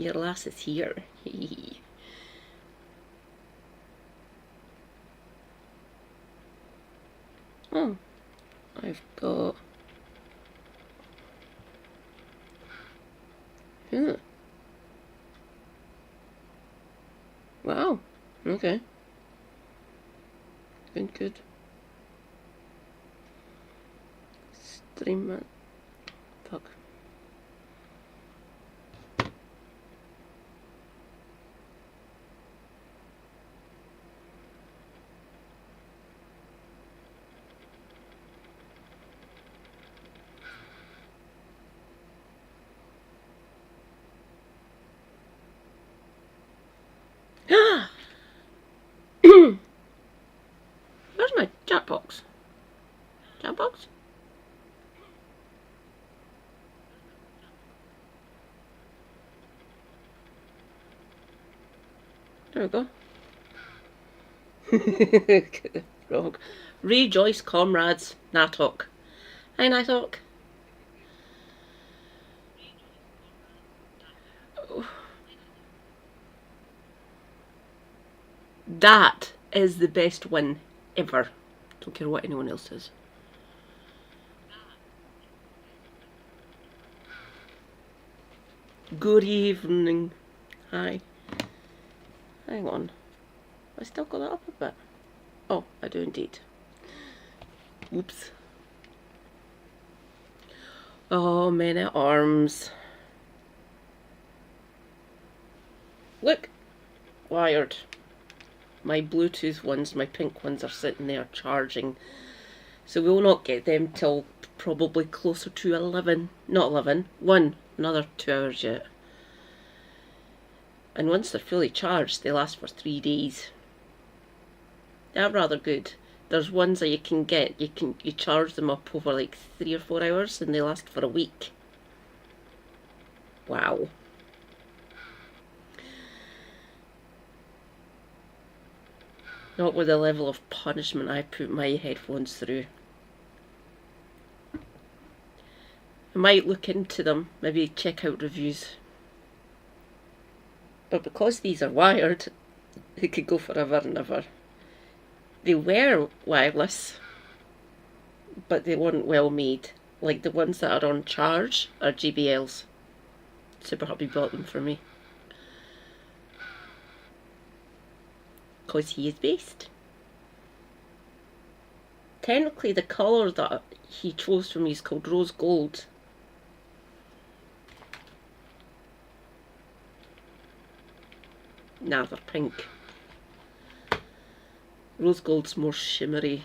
your lass is here. Oh, I've got... Yeah. Wow. Okay. Good. Stream it. Fuck. Where's my chat box? Chat box? There we go. Frog. Rejoice, comrades. Natok. Hi, Natok. That is the best win ever. Don't care what anyone else says. Good evening. Hi. Hang on. I still got that up a bit. Oh, I do indeed. Oops. Oh, men at arms. Look. Wired. My Bluetooth ones, my pink ones, are sitting there charging. So we will not get them till probably closer to 11. Not 11. 1. Another 2 hours yet. And once they're fully charged, they last for 3 days. They're rather good. There's ones that you can get, you charge them up over like 3 or 4 hours and they last for a week. Wow. Not with the level of punishment I put my headphones through. I might look into them, maybe check out reviews. But because these are wired, they could go forever and ever. They were wireless, but they weren't well made. Like the ones that are on charge are JBLs. Super Hubby bought them for me. Because he is based. Technically the colour that he chose for me is called rose gold. Nah, they're pink. Rose gold's more shimmery.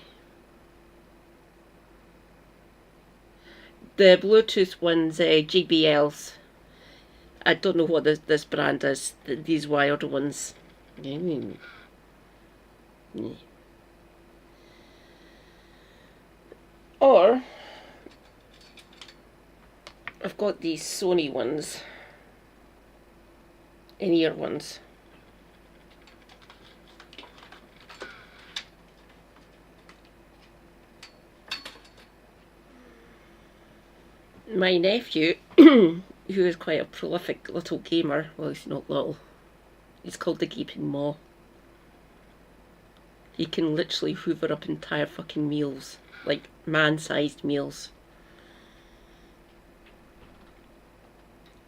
The Bluetooth ones, JBLs. I don't know what this brand is. These wired ones. Or I've got these Sony ones. In-ear ones. My nephew, who is quite a prolific little gamer, well he's not little, he's called the Gaping Maw. He can literally hoover up entire fucking meals, like man-sized meals.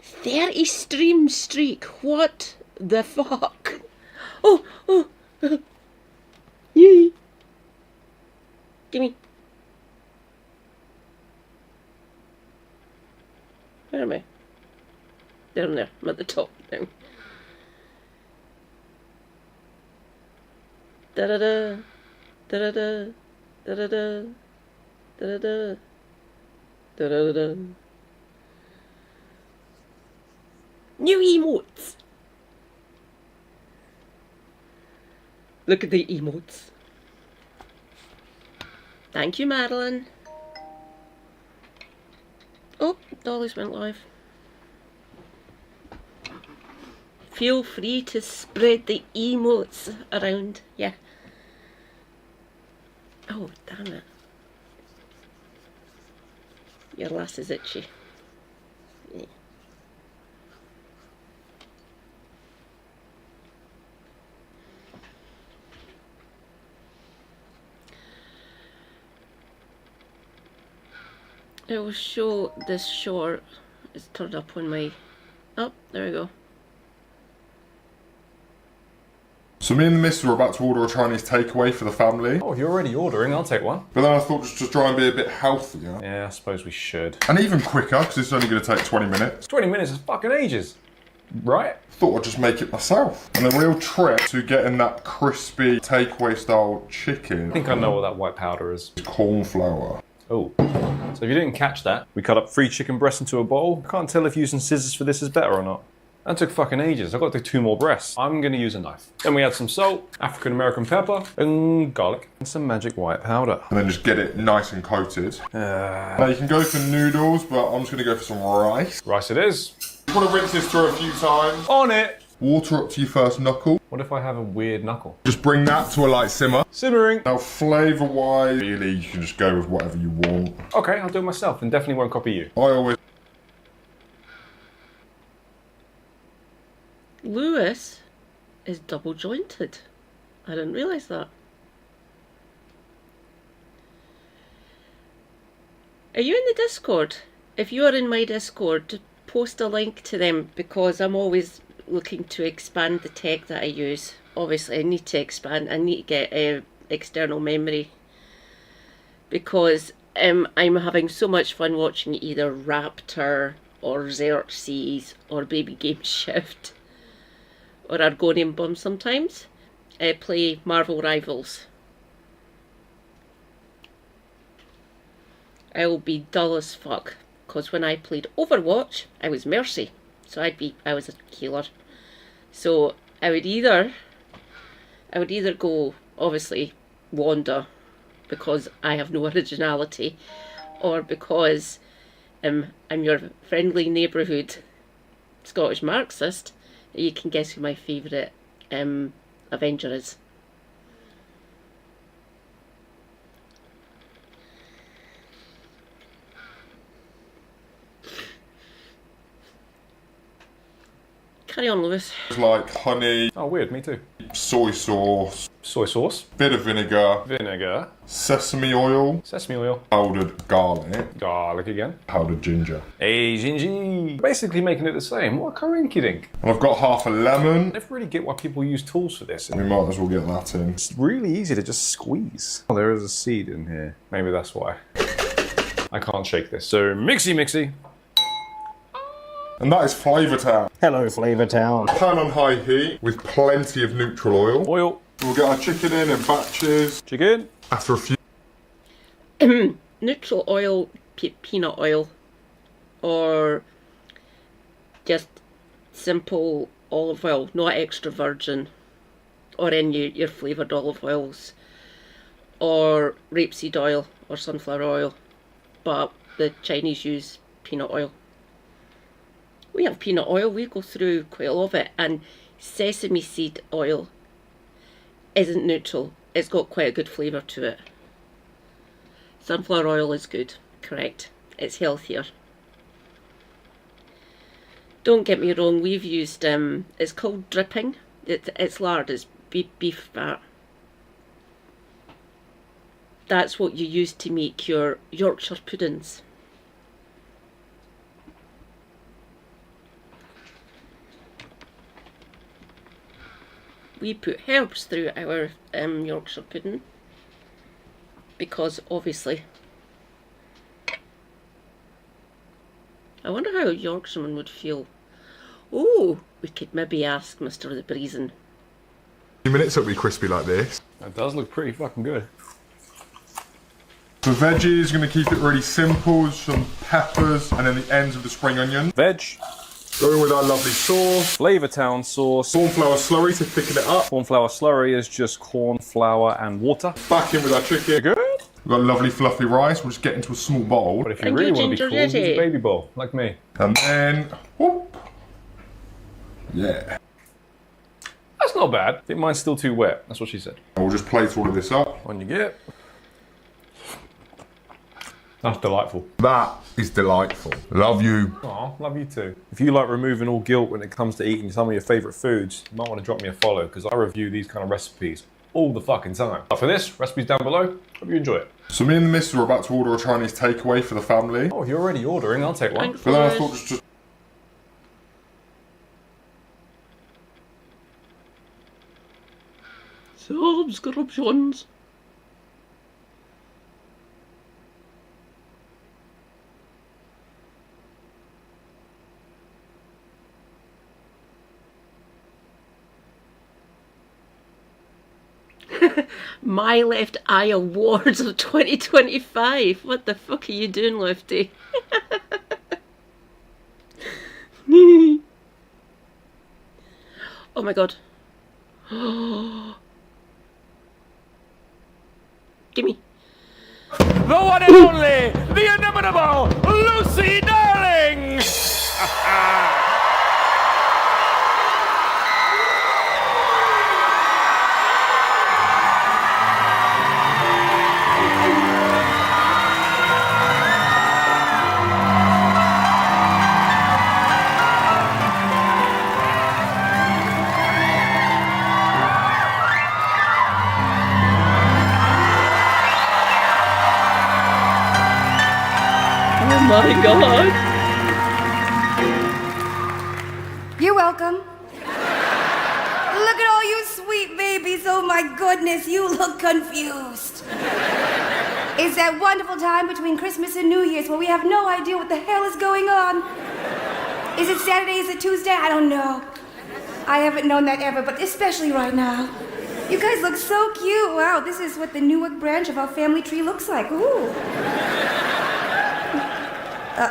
30 stream streak, what the fuck? Oh, yay. Gimme. Where am I? Down there. I'm at the top now. Da da da. Da da da. Da da da. Da da da. Da da da. New emotes! Look at the emotes. Thank you, Madeline. Oh, Dolly's went live. Feel free to spread the emotes around. Yeah. Oh, damn it. Your lass is itchy. Yeah. It will show this short. It's turned up on my... Oh, there we go. So me and the missus were about to order a Chinese takeaway for the family. Oh, if you're already ordering, I'll take one. But then I thought just to try and be a bit healthier. Yeah, I suppose we should. And even quicker, because it's only going to take 20 minutes. 20 minutes is fucking ages, right? Thought I'd just make it myself. And the real trick to getting that crispy takeaway style chicken... I think I know what that white powder is. ...is corn flour. Oh. So if you didn't catch that, we cut up 3 chicken breasts into a bowl. I can't tell if using scissors for this is better or not. That took fucking ages. I've got to do 2 more breasts. I'm gonna use a knife. Then we add some salt, African American pepper, and garlic, and some magic white powder. And then just get it nice and coated. Now you can go for noodles, but I'm just gonna go for some rice. Rice it is. You want to rinse this through a few times. On it! Water up to your first knuckle. What if I have a weird knuckle? Just bring that to a light simmer. Simmering. Now flavour-wise, really you can just go with whatever you want. Okay, I'll do it myself and definitely won't copy you. I always... Lewis is double jointed. I didn't realise that. Are you in the Discord? If you are in my Discord, post a link to them, because I'm always looking to expand the tech that I use. Obviously I need to expand, I need to get external memory, because I'm having so much fun watching either Raptor or Xerxes or Baby Game Shift or Argonian Bum sometimes. Play Marvel Rivals. I will be dull as fuck, because when I played Overwatch, I was Mercy, so I was a healer. So I would either go, obviously, Wanda, because I have no originality, or because I'm your friendly neighbourhood Scottish Marxist. You can guess who my favourite Avenger is. Carry on, Lewis. It's like honey, Oh, weird, me too. soy sauce, Soy sauce. bit of vinegar, Vinegar. sesame oil, Sesame oil. powdered garlic, Garlic again. powdered ginger. Hey, gingy. Basically making it the same. What a coinky dink. And I've got half a lemon. I never really get why people use tools for this. We might as well get that in. It's really easy to just squeeze. Oh, there is a seed in here. Maybe that's why. I can't shake this. So, mixy. And that is Flavour Town. Hello, Flavour Town. Pan on high heat with plenty of neutral oil. Oil. We'll get our chicken in batches. Chicken. After a few... Neutral oil, peanut oil, or just simple olive oil, not extra virgin, or any your flavoured olive oils, or rapeseed oil or sunflower oil, but the Chinese use peanut oil. We have peanut oil, we go through quite a lot of it, and sesame seed oil isn't neutral, it's got quite a good flavour to it. Sunflower oil is good, correct, it's healthier. Don't get me wrong, we've used, it's called dripping, it's lard, it's beef fat. That's what you use to make your Yorkshire puddings. We put herbs through our Yorkshire pudding, because obviously, I wonder how a Yorkshireman would feel. Oh, we could maybe ask Mr. the Brazen. few minutes it'll be crispy like this. That does look pretty fucking good. For veggies, going to keep it really simple. Some peppers and then the ends of the spring onion. Veg. Going with our lovely sauce. Flavour Town sauce. Cornflour slurry to thicken it up. Cornflour slurry is just corn flour and water. Back in with our chicken. Good. We've got lovely fluffy rice. We'll just get into a small bowl. But if you Thank really you, want to be Ginger cool, use a Yeti. baby bowl, like me. And then, whoop. Yeah. That's not bad. I think mine's still too wet. That's what she said. We'll just plate all of this up. On you get. That's delightful. That is delightful. Love you. Aw, love you too. If you like removing all guilt when it comes to eating some of your favourite foods, you might want to drop me a follow, because I review these kind of recipes all the fucking time. But for this, recipes down below. Hope you enjoy it. So me and the missus were about to order a Chinese takeaway for the family. Oh, if you're already ordering, I'll take one. Thanks, But then I Liz. thought just Subscriptions. My Left Eye Awards of 2025. What the fuck are you doing, Lefty? Oh my god. Gimme. The one and only, the inimitable Lucy Darling! Oh my god. You're welcome. Look at all you sweet babies. Oh my goodness, you look confused. It's that wonderful time between Christmas and New Year's where we have no idea what the hell is going on. Is it Saturday? Is it Tuesday? I don't know. I haven't known that ever, but especially right now. You guys look so cute. Wow, this is what the Newark branch of our family tree looks like. Ooh.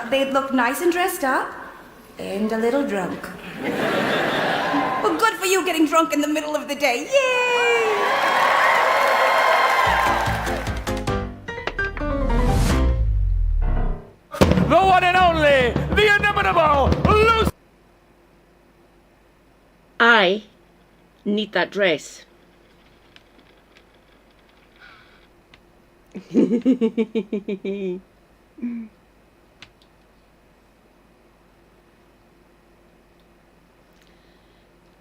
They look nice and dressed up and a little drunk. Well, good for you getting drunk in the middle of the day. Yay! The one and only, the inimitable Lucy. I need that dress.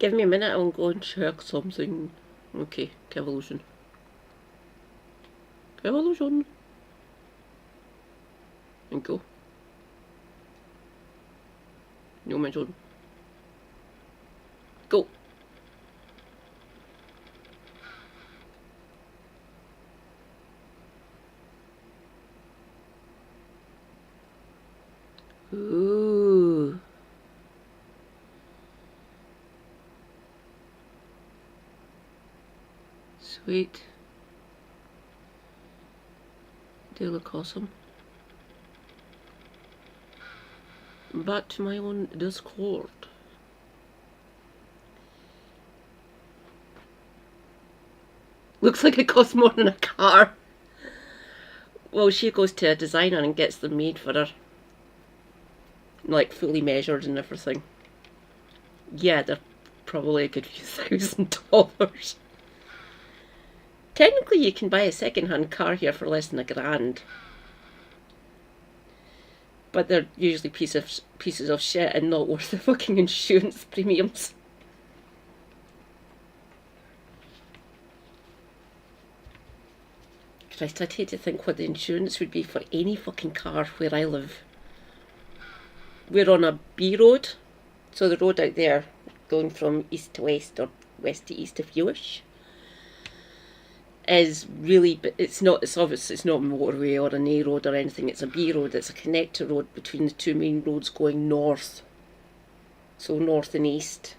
Give me a minute, I'll go and check something. Okay, Kevolution. Kevolution. And go. No mention. Go. Ooh. Sweet. They look awesome. Back to my own Discord. Looks like it costs more than a car. Well, she goes to a designer and gets them made for her. Like fully measured and everything. Yeah, they're probably a good few $1,000. Technically, you can buy a second-hand car here for less than $1,000. But they're usually pieces of shit and not worth the fucking insurance premiums. Christ, I'd hate to think what the insurance would be for any fucking car where I live. We're on a B road, so the road out there going from east to west or west to east if you wish is really, but it's obviously it's not a motorway or an A road or anything. It's a B road. It's a connector road between the two main roads going north. So north and east,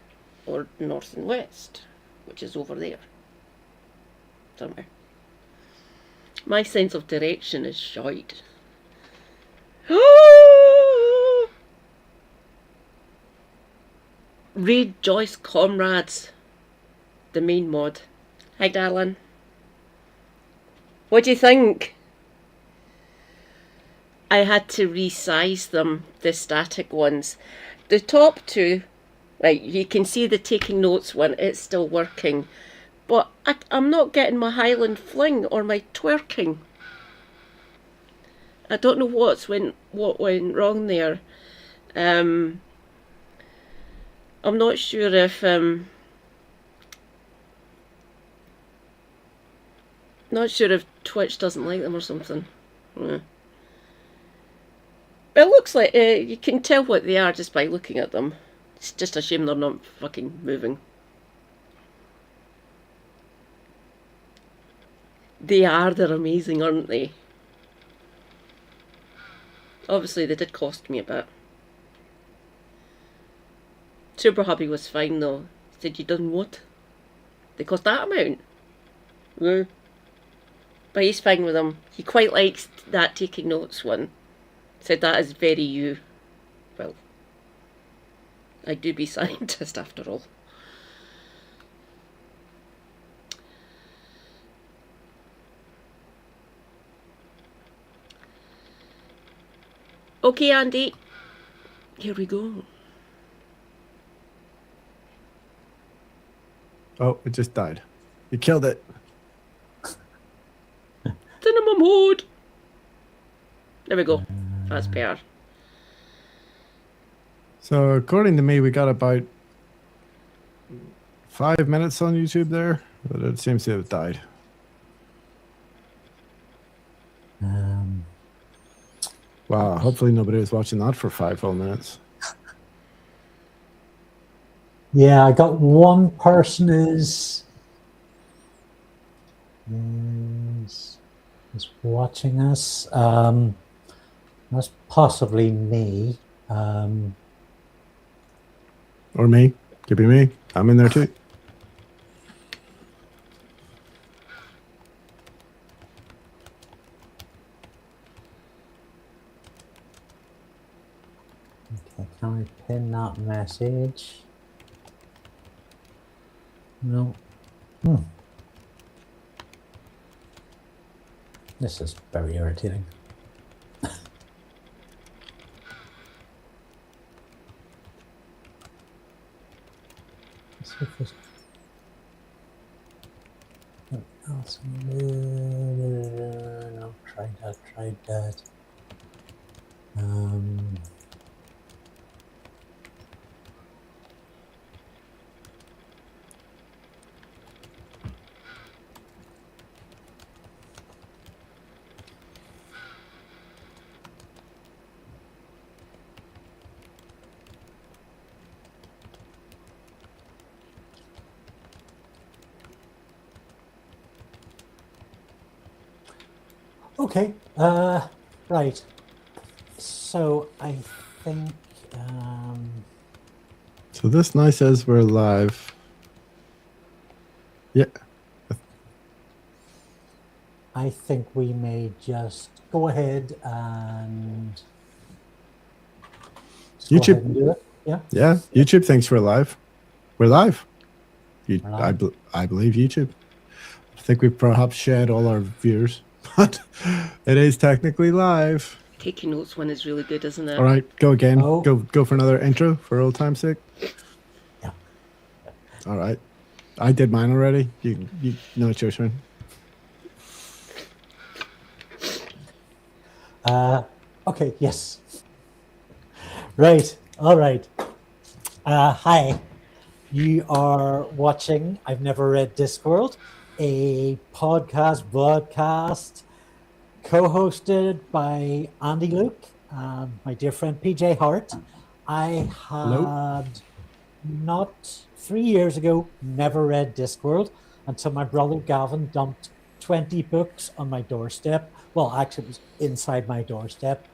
or north and west, which is over there somewhere. My sense of direction is shite. Read Joyce Comrades, the main mod. Hi, darling. What do you think? I had to resize them, the static ones. The top two, right, you can see the taking notes one, it's still working. But I'm not getting my Highland fling or my twerking. I don't know what went wrong there. I'm not sure if Not sure if Twitch doesn't like them or something. Yeah. It looks like you can tell what they are just by looking at them. It's just a shame they're not fucking moving. They're amazing, aren't they? Obviously, they did cost me a bit. Super Hubby was fine though. He said, you done what? They cost that amount? Yeah. But he's fine with them. He quite likes that taking notes one. Said that is very you. Well, I do be scientist after all. Okay, Andy. Here we go. Oh, it just died. You killed it. Cinema mode. There we go. That's better. So according to me, we got about 5 minutes on YouTube there, but it seems to have died. Wow, hopefully nobody was watching that for 5 whole minutes. Yeah, I got one person is watching us. That's possibly me. Or me. Could be me. I'm in there too. Okay, can I pin that message? No. This is very irritating. Let's see if there's anything else. No, tried that. Okay, right. So I think, So this now says we're live. Yeah. I think we may just go ahead and just go YouTube. ahead and do it. Yeah. Yeah, YouTube thinks we're live. We're live. We're live. I believe YouTube. I think we've perhaps shared all our viewers, but it is technically live. Taking notes one is really good, isn't it? All right, go again. Oh. Go for another intro for old time's sake. Yeah. All right. I did mine already. You know it's your turn. Okay, yes. Right, all right. Hi, you are watching I've Never Read Discworld, a broadcast, co-hosted by Andy Luke and my dear friend PJ Hart. I had not 3 years ago never read Discworld until my brother Gavin dumped 20 books on my doorstep. Well, actually, it was inside my doorstep.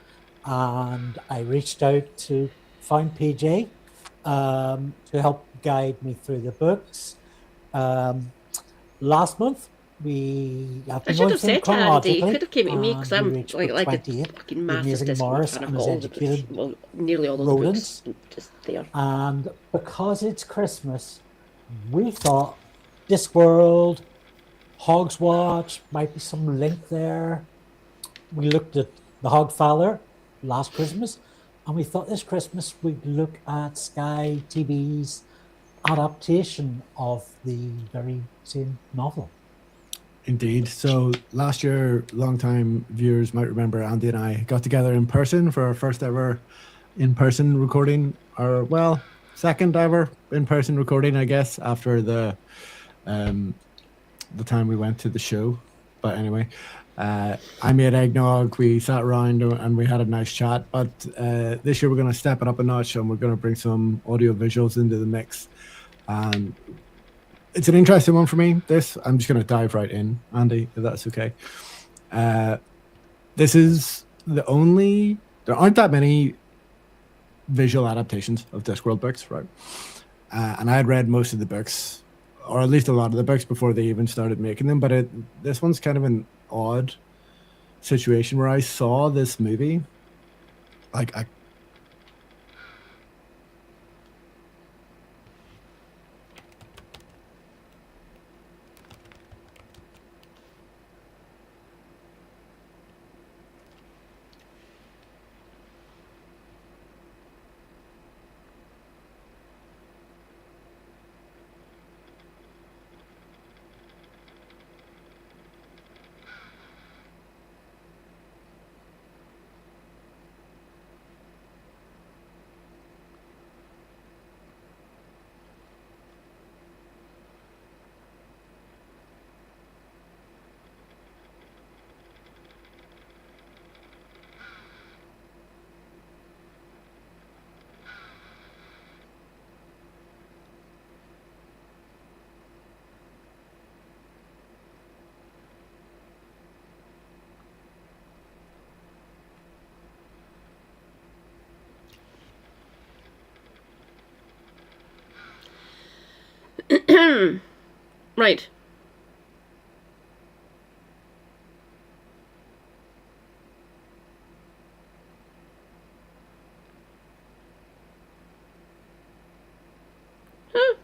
And I reached out to find PJ to help guide me through the books. Last month, we have I been should going have through said to Andy. chronologically, He could have came to me because and I'm we reached like book a 28, fucking massive Amazing Morris Discworld fan. I've and got his all the Educated books, well, nearly all of the Rodents. books just there. And because it's Christmas, we thought Discworld, Hogswatch, might be some link there. We looked at The Hogfather last Christmas, and we thought this Christmas we'd look at Sky TV's adaptation of the very same novel. Indeed. So last year, long-time viewers might remember Andy and I got together in person for our first ever in-person recording, or well, second ever in-person recording, I guess, after the time we went to the show. But anyway, I made eggnog. We sat around and we had a nice chat. But this year we're going to step it up a notch and we're going to bring some audio visuals into the mix. And it's an interesting one for me. I'm just going to dive right in, Andy, if that's okay. This is there aren't that many visual adaptations of Discworld books, right? And I had read most of the books, or at least a lot of the books, before they even started making them. But this one's kind of an odd situation where I saw this movie, like Right. Huh.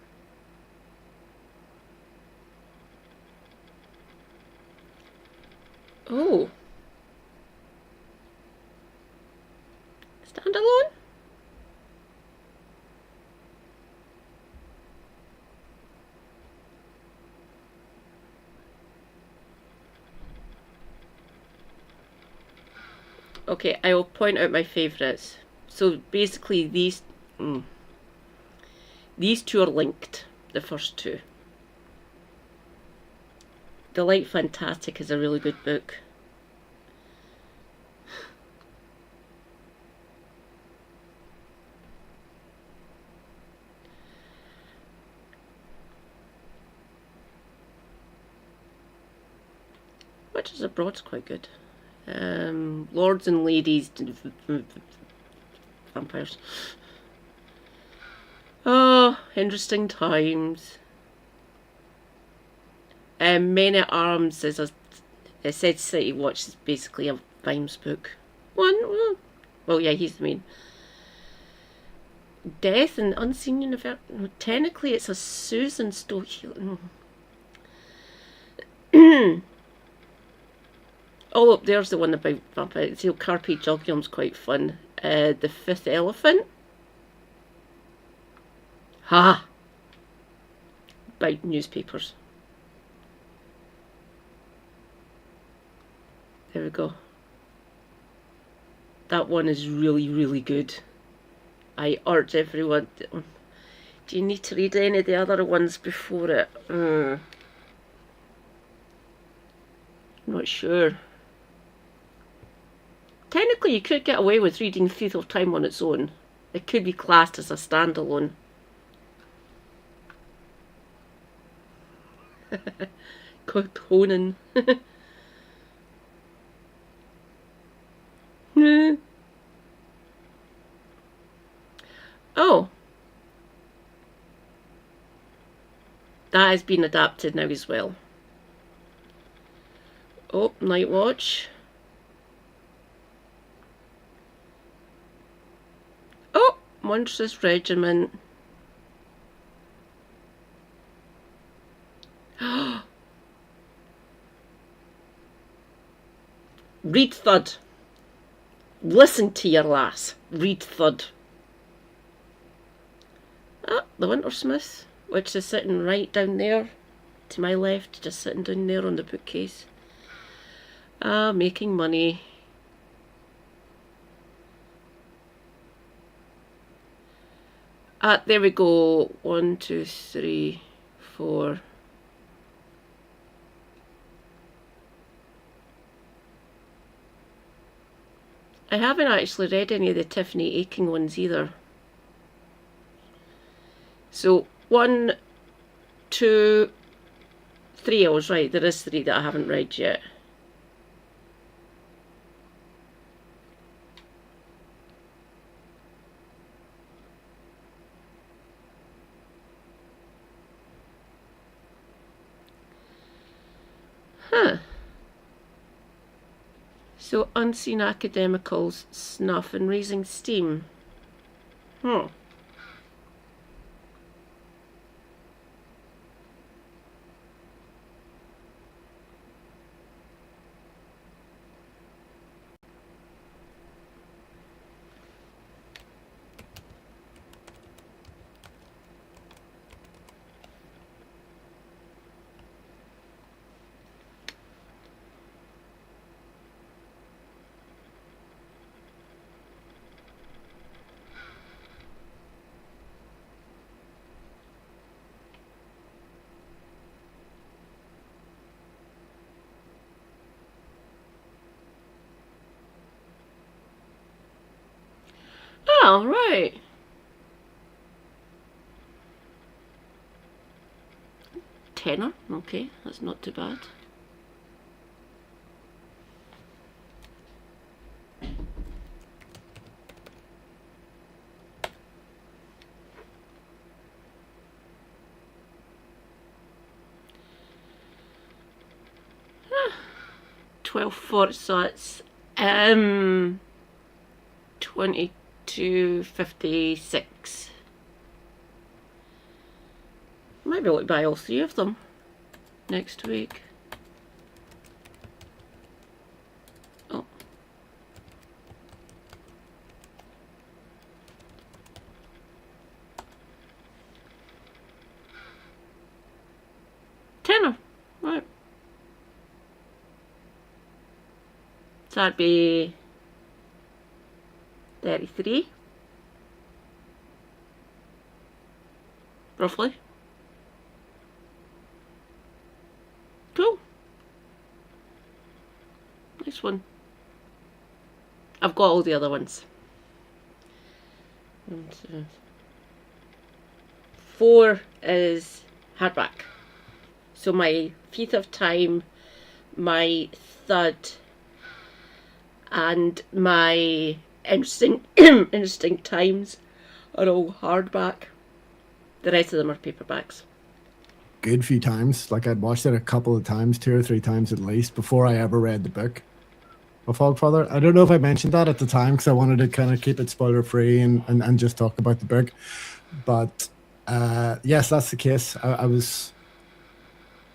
Oh. Standalone? Okay, I will point out my favourites. So basically these two are linked, the first two. The Light Fantastic is a really good book. Witches Abroad's quite good. Lords and Ladies Vampires. Oh, interesting times. Men at Arms is a Said City Watch is basically a Vimes book. Well, yeah, he's the main. Death and Unseen Universe. Technically, it's a Susan Stoke. Oh, there's the one about vampires. Carpe Jogium's quite fun. The Fifth Elephant. Ha! About newspapers. There we go. That one is really, really good. I urge everyone. Do you need to read any of the other ones before it? Not sure. Technically, you could get away with reading Thief of Time on its own. It could be classed as a standalone. Conan. Oh. That has been adapted now as well. Oh, Night Watch. Oh, Monstrous Regiment. Read Thud. Listen to your lass. Read Thud. Ah, the Wintersmith, which is sitting right down there to my left, just sitting down there on the bookcase. Ah, making money. Ah, there we go. 1, 2, 3, 4. I haven't actually read any of the Tiffany Aching ones either. So 1, 2, 3. I was right. There is 3 that I haven't read yet. Huh. So unseen academicals, snuff, and raising steam. Hmm. Oh, right. Tenner. Okay, that's not too bad. Ah, 12 so that's 22.56. Might be able to buy all 3 of them next week. Oh. Tenner. Right. So that'd be 33. Roughly. Cool. Nice one. I've got all the other ones. 1, 2. 4 is hardback. So my Feet of Time, my Thud, and my Interesting Times are all hardback. The rest of them are paperbacks. Good few times. Like I'd watched it a couple of times, 2 or 3 times at least, before I ever read the book of Hogfather. I don't know if I mentioned that at the time because I wanted to kind of keep it spoiler free and just talk about the book. But yes, that's the case. I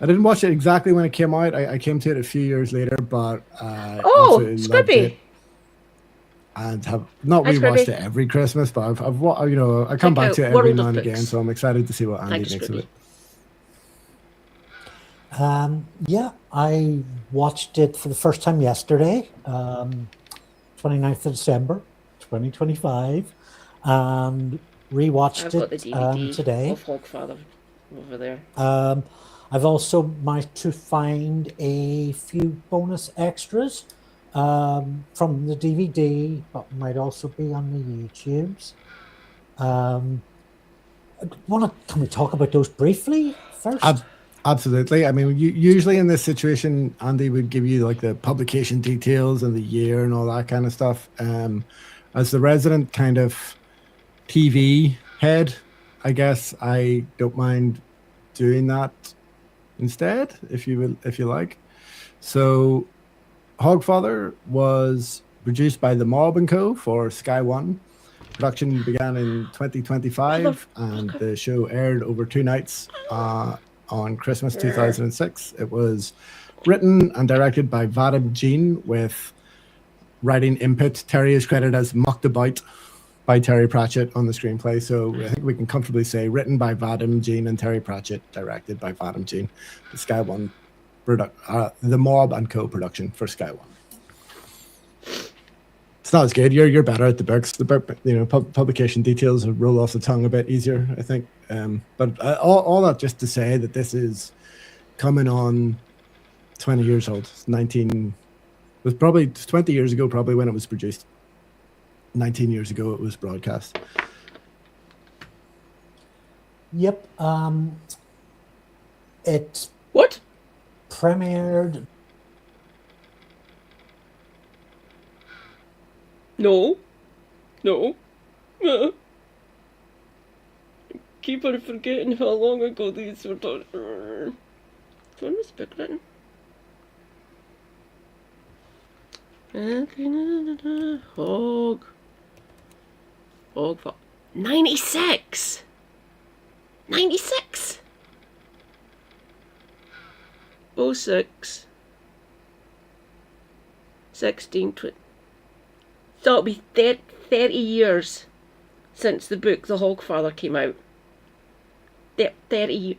didn't watch it exactly when it came out. I came to it a few years later, but oh, Scribby! And have not rewatched it every Christmas, but I've I come back to it every now and again, so I'm excited to see what Andy makes of it. Yeah, I watched it for the first time yesterday, 29th of December, 2025, and rewatched I've got the it DVD today. Of Hogfather over there. I've also managed to find a few bonus extras from the DVD, but might also be on the YouTubes. Can we talk about those briefly first? Absolutely. I mean, usually in this situation, Andy would give you like the publication details and the year and all that kind of stuff. As the resident kind of TV head, I guess I don't mind doing that instead, if you like. So Hogfather was produced by The Mob & Co. for Sky One. Production began in 2025 and the show aired over 2 nights on Christmas 2006. It was written and directed by Vadim Jean with writing input. Terry is credited as mucked about by Terry Pratchett on the screenplay. So I think we can comfortably say written by Vadim Jean and Terry Pratchett, directed by Vadim Jean. The Sky One The Mob & Co. production for Sky One. It's not as good. You're better at the books. The book, publication details roll off the tongue a bit easier, I think. But all that just to say that this is coming on 20 years old. It was probably 20 years ago, probably when it was produced. 19 years ago it was broadcast. Yep. It What? premiered. No. No. No. Keep on forgetting how long ago these were done. When was book written? Hog. 96! 96! 06. 16, 20. So it'll be 30 years since the book The Hogfather came out. 30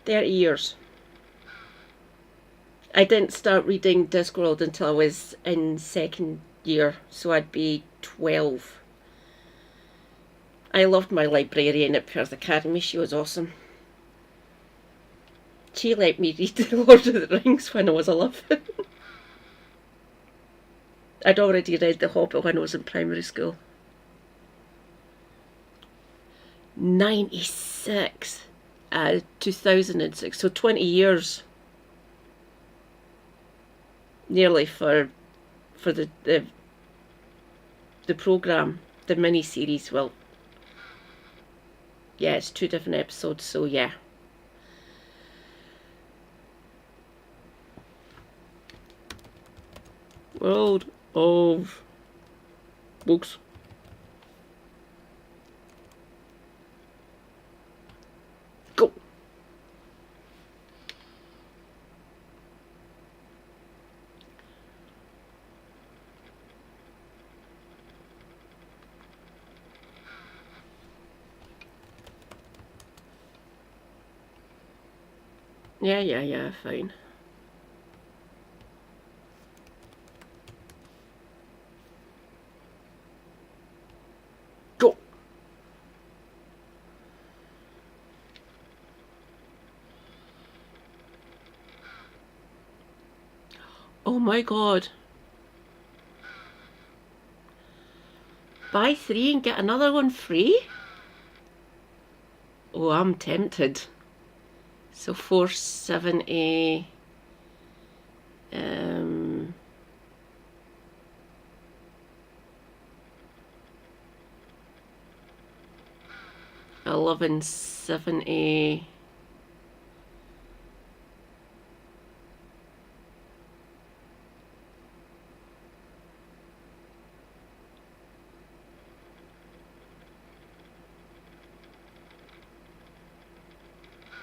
years. I didn't start reading Discworld until I was in second year, so I'd be 12. I loved my librarian at Perth Academy. She was awesome. She let me read The Lord of the Rings when I was 11. I'd already read The Hobbit when I was in primary school. 96. 2006. So 20 years. Nearly for the programme, the mini-series. Well, yeah, it's 2 different episodes, so yeah. World of Books. Go. Yeah, fine. Go. Oh my god. Buy 3 and get another one free? Oh, I'm tempted. So 470. 1170.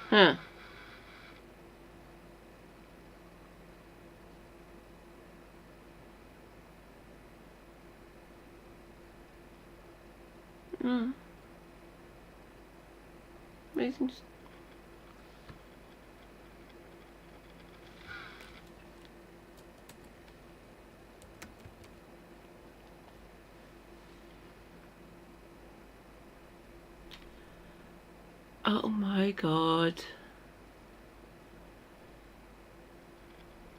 Huh. Amazing. Oh my god.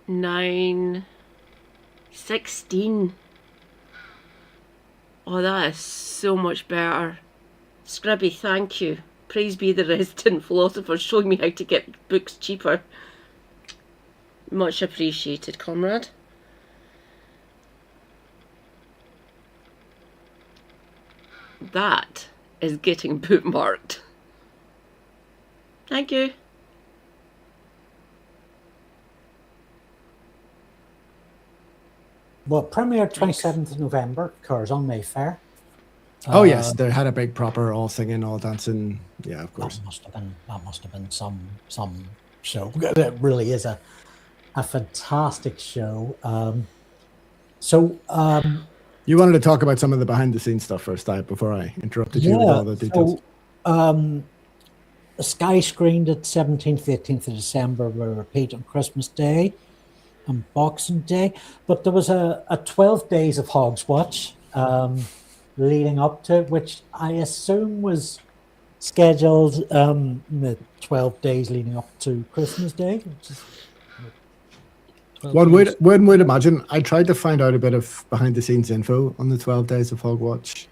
916. Oh, that is so much better. Scribby, thank you. Praise be the resident philosopher showing me how to get books cheaper. Much appreciated, comrade. That is getting bookmarked. Thank you. Well, premiered 27th of November, occurs on Mayfair. Oh yes, they had a big proper all singing, all dancing. Yeah, of course. That must have been some show. It really is a fantastic show. You wanted to talk about some of the behind the scenes stuff first, before I interrupted you with all the details. Sky screened at 17th, 18th of December, were repeat on Christmas Day and Boxing Day. But there was a 12 days of Hogs Watch leading up to it, which I assume was scheduled the 12 days leading up to Christmas Day, which is One would imagine. I tried to find out a bit of behind the scenes info on the 12 Days of Hogwatch.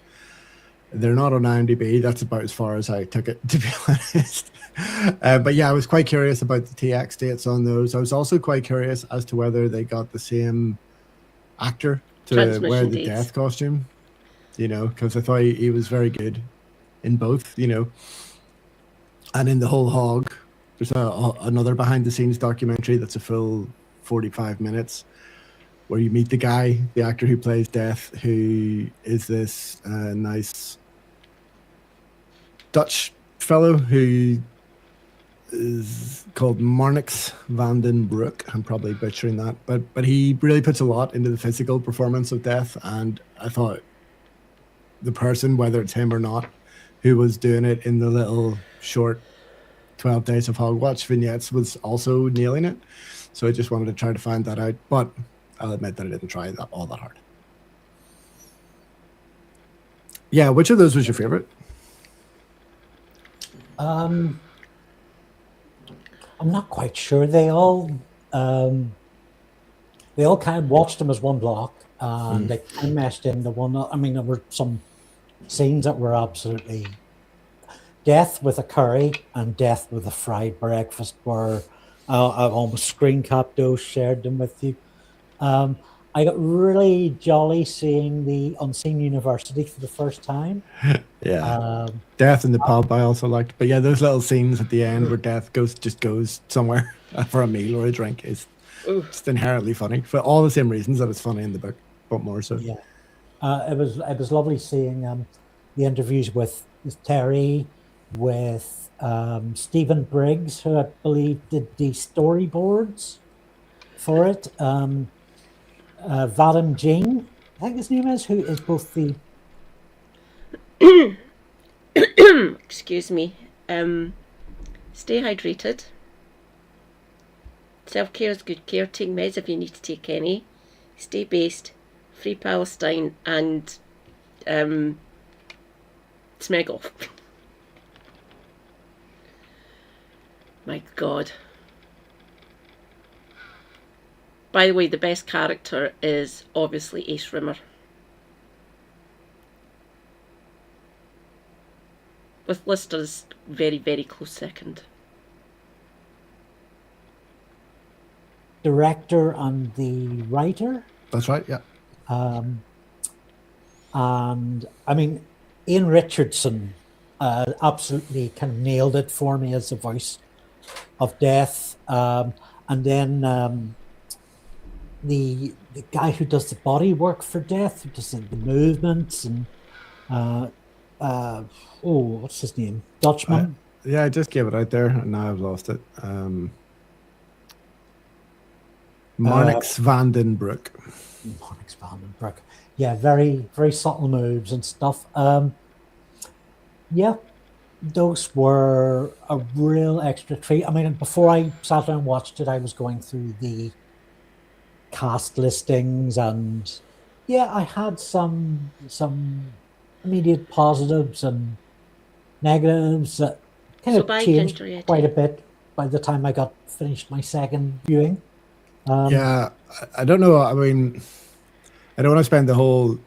They're not on IMDb. That's about as far as I took it, to be honest. But yeah, I was quite curious about the TX dates on those. I was also quite curious as to whether they got the same actor to wear the death costume, because I thought he was very good in both, and in the whole Hog. There's another behind the scenes documentary that's a full 45 minutes where you meet the actor who plays Death, who is this nice Dutch fellow who is called Marnix van den Broek. I'm probably butchering that, but he really puts a lot into the physical performance of Death, and I thought the person, whether it's him or not, who was doing it in the little short 12 Days of Hogwatch vignettes was also nailing it. So I just wanted to try to find that out, but I'll admit that I didn't try that all that hard. Yeah, which of those was your favorite? I'm not quite sure. They all kind of watched them as one block, and they kind of meshed into one. I mean, there were some scenes that were absolutely Death with a curry and Death with a fried breakfast were I almost screen capped those, shared them with you. I got really jolly seeing the Unseen University for the first time. Yeah. Death in the pub I also liked. But yeah, those little scenes at the end where Death goes somewhere for a meal or a drink is just inherently funny for all the same reasons that it's funny in the book, but more so. Yeah. It was lovely seeing the interviews with Terry, with Stephen Briggs, who I believe did the storyboards for it. Vadim Jean, I think his name is, who is both the excuse me. Stay hydrated. Self-care is good care. Take meds if you need to take any. Stay based. Free Palestine and smeg off. My God. By the way, the best character is obviously Ace Rimmer. With Lister's very, very close second. director and the writer. That's right, yeah. And I mean, Ian Richardson absolutely kind of nailed it for me as the voice of Death. And then the guy who does the body work for Death, who does the movements and what's his name? Dutchman. Yeah, I just gave it out there and now I've lost it. Marnix van den Broek. Marnix van den Broek. Yeah, very, very subtle moves and stuff. Yeah, those were a real extra treat. I mean, before I sat down and watched it, I was going through the cast listings, and yeah, I had some immediate positives and negatives that kind of changed quite a bit by the time I got finished my second viewing. Yeah, I don't know. I mean, I don't want to spend the whole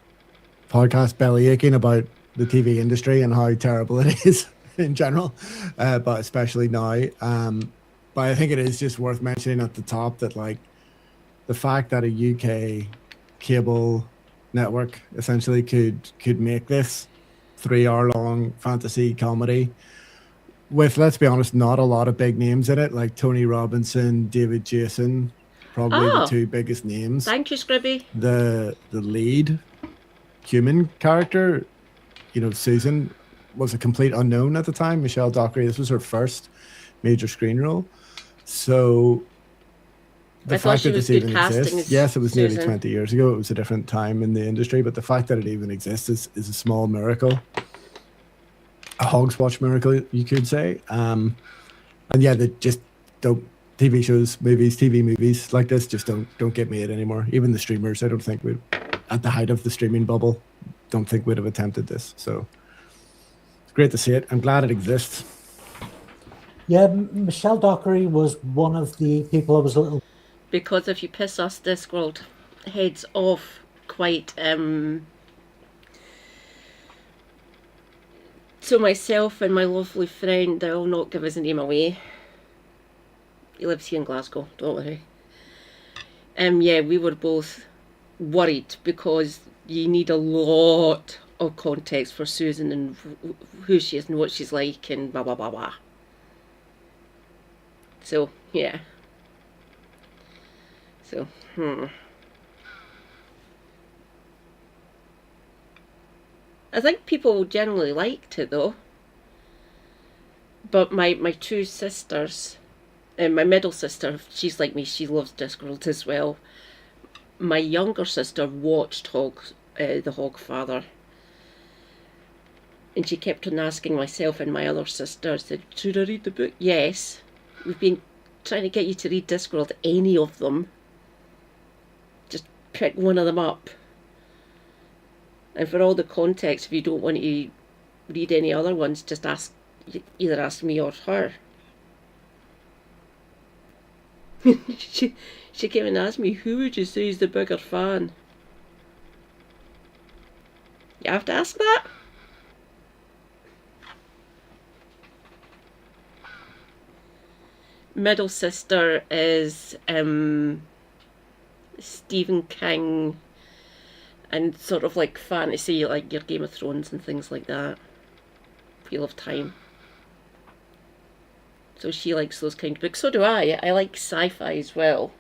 podcast belly aching about the TV industry and how terrible it is in general, but especially now. But I think it is just worth mentioning at the top that, like, the fact that a UK cable network essentially could make this 3-hour-long fantasy comedy with, let's be honest, not a lot of big names in it, like Tony Robinson, David Jason, probably the two biggest names. Thank you, Scribby. The lead human character, you know, Susan, was a complete unknown at the time. Michelle Dockery, this was her first major screen role. So the fact that this even exists, yes, it was nearly 20 years ago. It was a different time in the industry, but the fact that it even exists is a small miracle. A Hogswatch miracle, you could say. And yeah, they just don't. TV shows, movies, TV movies like this just don't get made anymore. Even the streamers, I don't think would, at the height of the streaming bubble, don't think would have attempted this. So it's great to see it. I'm glad it exists. Yeah, Michelle Dockery was one of the people I was a little because if you piss us Discworld heads off quite so myself and my lovely friend, I'll not give his name away, he lives here in Glasgow, don't worry. Yeah, we were both worried because you need a lot of context for Susan and who she is and what she's like and blah blah blah blah. So yeah. So I think people generally liked it though. But my two sisters, and my middle sister, she's like me, she loves Discworld as well. My younger sister watched The Hogfather. And she kept on asking myself and my other sister, said, should I read the book? Yes. We've been trying to get you to read Discworld, any of them. Just pick one of them up. And for all the context, if you don't want to read any other ones, just either ask me or her. She came and asked me, who would you say is the bigger fan? You have to ask that? Middle sister is Stephen King and sort of like fantasy, like your Game of Thrones and things like that. Wheel of Time. So she likes those kind of books. So do I. I like sci-fi as well.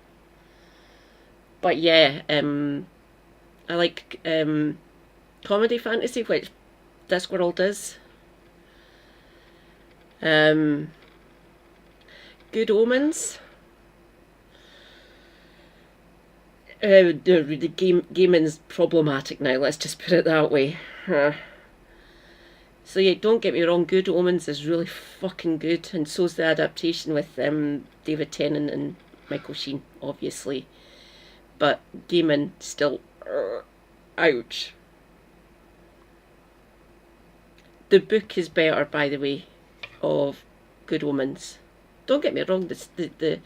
But yeah, I like comedy fantasy, which Discworld is. Good Omens. The gaming's problematic now, let's just put it that way. So yeah, don't get me wrong, Good Omens is really fucking good, and so's the adaptation with David Tennant and Michael Sheen, obviously. But gaming still, ouch. The book is better, by the way, of Good Omens. Don't get me wrong, the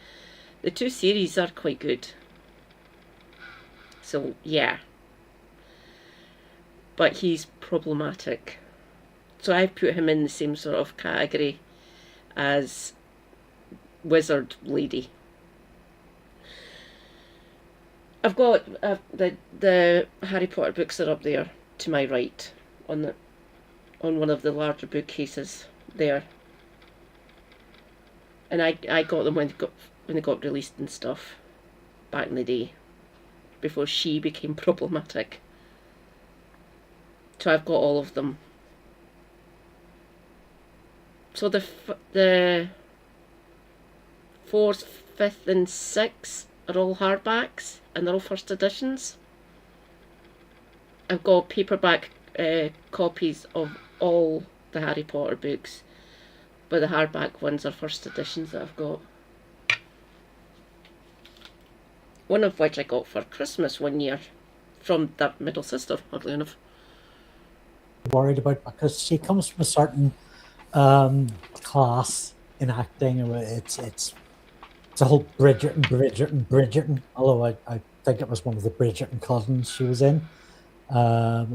two series are quite good. So yeah. But he's problematic. So I put him in the same sort of category as Wizard Lady. I've got the Harry Potter books are up there to my right on one of the larger bookcases there. And I got them when they got released and stuff back in the day, before she became problematic. So I've got all of them. So the 4th, 5th and 6th are all hardbacks and they're all first editions. I've got paperback copies of all the Harry Potter books, but the hardback ones are first editions that I've got. One of which I got for Christmas one year from that middle sister, oddly enough. Worried about, because she comes from a certain class in acting. It's a whole Bridgerton. Although I think it was one of the Bridgerton cousins she was in. Well,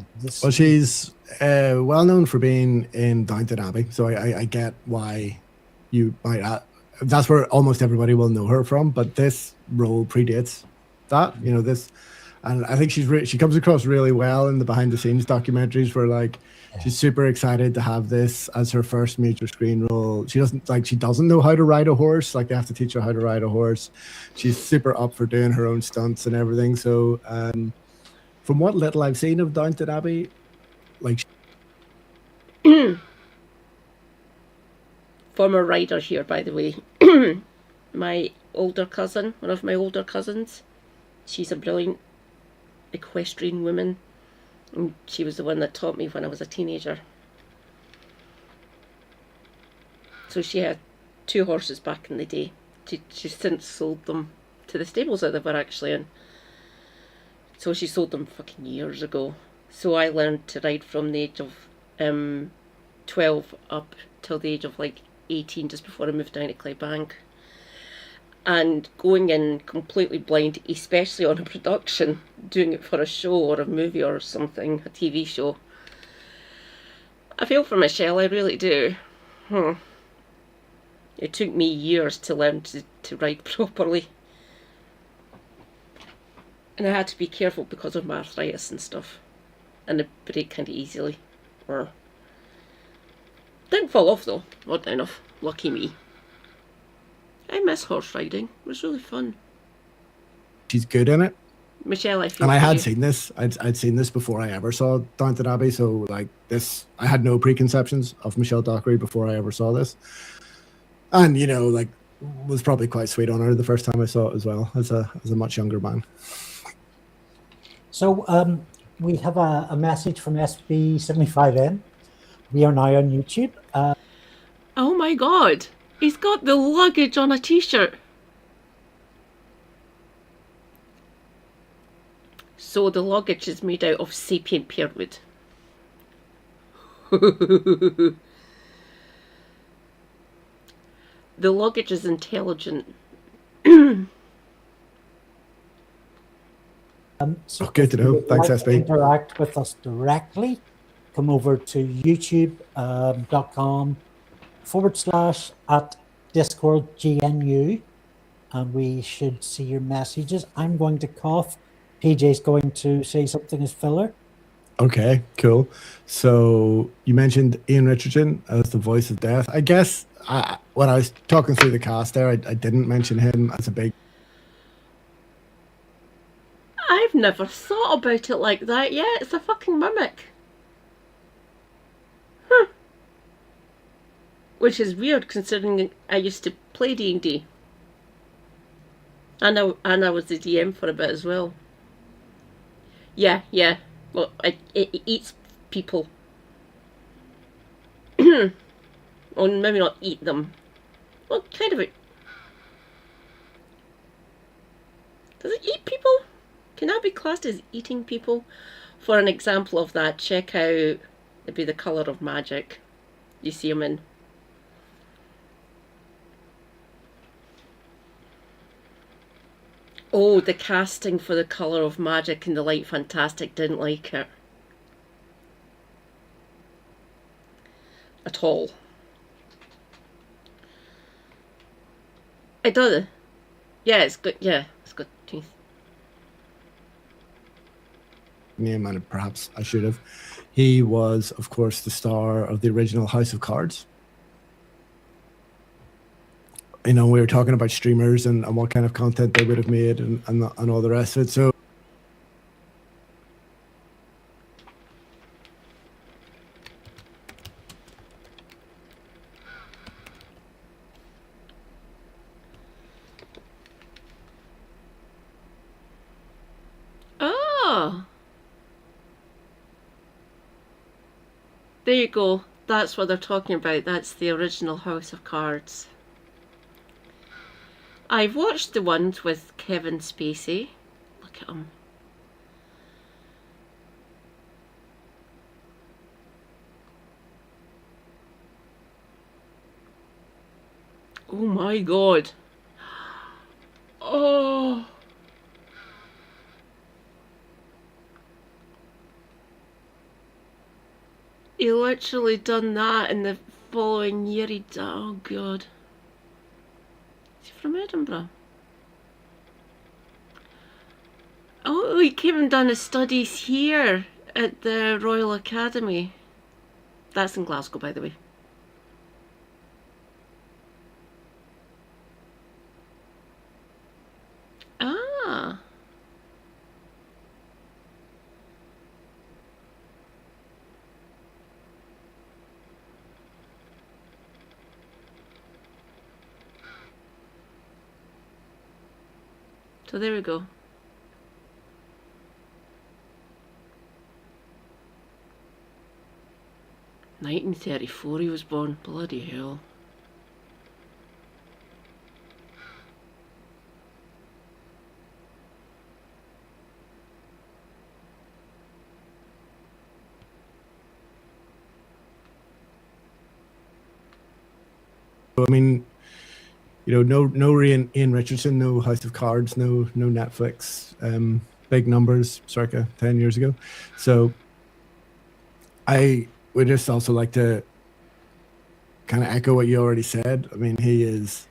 she's well known for being in Downton Abbey, so I get why you might. That's where almost everybody will know her from. But this role predates that, this, and I think she comes across really well in the behind the scenes documentaries, where like she's super excited to have this as her first major screen role. She doesn't know how to ride a horse. Like, they have to teach her how to ride a horse. She's super up for doing her own stunts and everything. So from what little I've seen of Downton Abbey, like former rider here, by the way. My older cousin, one of my older cousins, she's a brilliant equestrian woman, and she was the one that taught me when I was a teenager. So she had 2 horses back in the day. She's since sold them to the stables that they were actually in. So she sold them fucking years ago. So I learned to ride from the age of 12 up till the age of like 18, just before I moved down to Clydebank. and going in completely blind, especially on a production, doing it for a show or a movie or something, a TV show. I feel for Michelle, I really do. It took me years to learn to write properly. And I had to be careful because of my arthritis and stuff. And I break kind of easily. Or didn't fall off though, oddly enough. Lucky me. I miss horse riding. It was really fun. She's good in it. Michelle, I feel And I for had you. seen this. I'd seen this before I ever saw Downton Abbey. So like this, I had no preconceptions of Michelle Dockery before I ever saw this. And you know, like, was probably quite sweet on her the first time I saw it as well, as a much younger man. So we have a message from SB75N. We are now on YouTube. Oh my god! He's got the luggage on a t-shirt! So the luggage is made out of sapient pear wood. The luggage is intelligent. So Good to if you know. would Thanks, like to SB. interact with us directly, come over to youtube.com/@DiscworldGNU, and we should see your messages. I'm going to cough. PJ's going to say something as filler. Okay, cool. So you mentioned Ian Richardson as the voice of death. I guess when I was talking through the cast there, I didn't mention him as a big. I've never thought about it like that yet. It's a fucking mimic. Which is weird considering I used to play D&D. And I was the DM for a bit as well. Yeah. Well, it eats people. Or maybe not eat them. Well, kind of. Does it eat people? Can that be classed as eating people? For an example of that, check out, it'd be The Colour of Magic. You see him in. Oh, the casting for The Colour of Magic and The Light Fantastic didn't like it. At all. It does. Yeah, it's good. Yeah, it's good teeth. Name, and perhaps I should have. He was, of course, the star of the original House of Cards. You know, we were talking about streamers and what kind of content they would have made and all the rest of it. So Oh! There you go. That's what they're talking about. That's the original House of Cards. I've watched the ones with Kevin Spacey. Look at him. Oh my god. Oh. He literally done that in the following year. Oh god. Is he from Edinburgh? Oh, he came and done his studies here at the Royal Academy. That's in Glasgow, by the way. Ah. So there we go. "1934 he was born. Bloody hell. I mean, no Ian Richardson, no House of Cards, no Netflix, big numbers circa 10 years ago. So I would just also like to kind of echo what you already said. I mean, he's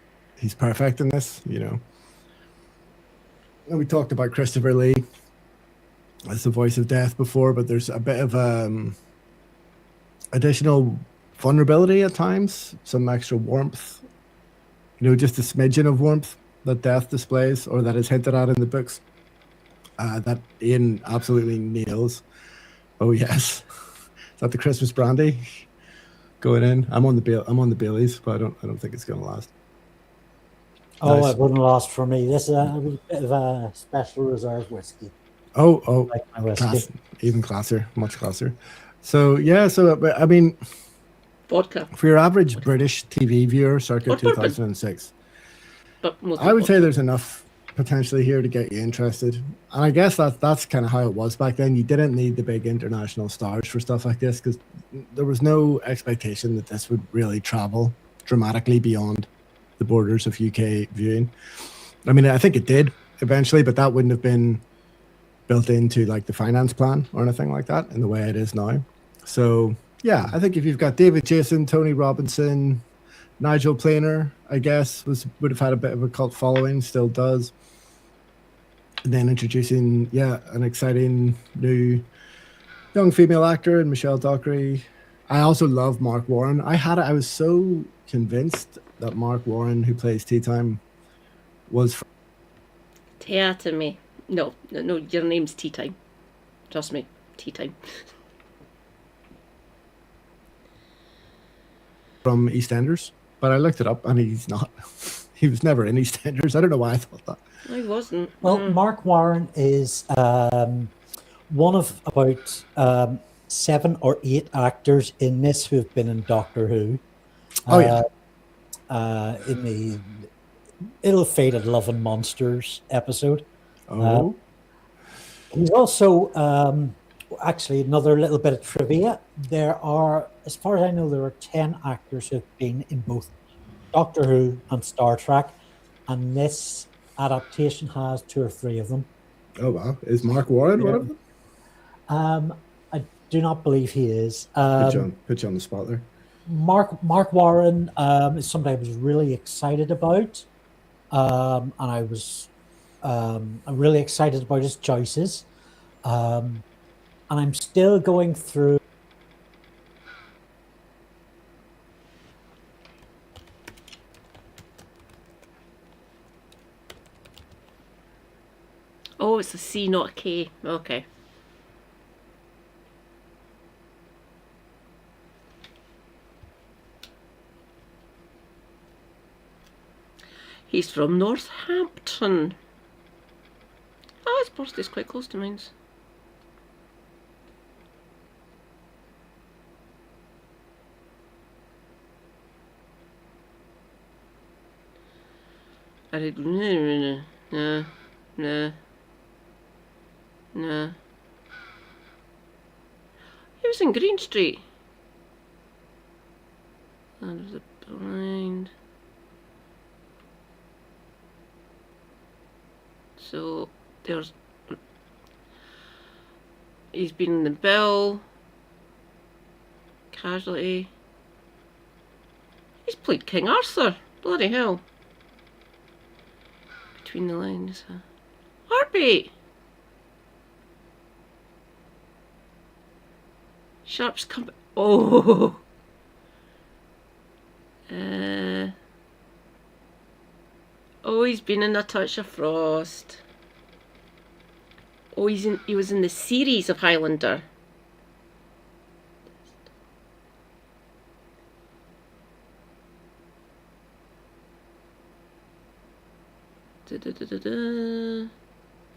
perfect in this, And we talked about Christopher Lee as the voice of death before, but there's a bit of additional vulnerability at times, some extra warmth, just a smidgen of warmth that death displays, or that is hinted at in the books, that Ian absolutely nails. Oh yes, is that the Christmas brandy going in? I'm on the Baileys, but I don't think it's going to last. Oh, Nice. it wouldn't last for me. This is a bit of a special reserve whiskey. Oh, Like my whiskey. even classier, much classier. So yeah, I mean, Vodka. for your average British TV viewer, circa Or bourbon. 2006, But I would say vodka. there's enough potentially here to get you interested. And I guess that's kind of how it was back then. You didn't need the big international stars for stuff like this, because there was no expectation that this would really travel dramatically beyond the borders of UK viewing. I mean, I think it did eventually, but that wouldn't have been built into like the finance plan or anything like that in the way it is now. So yeah, I think if you've got David Jason, Tony Robinson, Nigel Planer, I guess would have had a bit of a cult following, still does. And then introducing an exciting new young female actor in Michelle Dockery. I also love Mark Warren. I was so convinced that Mark Warren, who plays Tea Time, was To me. No, your name's Tea Time. Trust me, Tea Time. from EastEnders, but I looked it up and he's not. He was never in EastEnders. I don't know why I thought that. I wasn't. Well, Mark Warren is one of about 7 or 8 actors in this who have been in Doctor Who. Oh yeah. In the ill-fated Love and Monsters episode. Oh. He's also actually another little bit of trivia. There are, as far as I know, there are 10 actors who have been in both Doctor Who and Star Trek, and this adaptation has 2 or 3 of them. Oh wow. Is Mark Warren one of them? I do not believe he is. Put you on the spot there. Mark Warren is somebody I was really excited about, and I'm really excited about his choices, and I'm still going through. Oh, it's a C, not a K. Okay. He's from Northampton. Oh, his birthday's quite close to mine. I did. No. He was in Green Street. Land of the Blind. So there's. He's been in The Bill. Casualty. He's played King Arthur. Bloody hell. Between the Lines. Heartbeat. Sharp's Company. Oh. Oh, he's been in A Touch of Frost. Oh, he was in the series of Highlander.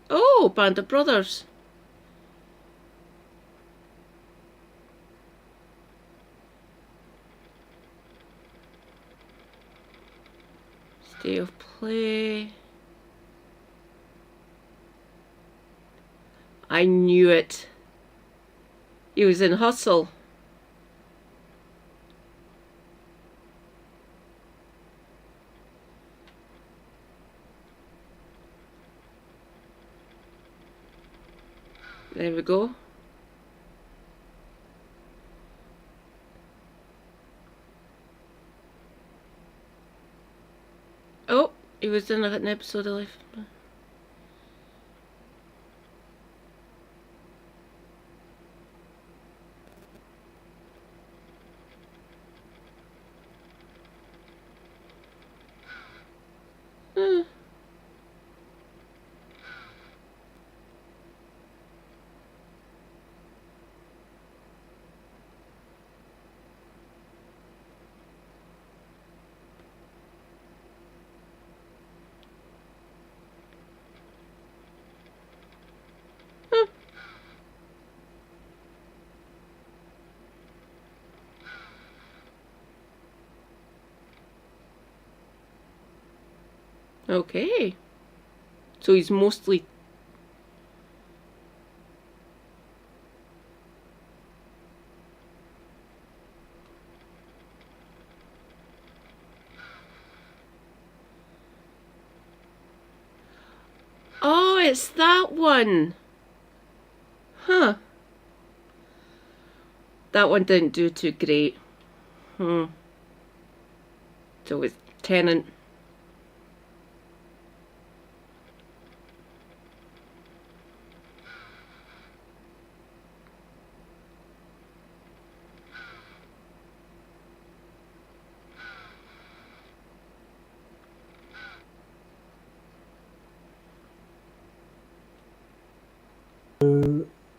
Oh, Band of Brothers. State of Play. I knew it. He was in Hustle. There we go. Oh, he was in an episode of Life. Okay. So he's mostly... Oh, it's that one. Huh. That one didn't do too great. So it's Tenant.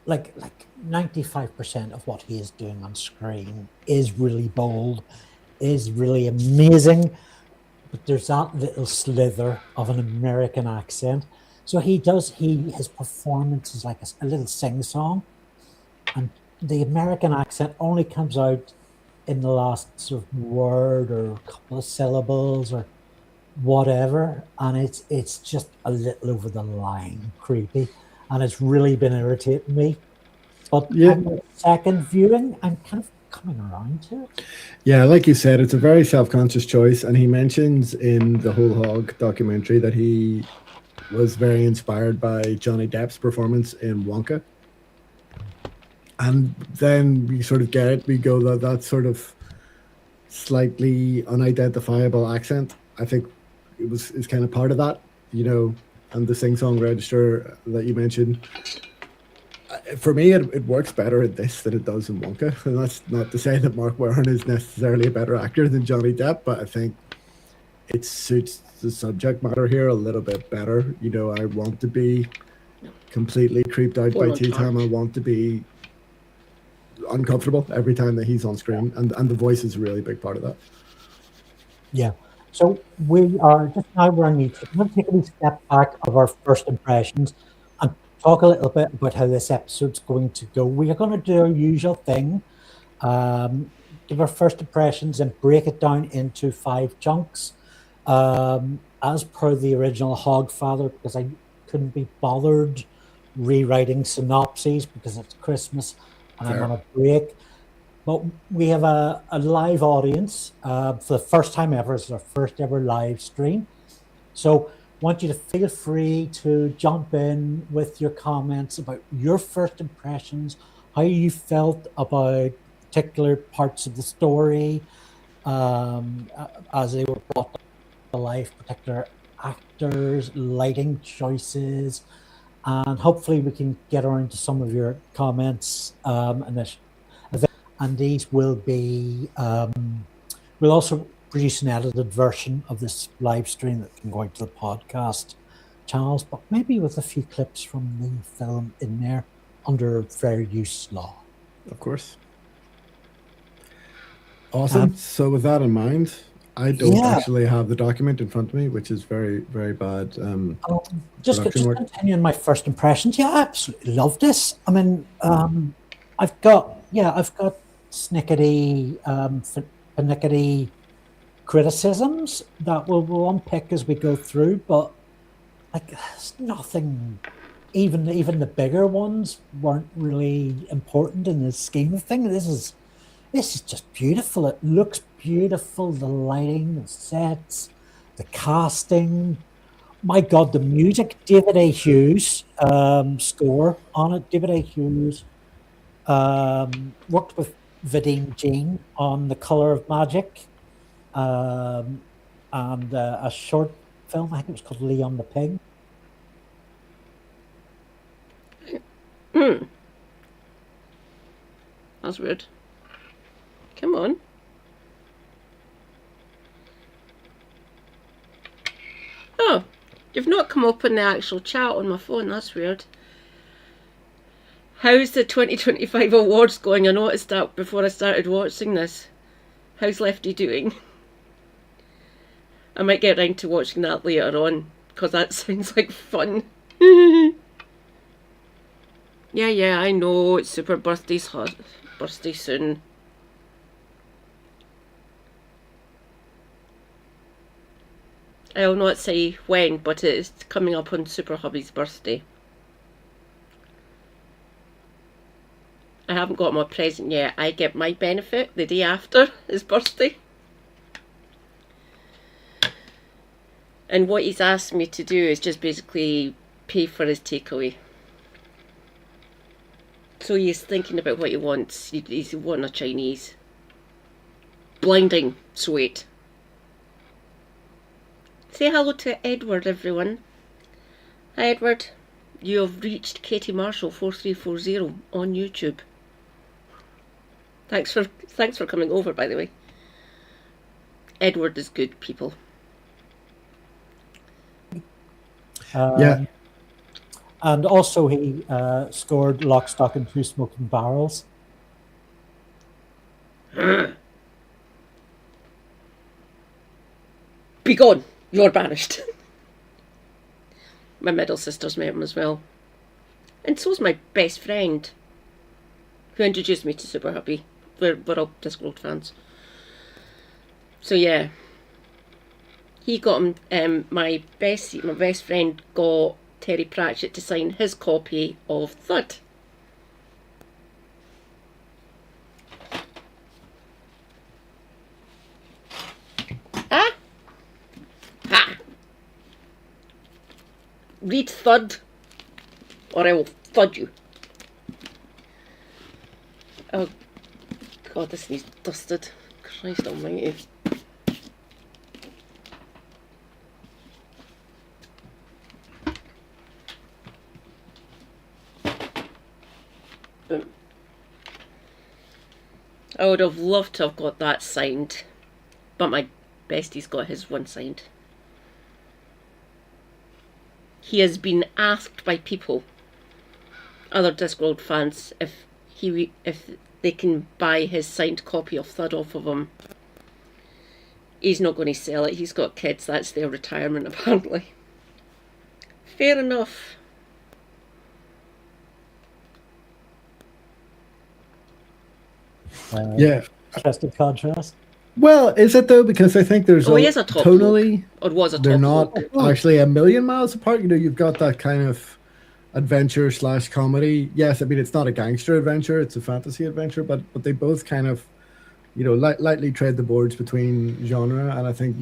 Like 95% of what he is doing on screen is really bold, is really amazing, but there's that little slither of an American accent. So his performance is like a little sing-song, and the American accent only comes out in the last sort of word or a couple of syllables or whatever, and it's just a little over the line creepy, and it's really been irritating me. But Yeah. on the second viewing, I'm kind of coming around to it. Yeah, like you said, it's a very self-conscious choice, and he mentions in the Whole Hog documentary that he was very inspired by Johnny Depp's performance in Wonka. And then we sort of get it. We go that sort of slightly unidentifiable accent. I think is kind of part of that, and the sing-song register that you mentioned. For me, it works better in this than it does in Wonka. And that's not to say that Mark Warren is necessarily a better actor than Johnny Depp, but I think it suits the subject matter here a little bit better. I want to be completely creeped out by tea time. I want to be uncomfortable every time that he's on screen, and the voice is a really big part of that. Yeah. So we are just now we're on YouTube. I'm going to take a wee step back of our first impressions and talk a little bit about how this episode's going to go. We are going to do our usual thing, give our first impressions and break it down into 5 chunks, as per the original Hogfather, because I couldn't be bothered rewriting synopses because it's Christmas and I'm on a break. But we have a live audience for the first time ever. It's our first ever live stream. So I want you to feel free to jump in with your comments about your first impressions, how you felt about particular parts of the story as they were brought to life, particular actors, lighting choices, and hopefully we can get around to some of your comments and these will be, we'll also produce an edited version of this live stream that can go out to the podcast channels, but maybe with a few clips from the film in there under fair use law. Of course. Awesome. So with that in mind, I don't actually have the document in front of me, which is very, very bad. Just continuing my first impressions. Yeah, I absolutely love this. I mean, I've got snickety, finickety criticisms that we'll unpick as we go through, but like there's nothing, even the bigger ones weren't really important in the scheme of things. This is just beautiful. It looks beautiful. The lighting, the sets, the casting. my God, the music, David A. Hughes score on it. David A. Hughes worked with Vidine Jean on The Color of Magic and a short film, I think it was called Leon the Pig. That's weird. Come on. Oh, you've not come up in the actual chat on my phone. That's weird. How's the 2025 awards going? I noticed that before I started watching this. How's Lefty doing? I might get round to watching that later on, because that sounds like fun. Yeah, I know, it's Super Birthday's birthday soon. I'll not say when, but it's coming up on Super Hubby's birthday. I haven't got my present yet. I get my benefit the day after his birthday. And what he's asked me to do is just basically pay for his takeaway. So he's thinking about what he wants. He's wanting a Chinese. Blinding sweet. Say hello to Edward, everyone. Hi, Edward. You have reached Katie Marshall 4340 on YouTube. Thanks for coming over, by the way. Edward is good, people. Yeah. And also he scored Lock, Stock and Two Smoking Barrels. Be gone! You're banished. My middle sister's met him as well. And so's my best friend, who introduced me to Super Hubby. We're all Discworld fans. So yeah. He got him, my best friend got Terry Pratchett to sign his copy of Thud. Ah! Ha! Read Thud, or I will thud you. Oh God, this needs dusted. Christ almighty. I would have loved to have got that signed, but my bestie's got his one signed. He has been asked by people, other Discworld fans, if they can buy his signed copy of Thud off of him. He's not going to sell it. He's got kids. That's their retirement, apparently. Fair enough. Yeah. Interesting contrast. Well, is it though? Because I think there's he is a top tonally, bloke. Or was a top they're not bloke. actually a million miles apart. You know, you've got that kind of adventure / comedy. Yes, I mean it's not a gangster adventure; it's a fantasy adventure. But they both kind of, you know, lightly tread the boards between genre. And I think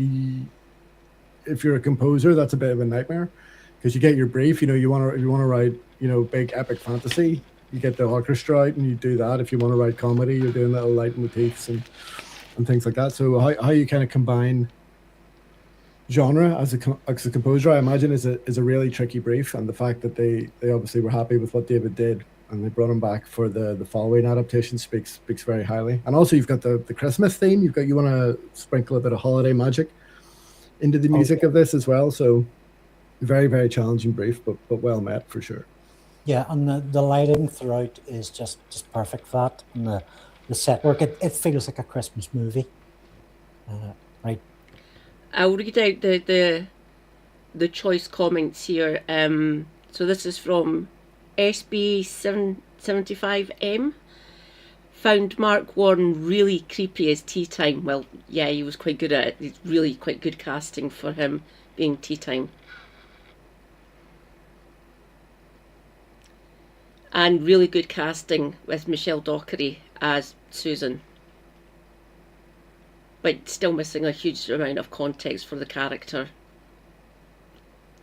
if you're a composer, that's a bit of a nightmare because you get your brief. You know, you want to write, you know, big epic fantasy. You get the orchestra out and you do that. If you want to write comedy, you're doing little light motifs and things like that. So how you kind of combine genre as a composer, I imagine, is a really tricky brief. And the fact that they obviously were happy with what David did and they brought him back for the following adaptation speaks very highly. And also you've got the Christmas theme. You want to sprinkle a bit of holiday magic into the music of this as well. So very, very challenging brief, but well met for sure. Yeah, and the lighting throughout is just perfect for that. And the set work, it feels like a Christmas movie. Right. I'll read out the choice comments here. So this is from SB775M. Found Mark Warren really creepy as Tea Time. Well, yeah, he was quite good at it. It's really quite good casting for him being Tea Time. And really good casting with Michelle Dockery as Susan. But still missing a huge amount of context for the character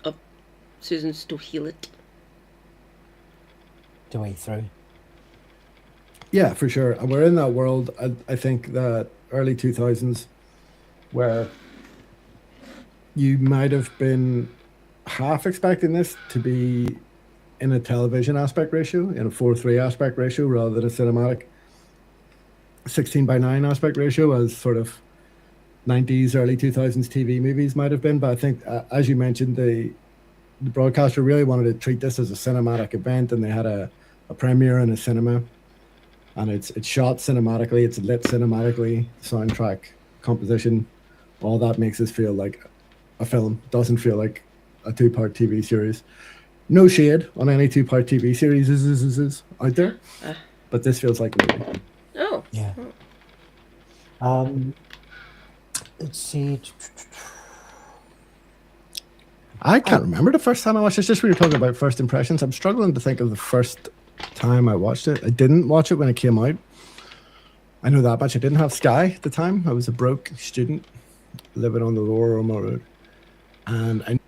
of Susan's to heal it. The way through. Yeah, for sure. And we're in that world, I think, that early 2000s, where you might have been half expecting this to be in a television aspect ratio, in a 4:3 aspect ratio, rather than a cinematic 16:9 aspect ratio, as sort of 90s, early 2000s TV movies might have been. But I think, as you mentioned, the broadcaster really wanted to treat this as a cinematic event, and they had a premiere in a cinema, and it's shot cinematically, it's lit cinematically, soundtrack, composition, all that makes us feel like a film. Doesn't feel like a 2-part TV series. No shade on any 2-part TV series is out there, but this feels like a movie. Oh. Yeah. Let's see. I can't remember the first time I watched it. It's just we were talking about first impressions. I'm struggling to think of the first time I watched it. I didn't watch it when it came out. I know that much. I didn't have Sky at the time. I was a broke student living on the Lower Roma Road. And I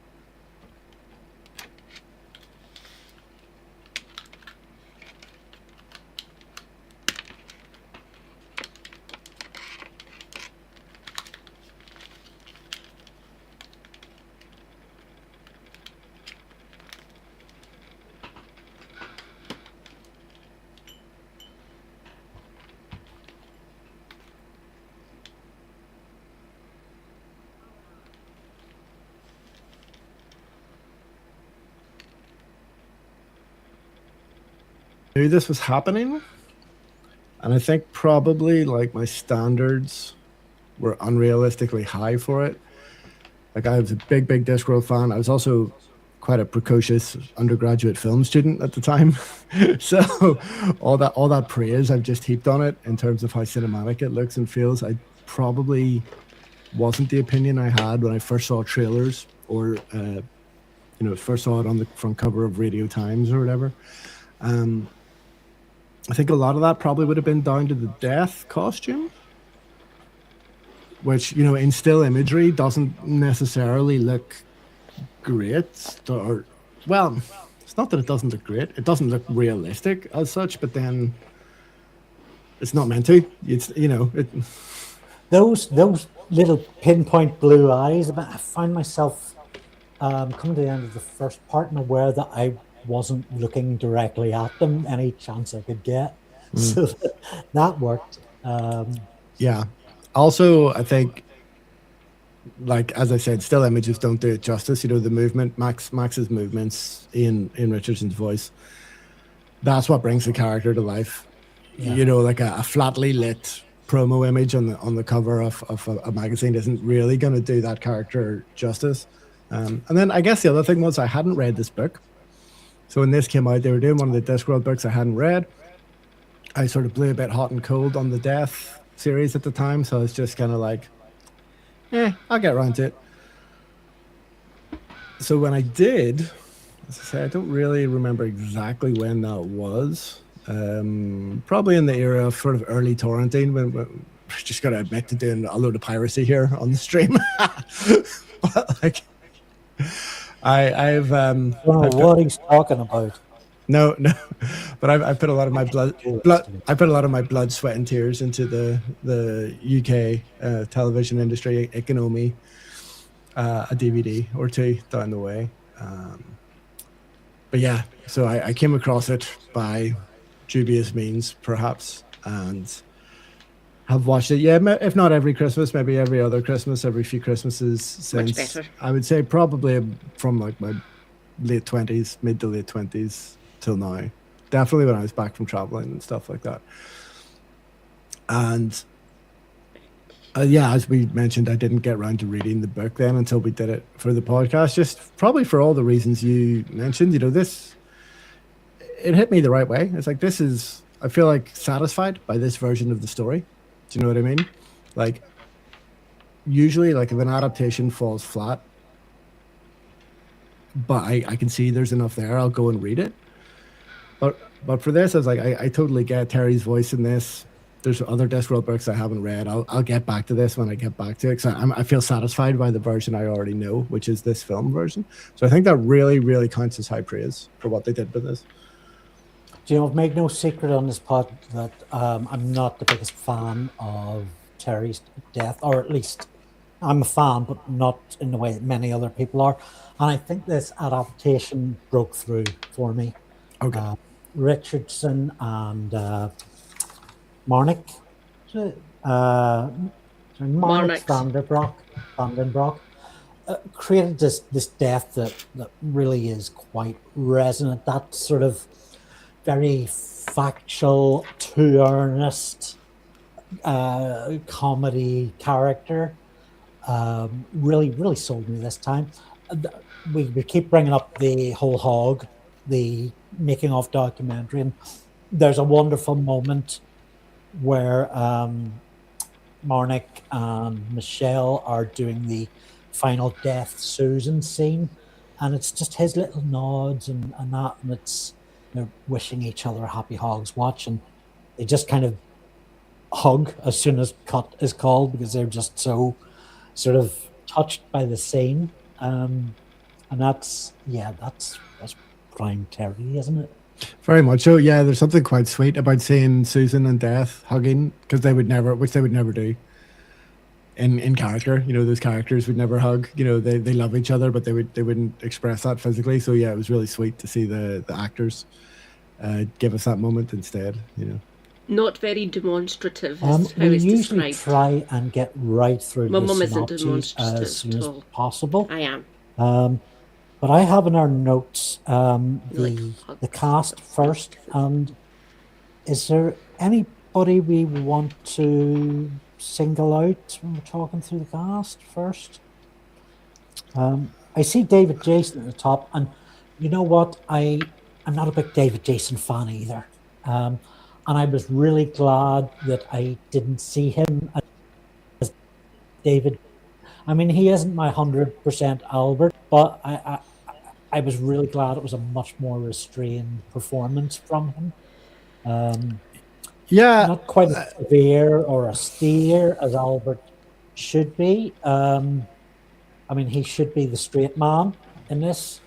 knew this was happening, and I think probably like my standards were unrealistically high for it. Like I was a big Discworld fan. I was also quite a precocious undergraduate film student at the time. So all that praise I've just heaped on it in terms of how cinematic it looks and feels, I probably wasn't the opinion I had when I first saw trailers or first saw it on the front cover of Radio Times or whatever. I think a lot of that probably would have been down to the death costume, which, in still imagery doesn't necessarily look great. Or, well, it's not that it doesn't look great. It doesn't look realistic as such, but then it's not meant to. It's, Those little pinpoint blue eyes. I find myself coming to the end of the first part and aware that I wasn't looking directly at them any chance I could get. So that worked. Yeah. Also, I think, like, as I said, still images don't do it justice. The movement, Max's movements in Richardson's voice, that's what brings the character to life. Yeah. Like a flatly lit promo image on the cover of a magazine isn't really going to do that character justice. And then I guess the other thing was I hadn't read this book. So when this came out, they were doing one of the Discworld books I hadn't read. I sort of blew a bit hot and cold on the Death series at the time, so I was just kind of like, I'll get around to it. So when I did, as I say, I don't really remember exactly when that was. Probably in the era of sort of early torrenting, when I just got to admit to doing a load of piracy here on the stream. But like, I've what he's talking about. No, but I put a lot of my blood. I put a lot of my blood, sweat, and tears into the UK television industry. It can owe me a DVD or two down the way. But yeah, so I came across it by dubious means, perhaps, and have watched it. Yeah, if not every Christmas, maybe every other Christmas, every few Christmases since. Much better. I would say probably from like my mid to late 20s till now. Definitely when I was back from traveling and stuff like that. And as we mentioned, I didn't get around to reading the book then until we did it for the podcast, just probably for all the reasons you mentioned. It hit me the right way. It's like, I feel like satisfied by this version of the story. Do you know what I mean? Like, usually, like, if an adaptation falls flat, but I can see there's enough there, I'll go and read it. But for this, I was like, I totally get Terry's voice in this. there's other Discworld books I haven't read. I'll get back to this when I get back to it, because I feel satisfied by the version I already know, which is this film version. So I think that really, really counts as high praise for what they did with this. Do you know, I've made no secret on this pod that I'm not the biggest fan of Terry's death, or at least I'm a fan, but not in the way that many other people are. And I think this adaptation broke through for me. Okay. Richardson and Marnik, Marnik Vandenbroek created this death that really is quite resonant. That sort of very factual, too earnest comedy character really sold me this time. We keep bringing up the whole hog, the making of documentary, and there's a wonderful moment where Marnik and Michelle are doing the final death Susan scene, and it's just his little nods and that, and it's, they're wishing each other a happy Hogs watch, and they just kind of hug as soon as cut is called, because they're just so sort of touched by the scene. And that's prime Terry, isn't it? Very much so. Yeah, there's something quite sweet about seeing Susan and Death hugging, because they would never do in character. You know, those characters would never hug. You know, they love each other, but they wouldn't express that physically. So yeah, it was really sweet to see the actors give us that moment instead. You know, Not very demonstrative is how we it's usually described. try and get right through My the mum isn't synopses demonstrative as soon at as all. possible. I am. But I have in our notes Like the cast first. And is there anybody we want to single out when we're talking through the cast first? I see David Jason at the top, and you know what? I'm not a big David Jason fan either. And I was really glad that I didn't see him as David. I mean, he isn't my 100% Albert, but I was really glad it was a much more restrained performance from him. yeah, Not quite as severe or austere as Albert should be. I mean, he should be the straight man in this.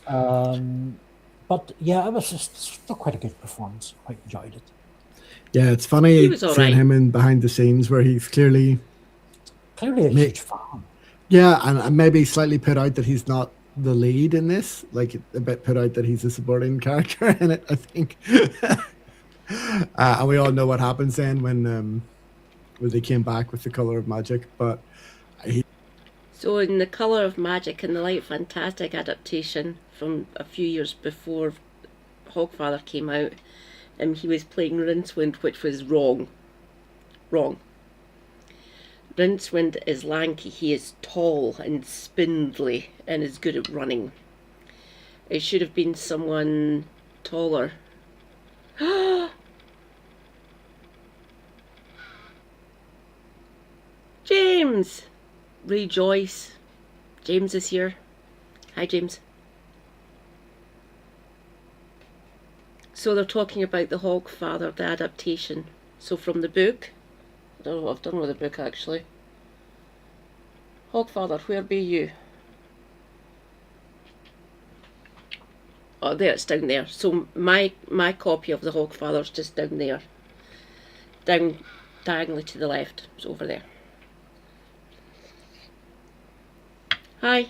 But yeah, it was just still quite a good performance. Quite enjoyed it. yeah. It's He funny was all seeing right. him in behind the scenes where he's clearly, Clearly a huge fan. yeah, and maybe slightly put out that he's not the lead in this, like a bit put out that he's a supporting character in it, I think. And we all know what happens then when they came back with The Color of Magic. But So in The Colour of Magic and the Light Fantastic adaptation from a few years before Hogfather came out, he was playing Rincewind, which was wrong. Rincewind is lanky, he is tall and spindly and is good at running. It should have been someone taller. James! Rejoice. James is here. Hi, James. So they're talking about the Hogfather, the adaptation. So from the book, I don't know what I've done with the book actually. Hogfather, where be you? Oh, there, it's down there. So my copy of the Hogfather's just down there. Down diagonally to the left. It's over there. Hi.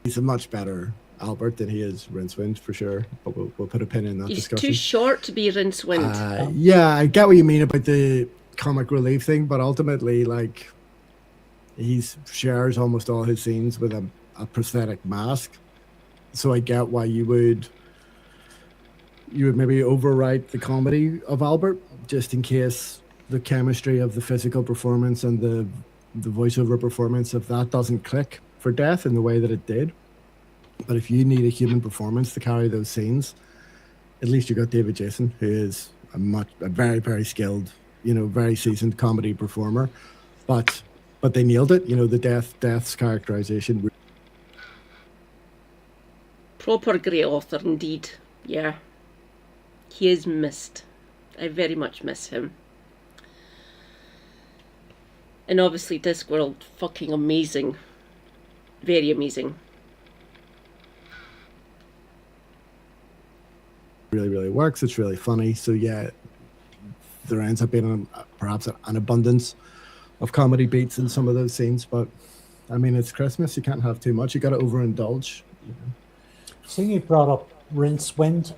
he's a much better Albert than he is Rincewind for sure. But we'll put a pin in that He's discussion. too short to be Rincewind. Yeah, I get what you mean about the comic relief thing, but ultimately, like, he shares almost all his scenes with a prosthetic mask. So I get why you would maybe overwrite the comedy of Albert, just in case the chemistry of the physical performance and the voiceover performance of that doesn't click for Death in the way that it did. But if you need a human performance to carry those scenes, at least you got David Jason, who is a very, very skilled, very seasoned comedy performer. But they nailed it. The Death's characterization. Proper great author indeed. Yeah. He is missed. I very much miss him. And obviously Discworld, fucking amazing. Very amazing. Really, really works. It's really funny. So yeah, there ends up being perhaps an abundance of comedy beats in some of those scenes. But I mean, it's Christmas. You can't have too much. You got to overindulge. Seeing you brought up Rincewind,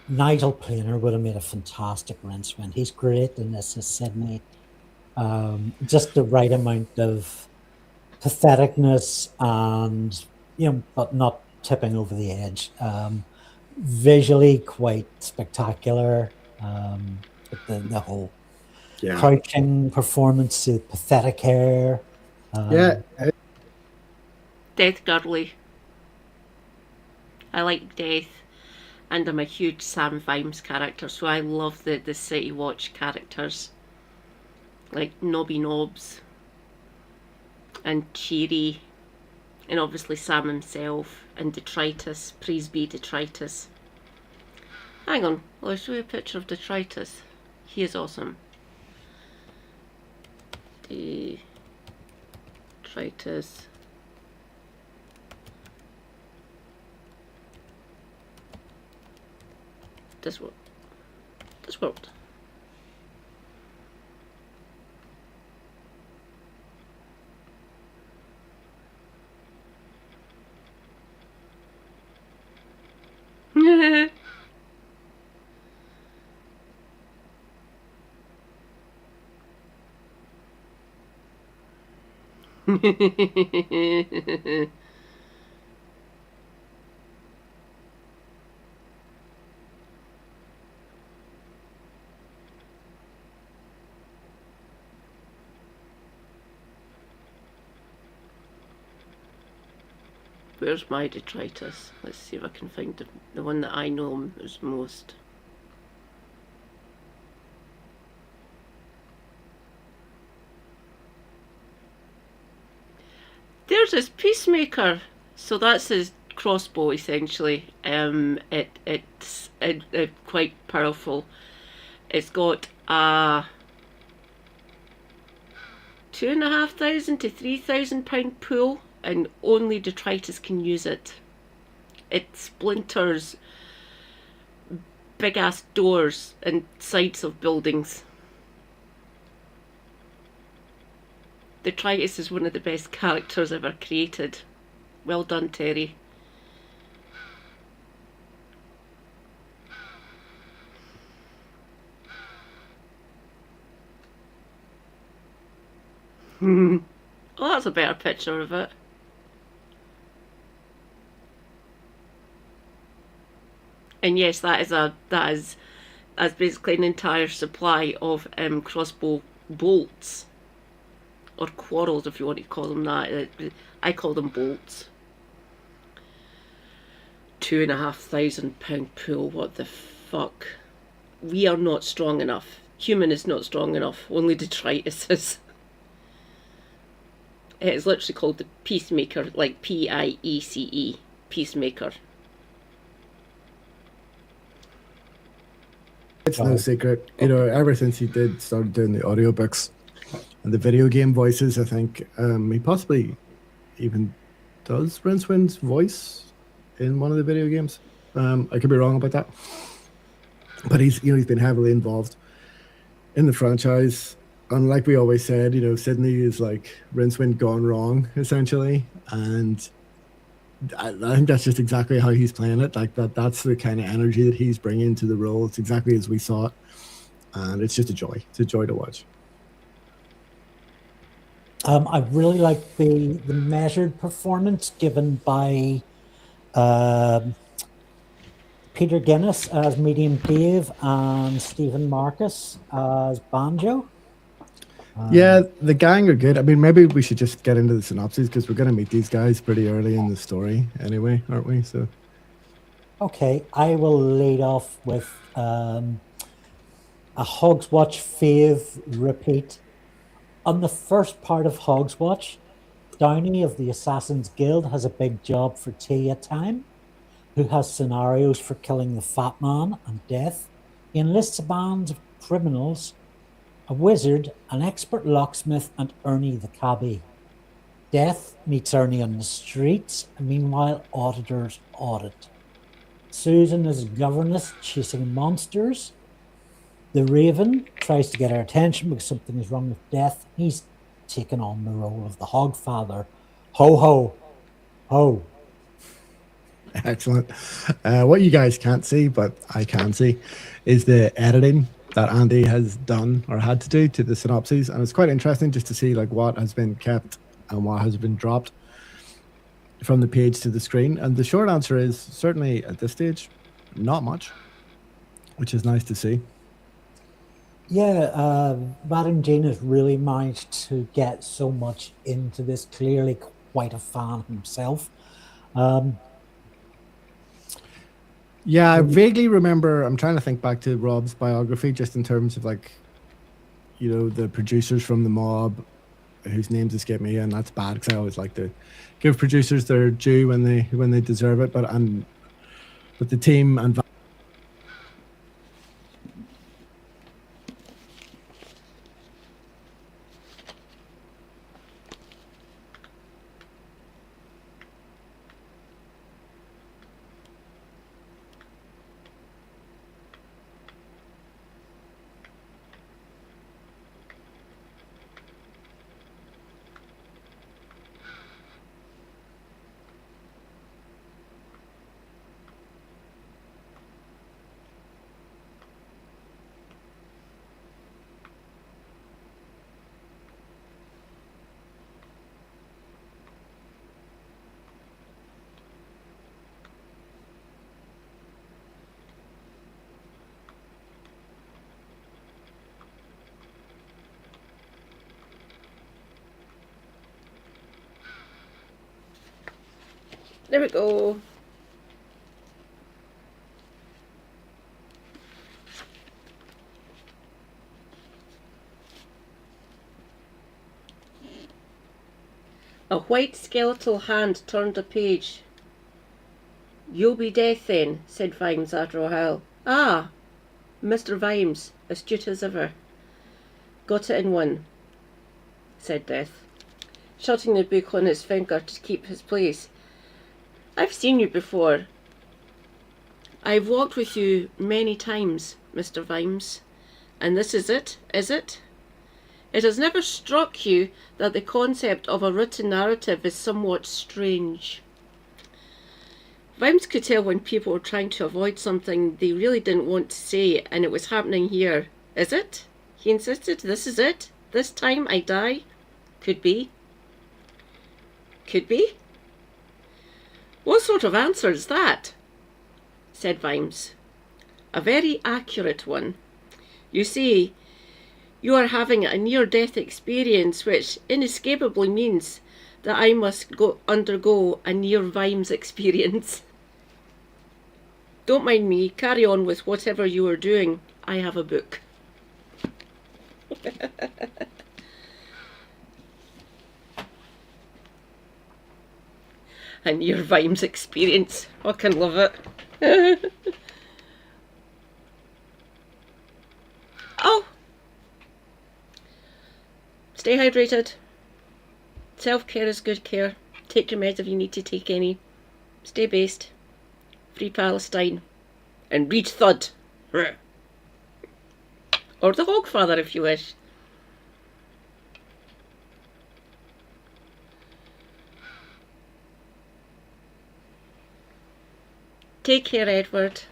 Nigel Planer would have made a fantastic Rincewind. He's great in this as Sydney. Just the right amount of patheticness and, but not tipping over the edge. Visually quite spectacular. The whole crouching performance, the pathetic hair. Death Gurley. I like Death, and I'm a huge Sam Vimes character, so I love the City Watch characters. Like Nobby Nobbs and Cheery, and obviously Sam himself, and Detritus. Praise be Detritus. Hang on, I'll show you a picture of Detritus. He is awesome. Detritus. This world. Where's my detritus? Let's see if I can find the one that I know is most. There's his peacemaker. So that's his crossbow essentially. It's quite powerful. It's got a £2,500 to £3,000 pull, and only detritus can use it. It splinters big ass doors and sides of buildings. Detritus is one of the best characters ever created. Well done, Terry. Oh, that's a better picture of it. And yes, that's basically an entire supply of crossbow bolts, or quarrels if you want to call them that. I call them bolts. £2,500 pool. What the fuck? We are not strong enough. Human is not strong enough. Only detritus is. It's literally called the Peacemaker, like Piece, Peacemaker. It's no secret, ever since he started doing the audiobooks and the video game voices, I think he possibly even does Rincewind's voice in one of the video games. I could be wrong about that, but he's been heavily involved in the franchise. And like we always said, Sydney is like Rincewind gone wrong, essentially. And I think that's just exactly how he's playing it. Like that's the kind of energy that he's bringing to the role. It's exactly as we saw it. And it's just a joy. It's a joy to watch. I really like the measured performance given by Peter Guinness as Medium Dave and Stephen Marcus as Banjo. Yeah, the gang are good. I mean, maybe we should just get into the synopses because we're going to meet these guys pretty early in the story anyway, aren't we? So, okay, I will lead off with a Hogswatch fave repeat. On the first part of Hogswatch, Downey of the Assassin's Guild has a big job for tea at time. who has scenarios for killing the Fat Man and Death. He enlists a band of criminals, a wizard, an expert locksmith, and Ernie the cabbie. Death meets Ernie on the streets, and meanwhile auditors audit. Susan is a governess chasing monsters. The Raven tries to get her attention because something is wrong with Death. He's taken on the role of the Hogfather. Ho, ho, ho. Excellent. What you guys can't see, but I can see, is the editing that Andy has done or had to do to the synopses. And it's quite interesting just to see like what has been kept and what has been dropped from the page to the screen. And the short answer is certainly at this stage, not much, which is nice to see. Yeah, Madam Jane has really managed to get so much into this. Clearly quite a fan himself. Yeah, I vaguely remember, I'm trying to think back to Rob's biography just in terms of like, you know, the producers from The Mob, whose names escape me, and that's bad because I always like to give producers their due when they deserve it. But the team and There we go. A white skeletal hand turned a page. "You'll be Death then," said Vimes after a while. "Ah, Mr. Vimes, astute as ever." "Got it in one," said Death, shutting the book on his finger to keep his place. "I've seen you before. I've walked with you many times, Mr. Vimes. And this is it, is it? It has never struck you that the concept of a written narrative is somewhat strange." Vimes could tell when people were trying to avoid something they really didn't want to say, and it was happening here. "Is it?" he insisted. "This is it? This time I die? Could be. Could be? What sort of answer is that?" said Vimes. "A very accurate one. You see, you are having a near-death experience, which inescapably means that I must undergo a near-Vimes experience. Don't mind me, carry on with whatever you are doing. I have a book." A near-Vimes experience. I can love it. Oh! Stay hydrated. Self-care is good care. Take your meds if you need to take any. Stay based. Free Palestine. And read Thud. Or the Hogfather if you wish. Take care, Edward.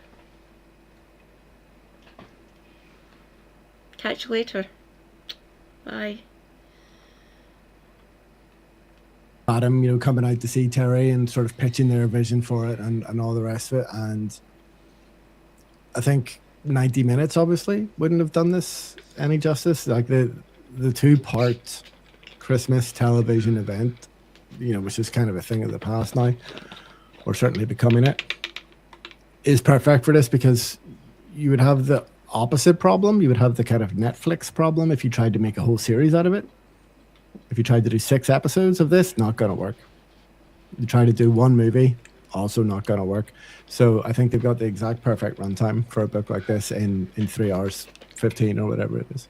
Catch you later. Bye. Adam, you know, coming out to see Terry and sort of pitching their vision for it and all the rest of it. And I think 90 minutes obviously wouldn't have done this any justice. Like the 2-part Christmas television event, you know, which is kind of a thing of the past now, or certainly becoming it, is perfect for this because you would have the opposite problem. You would have the kind of Netflix problem if you tried to make a whole series out of it. If you tried to do 6 episodes of this, not going to work. You try to do one movie also not going to work. So I think they've got the exact perfect runtime for a book like this in 3 hours 15 or whatever it is.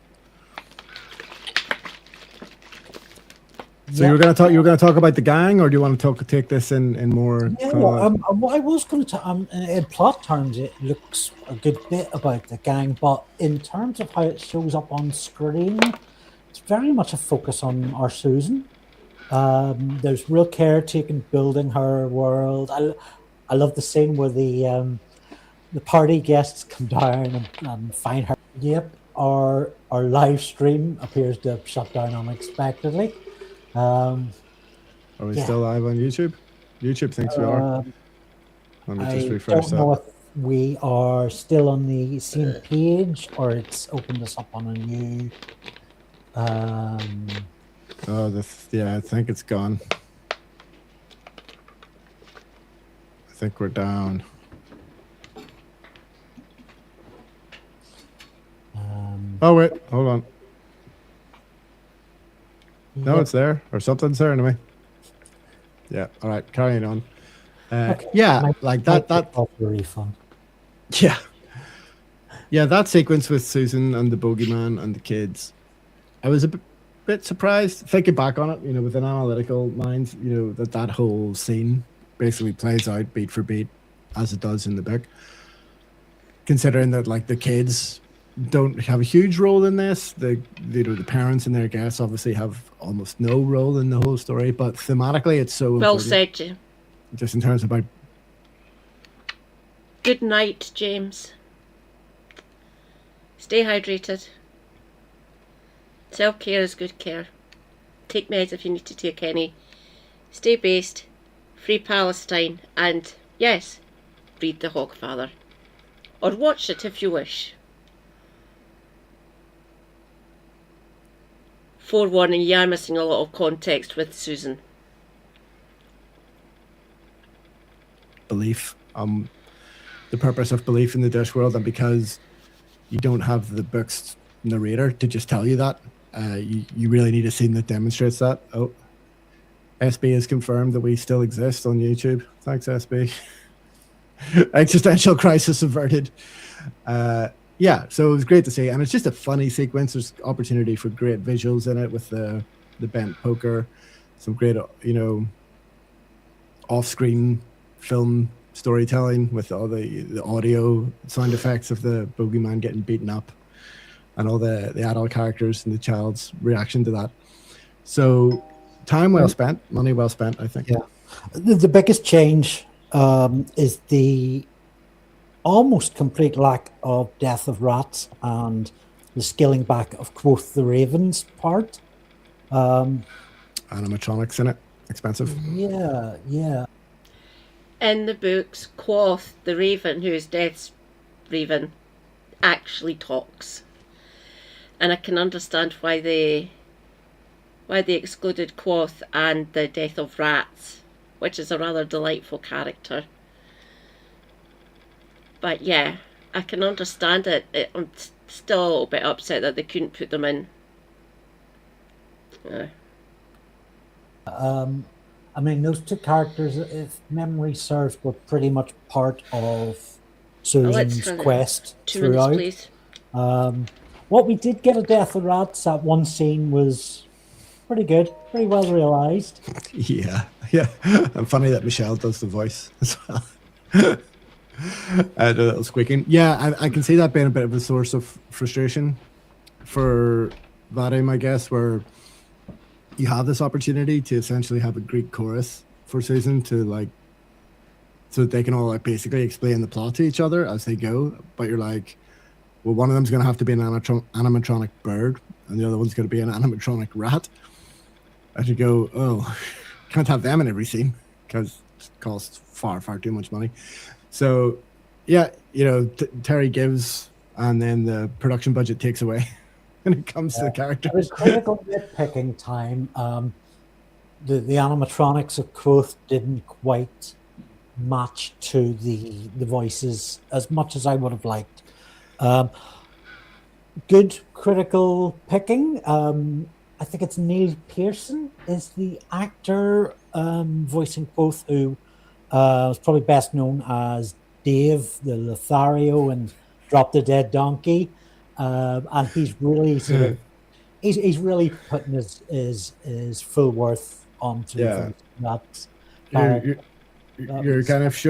So you were going to talk about the gang, or do you want to take this in more? What I was going to in plot terms, it looks a good bit about the gang, but in terms of how it shows up on screen, it's very much a focus on our Susan. There's real care taken building her world. I love the scene where the party guests come down and find her. Yep, our live stream appears to have shut down unexpectedly. Are we still live on YouTube? YouTube thinks we are. Let me just refresh that. I don't know if we are still on the same page or it's opened us up on a new. I think it's gone. I think we're down. Oh wait, hold on. No, it's there, or something's there anyway. Yeah, all right, carrying on. Okay. Yeah, like that. Refund. Yeah, yeah, that sequence with Susan and the bogeyman and the kids. I was a bit surprised thinking back on it. You know, with an analytical mind, you know that whole scene basically plays out beat for beat as it does in the book. Considering that, like, the kids don't have a huge role in this. The parents and their guests obviously have almost no role in the whole story, but thematically it's so well important. said, Jim. Just in terms of about. Good night, James. Stay hydrated. Self-care is good care. Take meds if you need to take any. Stay based. Free Palestine. And, yes, read The Hogfather. Or watch it if you wish. Forewarning, you are missing a lot of context with Susan. Belief. The purpose of belief in the Discworld, and because you don't have the book's narrator to just tell you that, you really need a scene that demonstrates that. Oh, SB has confirmed that we still exist on YouTube. Thanks, SB. Existential crisis averted. Yeah, so it was great to see, and it's just a funny sequence. There's opportunity for great visuals in it with the bent poker, some great, off-screen film storytelling with all the audio sound effects of the bogeyman getting beaten up, and all the adult characters and the child's reaction to that. So, time well spent, money well spent, I think. Yeah, the biggest change is the almost complete lack of death of rats and the scaling back of Quoth the Ravens part. Animatronics in it, expensive. Yeah. In the books, Quoth the Raven, who is Death's Raven, actually talks. And I can understand why they excluded Quoth and the death of rats, which is a rather delightful character. But yeah, I can understand it. I'm still a little bit upset that they couldn't put them in. I mean, those two characters, if memory serves, were pretty much part of Susan's quest throughout. Please. What we did get a death of rats, that one scene was pretty good, pretty well realised. Yeah. And funny that Michelle does the voice as well. A little squeaking. Yeah, I can see that being a bit of a source of frustration for Vadim, I guess, where you have this opportunity to essentially have a Greek chorus for Susan to so that they can all basically explain the plot to each other as they go. But you're like, well, one of them's going to have to be an animatronic bird, and the other one's going to be an animatronic rat. And you go, oh, can't have them in every scene because it costs far, far too much money. So, yeah, Terry gives, and then the production budget takes away when it comes to the characters. It was critical nitpicking time. The animatronics of Quoth didn't quite match to the voices as much as I would have liked. Good critical picking. I think it's Neil Pearson is the actor voicing Quoth, who is probably best known as Dave, the Lothario, and Drop the Dead Donkey. And he's really sort of he's really putting his full worth onto Yeah. that. You're kind of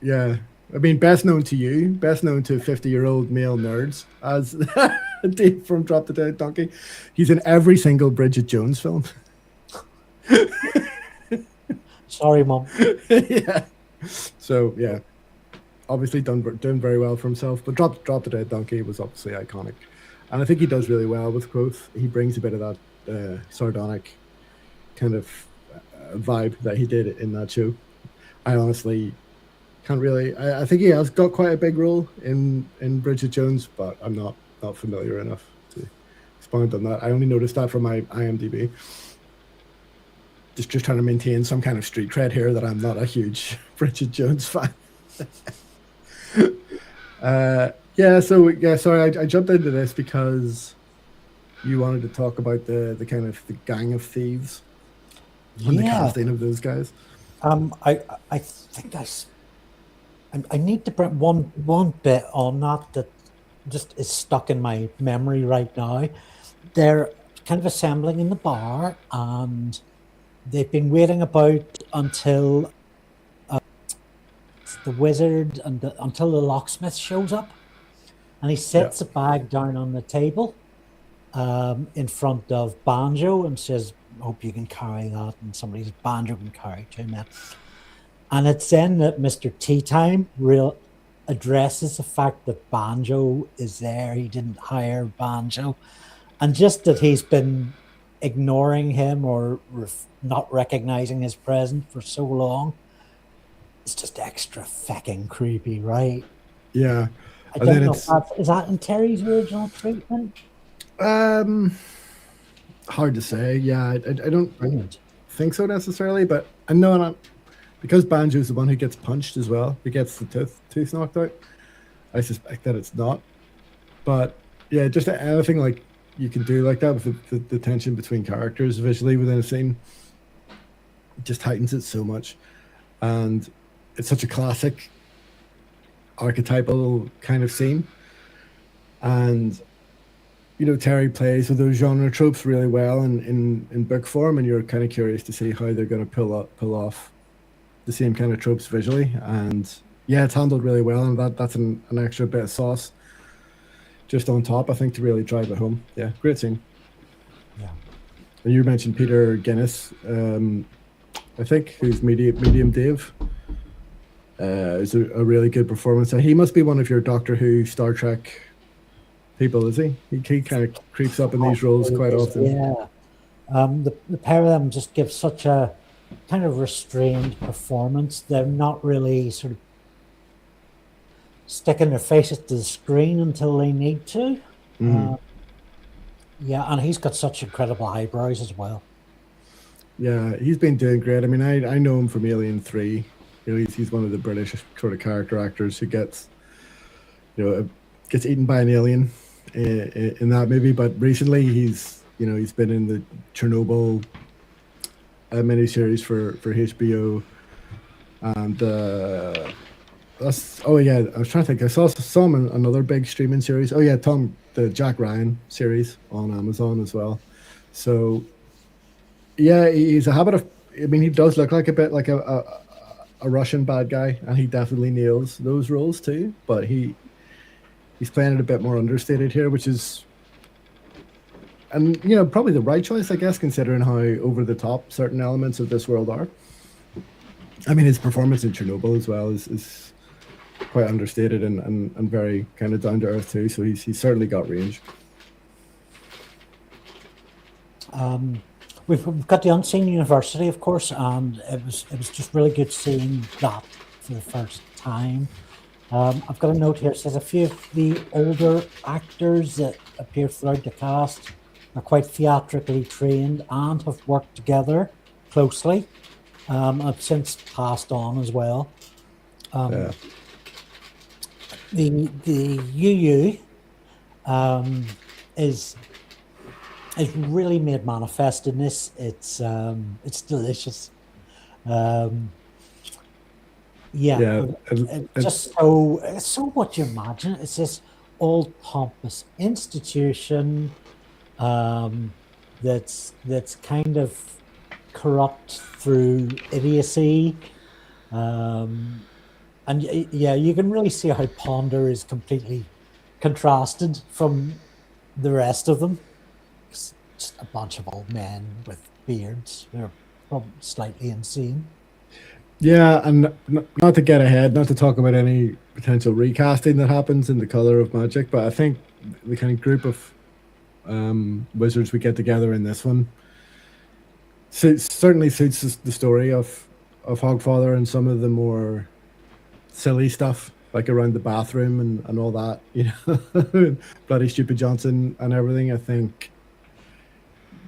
yeah. I mean, best known to you, best known to 50-year-old male nerds as Dave from Drop the Dead Donkey. He's in every single Bridget Jones film. Sorry, Mom. Yeah. So yeah, obviously done very well for himself. But Drop the Dead Donkey was obviously iconic, and I think he does really well with Quoth. He brings a bit of that sardonic kind of vibe that he did in that show. I honestly can't really. I think he has got quite a big role in Bridget Jones, but I'm not familiar enough to expound on that. I only noticed that from my IMDb. Just trying to maintain some kind of street cred here that I'm not a huge Bridget Jones fan. Sorry, I jumped into this because you wanted to talk about the kind of the gang of thieves and the casting of those guys. I think I need to bring one bit on that just is stuck in my memory right now. They're kind of assembling in the bar, and they've been waiting about until the wizard and until the locksmith shows up, and he sets a bag down on the table in front of Banjo and says, "Hope you can carry that." And somebody says, "Banjo can carry 2 men." And it's then that Mr. Tea Time addresses the fact that Banjo is there. He didn't hire Banjo, and just that he's been ignoring him or not recognizing his presence for so long, it's just extra fucking creepy, right? Yeah. I don't know is that in Terry's original treatment? Hard to say. Yeah, I don't think so necessarily, but I know because Banjo's the one who gets punched as well, who gets the tooth knocked out. I suspect that it's not. But yeah, just anything like you can do like that with the tension between characters visually within a scene, it just heightens it so much. And it's such a classic archetypal kind of scene. And Terry plays with those genre tropes really well in book form, and you're kind of curious to see how they're going to pull off the same kind of tropes visually. And yeah, it's handled really well, and that's an extra bit of sauce just on top, I think, to really drive it home. Yeah, great scene. Yeah. And you mentioned Peter Guinness, I think, who's Medium Dave. Is a really good performance. He must be one of your Doctor Who, Star Trek people, is he? He kind of creeps up in these roles quite often. Yeah. The pair of them just give such a kind of restrained performance. They're not really sort of sticking their faces to the screen until they need to. And he's got such incredible eyebrows as well. Yeah, he's been doing great. I mean, I know him from Alien 3. He's one of the British sort of character actors who gets eaten by an alien in that movie. But recently, he's been in the Chernobyl miniseries for HBO, and I was trying to think. I saw him in another big streaming series. Oh yeah, the Jack Ryan series on Amazon as well. So yeah, he's a habit of. I mean, he does look like a bit like a Russian bad guy, and he definitely nails those roles too. But he's playing it a bit more understated here, which is, and probably the right choice, I guess, considering how over the top certain elements of this world are. I mean, his performance in Chernobyl as well is quite understated and very kind of down to earth too. So he's certainly got range. We've got the Unseen University, of course, and it was just really good seeing that for the first time. I've got a note here. It says a few of the older actors that appear throughout the cast are quite theatrically trained and have worked together closely. Have since passed on as well. The UU is really made manifest in this. It's delicious. Yeah, Yeah, it's just so it's so what you imagine. It's this old pompous institution that's kind of corrupt through idiocy. Um, and yeah, you can really see how Ponder is completely contrasted from the rest of them. It's just a bunch of old men with beards. They're probably slightly insane. yeah, and not to get ahead, not to talk about any potential recasting that happens in the Color of Magic, but I think the kind of group of wizards we get together in this one certainly suits the story of Hogfather and some of the more silly stuff like around the bathroom and all that, you know, bloody stupid Johnson and everything. I think,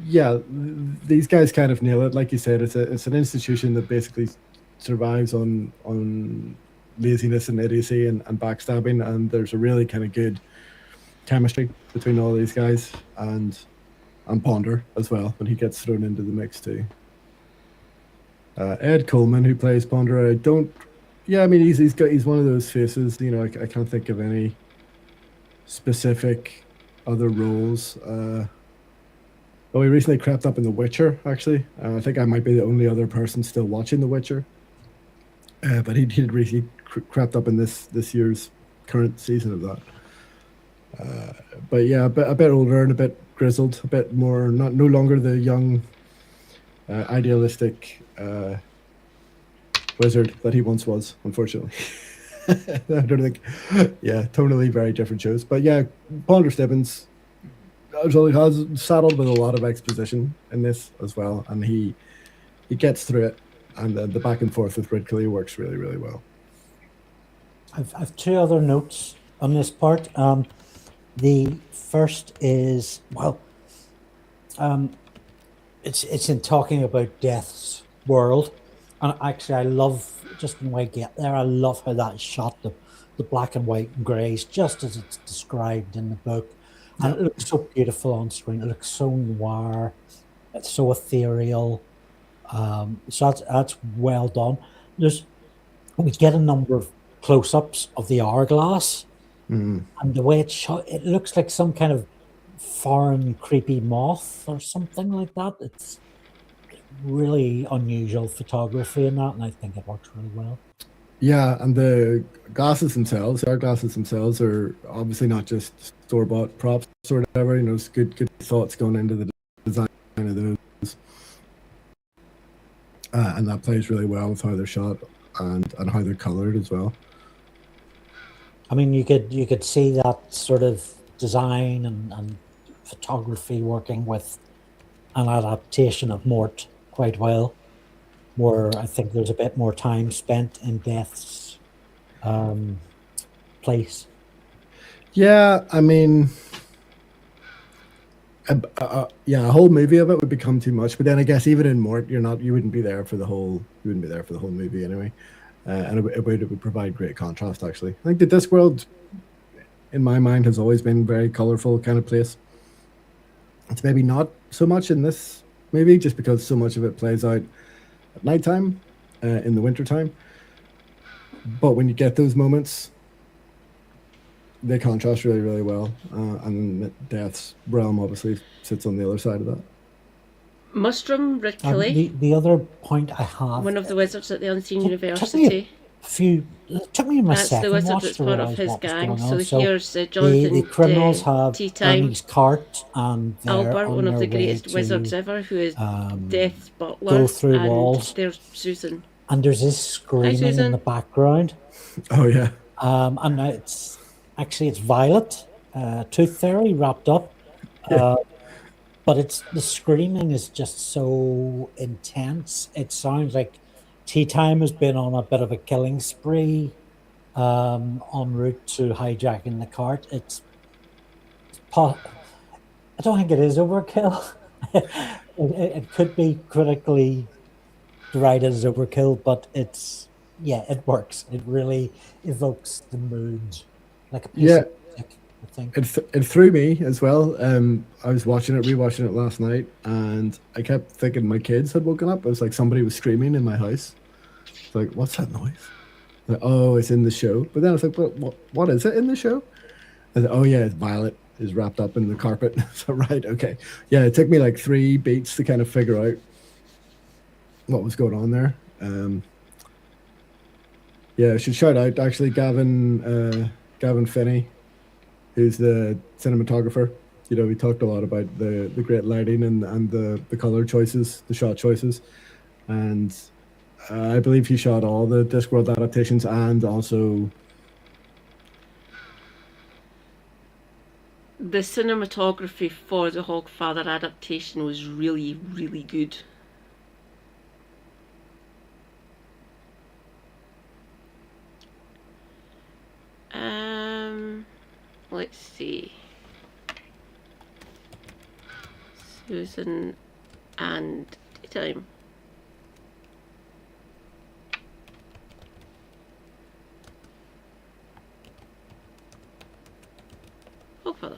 yeah, these guys kind of nail it. Like you said, it's an institution that basically survives on laziness and idiocy and backstabbing, and there's a really kind of good chemistry between all these guys and Ponder as well when he gets thrown into the mix too. Ed Coleman, who plays Ponder, I don't. Yeah, I mean he's one of those faces. You know, I can't think of any specific other roles. Oh, he recently crept up in The Witcher. Actually, I think I might be the only other person still watching The Witcher. But he did recently crept up in this year's current season of that. But yeah, a bit older and a bit grizzled, a bit more no longer the young, idealistic wizard that he once was. Unfortunately, I don't think. Yeah, totally very different shows. But yeah, Ponder Stibbins has saddled with a lot of exposition in this as well, and he gets through it, and the back and forth with Ridcully works really, really well. I've two other notes on this part. The first is it's in talking about Death's world, and actually I love just when I get there. I love how that is shot, the black and white and greys, just as it's described in the book, and it looks so beautiful on screen. It looks so noir, it's so ethereal. So that's well done. We get a number of close-ups of the hourglass. And the way it's shot, it looks like some kind of foreign creepy moth or something like that. It's really unusual photography in that, and I think it works really well. Yeah, and the glasses themselves, our glasses themselves, are obviously not just store-bought props or whatever. You know, it's good thoughts going into the design of those, and that plays really well with how they're shot and how they're colored as well. I mean, you could see that sort of design and photography working with an adaptation of Mort quite well, where I think there's a bit more time spent in Death's place. Yeah, I mean, a whole movie of it would become too much. But then I guess even in Mort, you wouldn't be there for the whole movie anyway. And it would provide great contrast, actually. I think the Discworld, in my mind, has always been a very colorful kind of place. It's maybe not so much in this movie, just because so much of it plays out at nighttime, in the wintertime. But when you get those moments, they contrast really, really well. And Death's realm obviously sits on the other side of that. Mustrum Ridcully, The other point I have, one of the wizards at the Unseen University. It took me my That's second the wizard watch that's to part of realise his what was gang. going on. So here's the Jonathan criminals have Tea Time Ernie's cart, and they're Albert, on one of their the way greatest to, wizards ever, who is Death's butler. go through and walls. there's Susan. And there's this screaming in Susan. the background. Oh yeah. And it's Violet, Tooth Fairy wrapped up. But the screaming is just so intense. It sounds like Tea Time has been on a bit of a killing spree, en route to hijacking the cart. I don't think it is overkill. it could be critically derided as overkill, but it works. It really evokes the mood, like a piece of music, I think. It threw me as well. I was rewatching it last night, and I kept thinking my kids had woken up. It was like somebody was screaming in my house. It's like, what's that noise? Like, oh, it's in the show. But then I was like, but what is it in the show? I said, oh yeah, it's Violet is wrapped up in the carpet. So right, okay. Yeah, it took me like 3 beats to kind of figure out what was going on there. Yeah, I should shout out actually Gavin Finney, who's the cinematographer. You know, we talked a lot about the great lighting and the color choices, the shot choices, and I believe he shot all the Discworld adaptations and also The cinematography for the Hogfather adaptation was really, really good. Let's see. Susan and Daytime. Hogfather.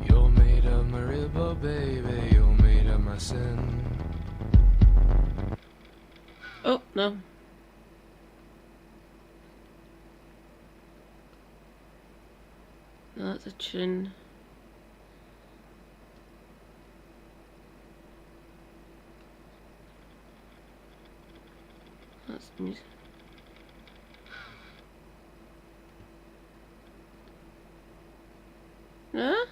You're made of my river, baby. You're made of my sin. Oh, no. No, that's a tune. That's music. No?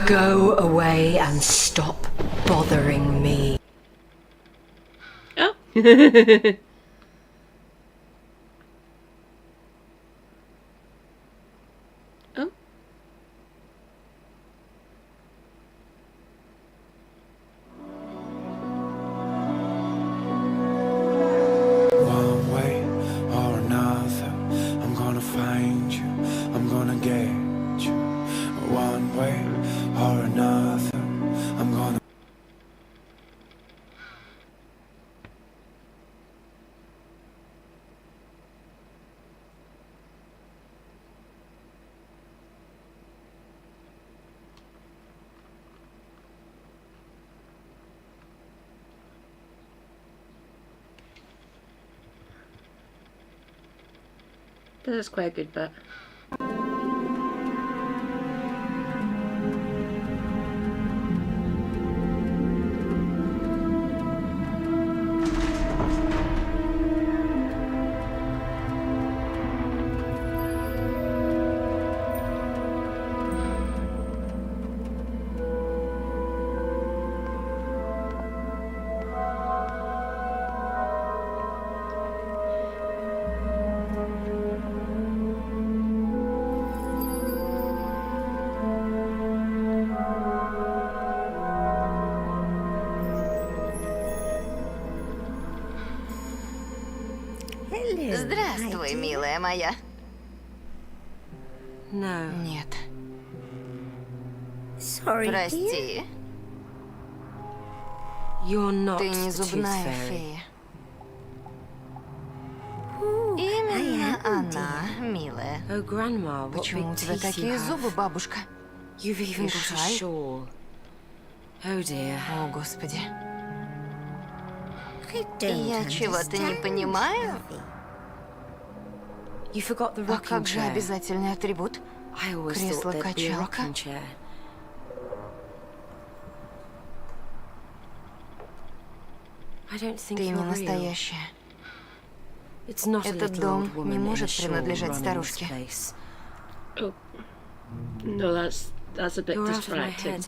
Go away and stop bothering me. Oh. Oh. One way or another, I'm gonna find you. I'm gonna get you. One way or another, I'm gonna. This is quite a good bit. Здравствуй, милая моя. No. Нет, Sorry, dear. прости. You're not Ты не the tooth зубная fairy. фея. Ooh, Именно I am, она, dear. милая. Oh, Grandma, what Почему у big тебя teeth you такие have. зубы, бабушка? You've even И got a шаль. shawl. Oh dear. О, Господи. I don't Я чего-то не understand, понимаю. Harvey. You forgot the А rocking как же chair. обязательный атрибут? I always thought there'd be a Кресло-качалка? rocking chair. I don't think Ты you're не real. настоящая. It's not a Этот little дом old woman не in a может shawl принадлежать running this старушке. place. Oh. No, that's a bit You're out of my distracting. head.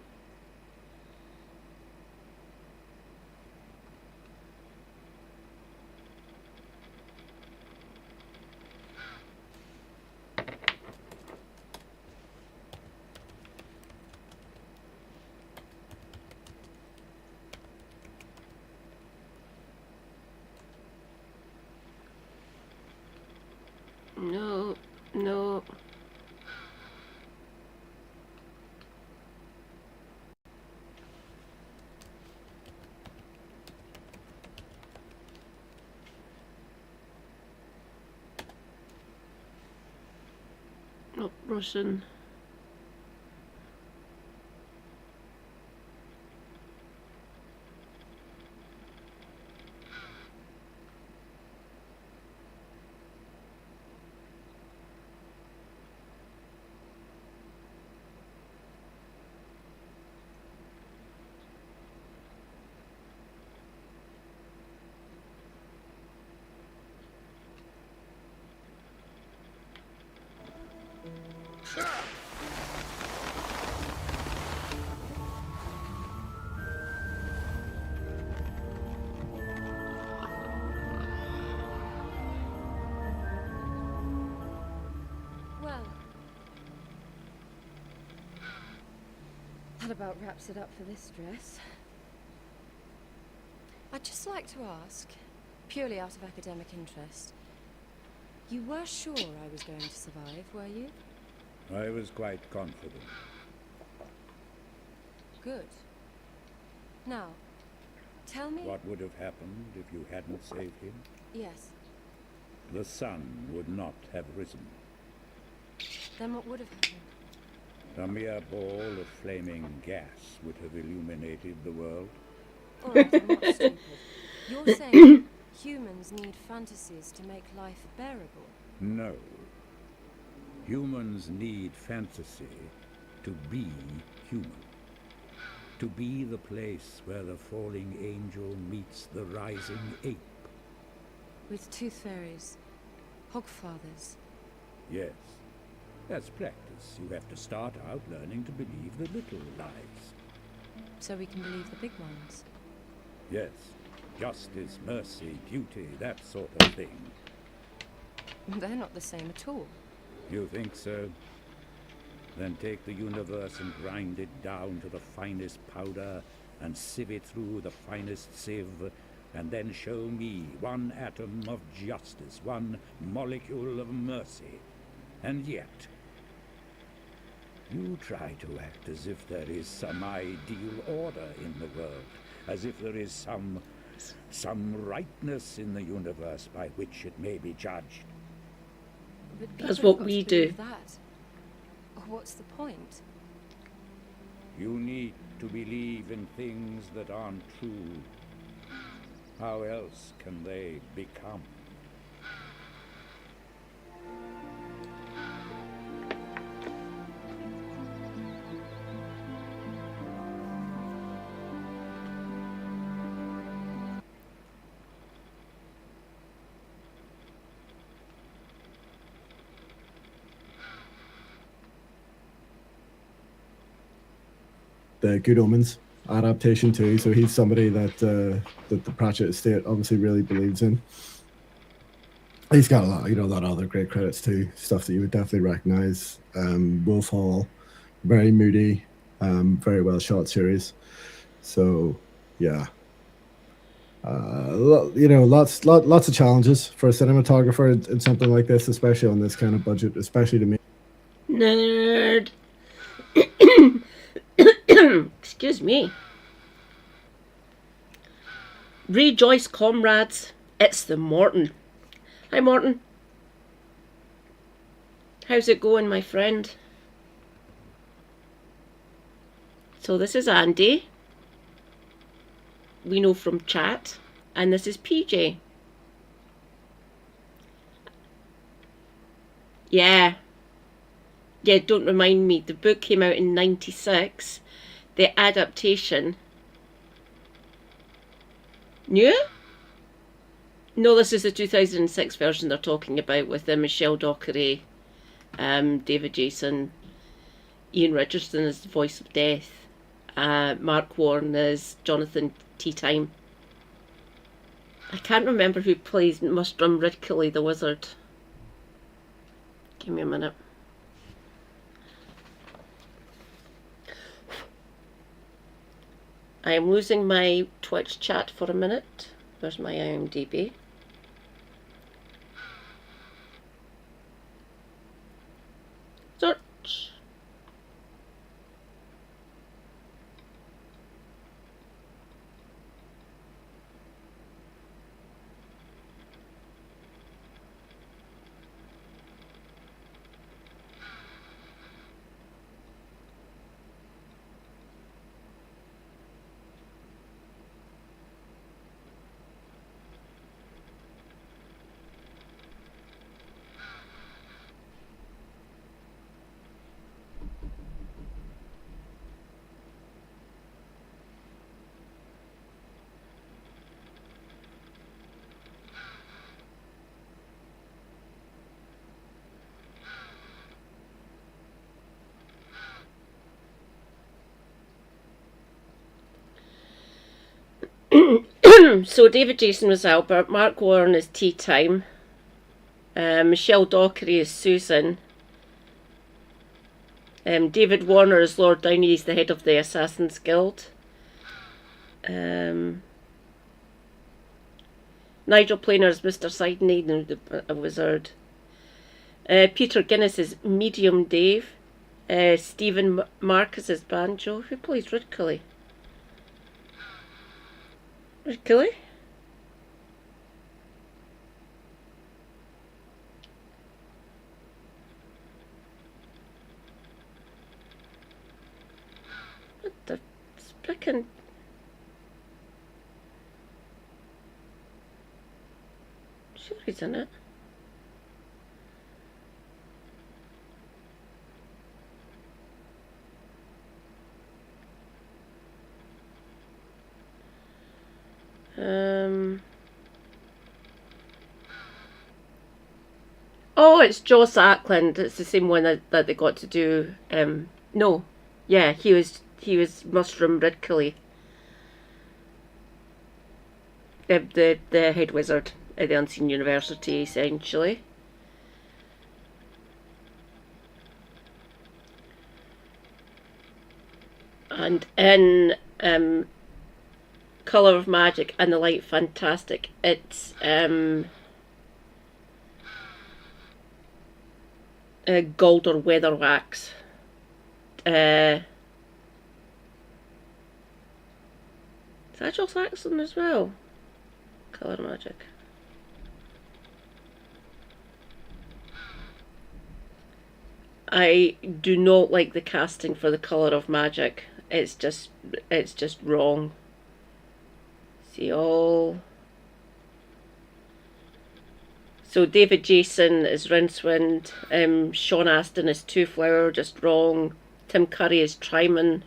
No, no. Not Russian. Well, that about wraps it up for this dress. I'd just like to ask, purely out of academic interest, you were sure I was going to survive, were you? I was quite confident. Good. Now, tell me... What would have happened if you hadn't saved him? Yes. The sun would not have risen. Then what would have happened? A mere ball of flaming gas would have illuminated the world. All right, I'm not stupid. You're saying humans need fantasies to make life bearable? No. Humans need fantasy to be human. To be the place where the falling angel meets the rising ape. With tooth fairies, hogfathers. Yes. As practice, you have to start out learning to believe the little lies. So we can believe the big ones. Yes. Justice, mercy, beauty, that sort of thing. They're not the same at all. You think so? Then take the universe and grind it down to the finest powder and sieve it through the finest sieve, and then show me one atom of justice, one molecule of mercy. And yet, you try to act as if there is some ideal order in the world, as if there is some rightness in the universe by which it may be judged. But That's people what have we got to believe do. That. What's the point? You need to believe in things that aren't true. How else can they become? The Good Omens adaptation too. So he's somebody that that the Pratchett estate obviously really believes in. He's got a lot, a lot of other great credits too. Stuff that you would definitely recognize. Wolf Hall, very moody, very well shot series. So yeah, Lots of challenges for a cinematographer in something like this, especially on this kind of budget, especially to me. Nerd. Excuse me. Rejoice, comrades. It's the Morton. Hi, Morton. How's it going, my friend? So this is Andy. We know from chat. And this is PJ. Yeah. Yeah, don't remind me. The book came out in 96. The adaptation. New? No, this is the 2006 version they're talking about with Michelle Dockery, David Jason, Ian Richardson as the voice of Death, Mark Warren as Jonathan Teatime. I can't remember who plays Mustrum Ridcully the Wizard. Give me a minute. I am losing my Twitch chat for a minute. There's my IMDb. Search. So David Jason was Albert, Mark Warren is Tea Time, Michelle Dockery is Susan, David Warner is Lord Downey, he's the head of the Assassin's Guild, Nigel Planer is Mr. Sidenade, a wizard, Peter Guinness is Medium Dave, Stephen Marcus is Banjo. Who plays Ridcully? Ridcully? What the frickin'... Sure he's in it. Oh, it's Joss Ackland. It's the same one that they got to do. No, yeah, he was Mustrum Ridcully, the head wizard at the Unseen University, essentially. And in Colour of Magic and the Light Fantastic, it's Galder Weatherwax. Is that Joss Saxon as well? Colour of Magic. I do not like the casting for the Colour of Magic. It's just wrong. See all. So David Jason is Rincewind, Sean Astin is Two Flower, just wrong. Tim Curry is Tryman.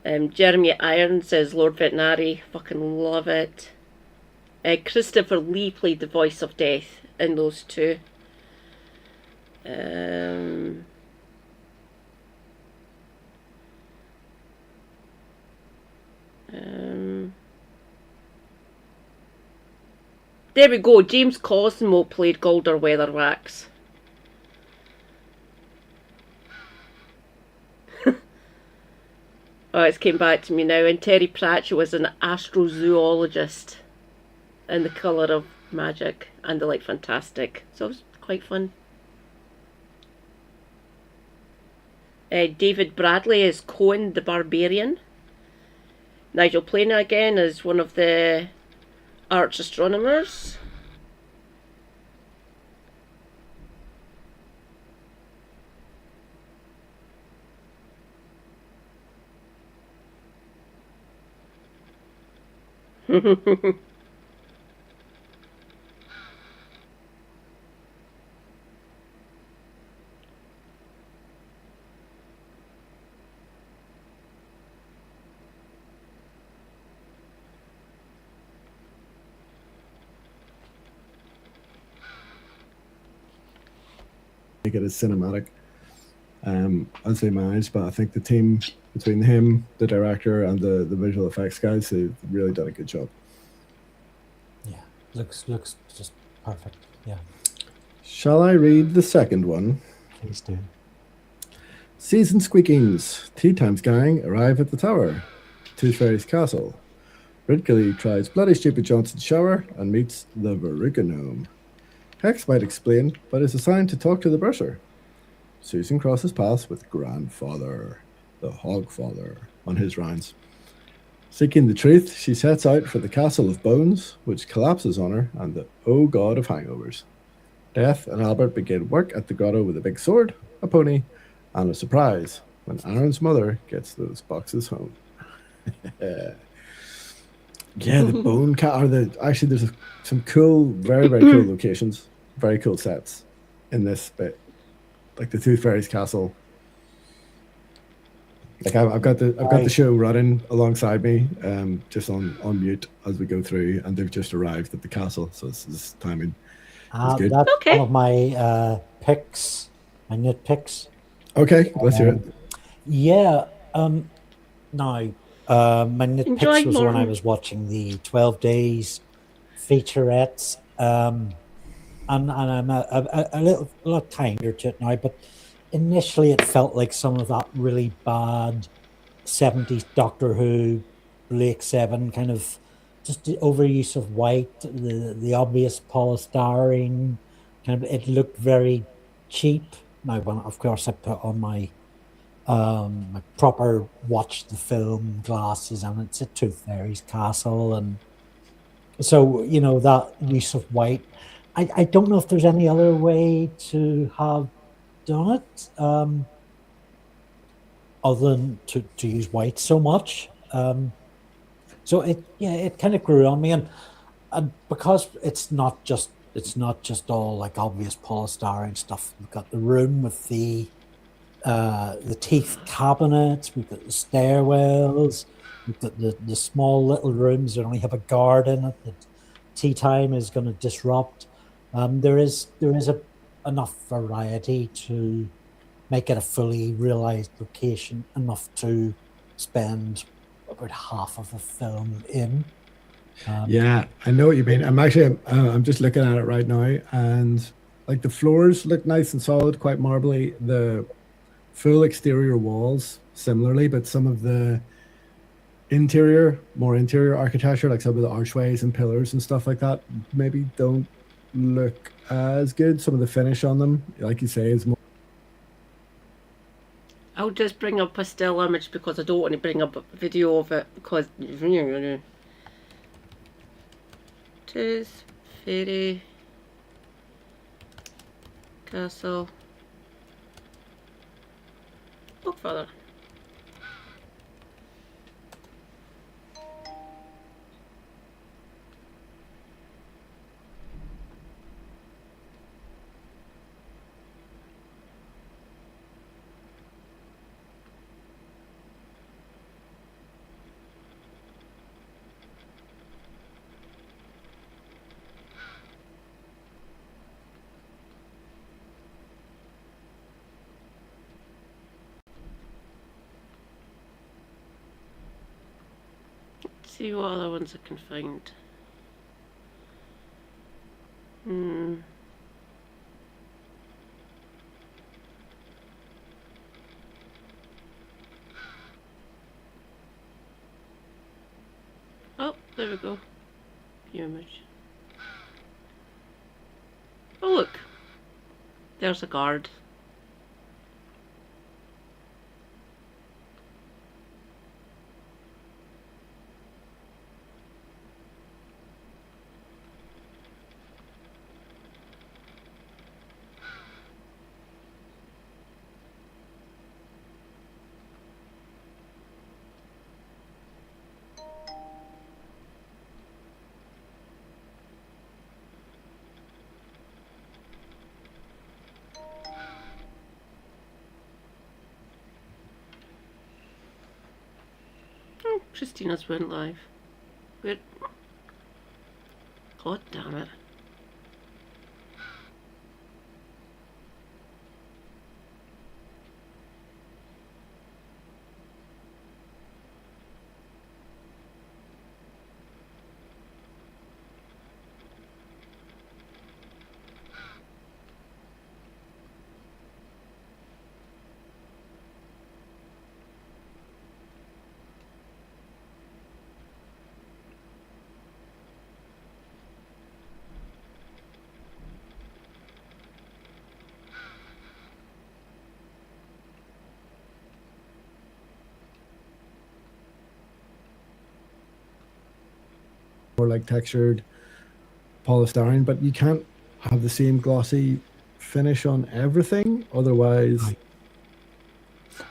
Jeremy Irons is Lord Vetinari, fucking love it. Christopher Lee played the voice of Death in those two. There we go, James Cosmo played Galder Weatherwax. Oh, it's came back to me now. And Terry Pratchett was an astrozoologist in The Colour of Magic and The Like Fantastic. So it was quite fun. David Bradley is Cohen the Barbarian. Nigel Planer again is one of the arch astronomers. Make it as cinematic as they managed, but I think the team between him, the director, and the visual effects guys, they've really done a good job. Yeah, looks just perfect. Yeah. Shall I read the second one? Please do. Season squeakings. Tea Times gang arrive at the tower. Tooth Fairy's castle. Ridgely tries Bloody Stupid Johnson's shower and meets the Veruca gnome. Hex might explain, but is assigned to talk to the brusher. Susan crosses paths with Grandfather, the Hogfather, on his rounds. Seeking the truth, she sets out for the Castle of Bones, which collapses on her, and the Oh God of Hangovers. Death and Albert begin work at the grotto with a big sword, a pony, and a surprise when Aaron's mother gets those boxes home. Yeah, the bone cat. Actually, there's some cool, very cool locations, very cool sets in this bit, like the Tooth Fairy's castle. Like I've got the show running alongside me, just on mute as we go through, and they've just arrived at the castle, so this timing is good. That's one of my picks, my nitpicks. Okay, let's hear it. Yeah. Now, my nitpicks was when I was watching the 12 Days featurettes, and I'm a lot kinder to it now. But initially, it felt like some of that really bad 70s Doctor Who, Blake Seven kind of just the overuse of white, the obvious polystyrene. Kind of, it looked very cheap. Now, when of course I put on my proper watch the film glasses, and it's a Tooth Fairy's castle, and so that use of white. I don't know if there's any other way to have done it other than to use white so much. So it kind of grew on me, and because it's not just all like obvious polystyrene stuff. We've got the room with the teeth cabinets, we've got the stairwells, we've got the small little rooms that only have a guard in it that tea time is going to disrupt. There is enough variety to make it a fully realized location, enough to spend about half of the film in. Yeah, I know what you mean. I'm just looking at it right now, and like the floors look nice and solid, quite marbly. The full exterior walls similarly, but some of the more interior architecture, like some of the archways and pillars and stuff like that, maybe don't look as good. Some of the finish on them, like you say, is more. I'll just bring up a still image because I don't want to bring up a video of it because Tooth Fairy Castle Bookfather. See what other ones I can find. There we go. View image. Oh look, there's a guard. Oh, Christina's went live. Good. God damn it. More like textured polystyrene, but you can't have the same glossy finish on everything. Otherwise,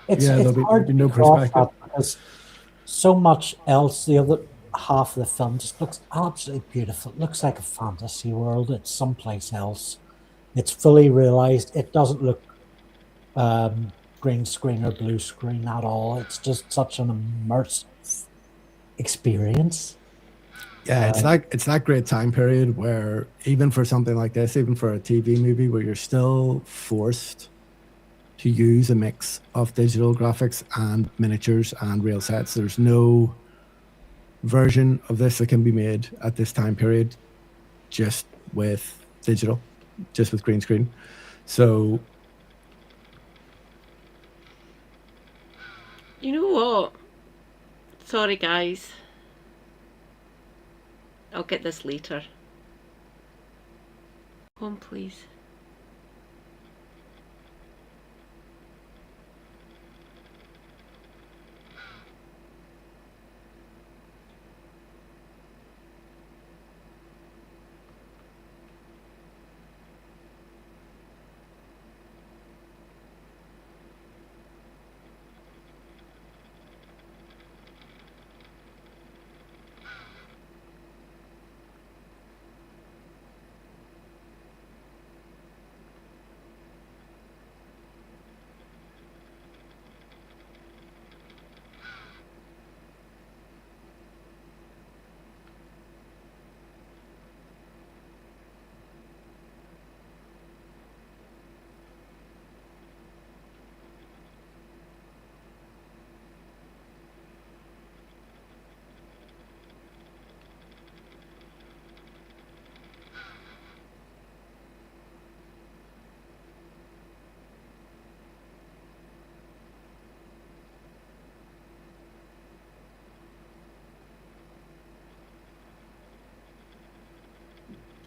It's there'll hard be to no cross perspective. that because so much else, the other half of the film just looks absolutely beautiful. It looks like a fantasy world. It's someplace else. It's fully realized. It doesn't look green screen or blue screen at all. It's just such an immersive experience. Yeah, it's that great time period where even for something like this, even for a TV movie, where you're still forced to use a mix of digital graphics and miniatures and real sets. There's no version of this that can be made at this time period just with digital, just with green screen. So You know what? Sorry guys. I'll get this later. Home please.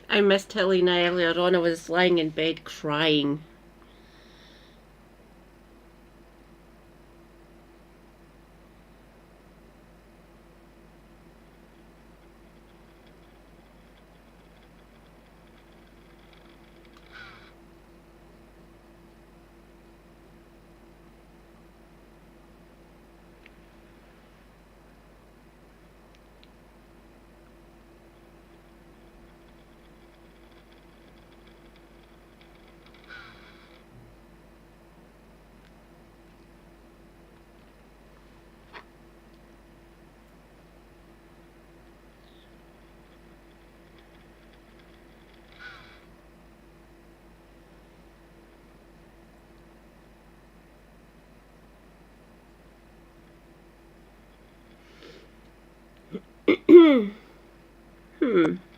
I missed Helena earlier on. I was lying in bed crying.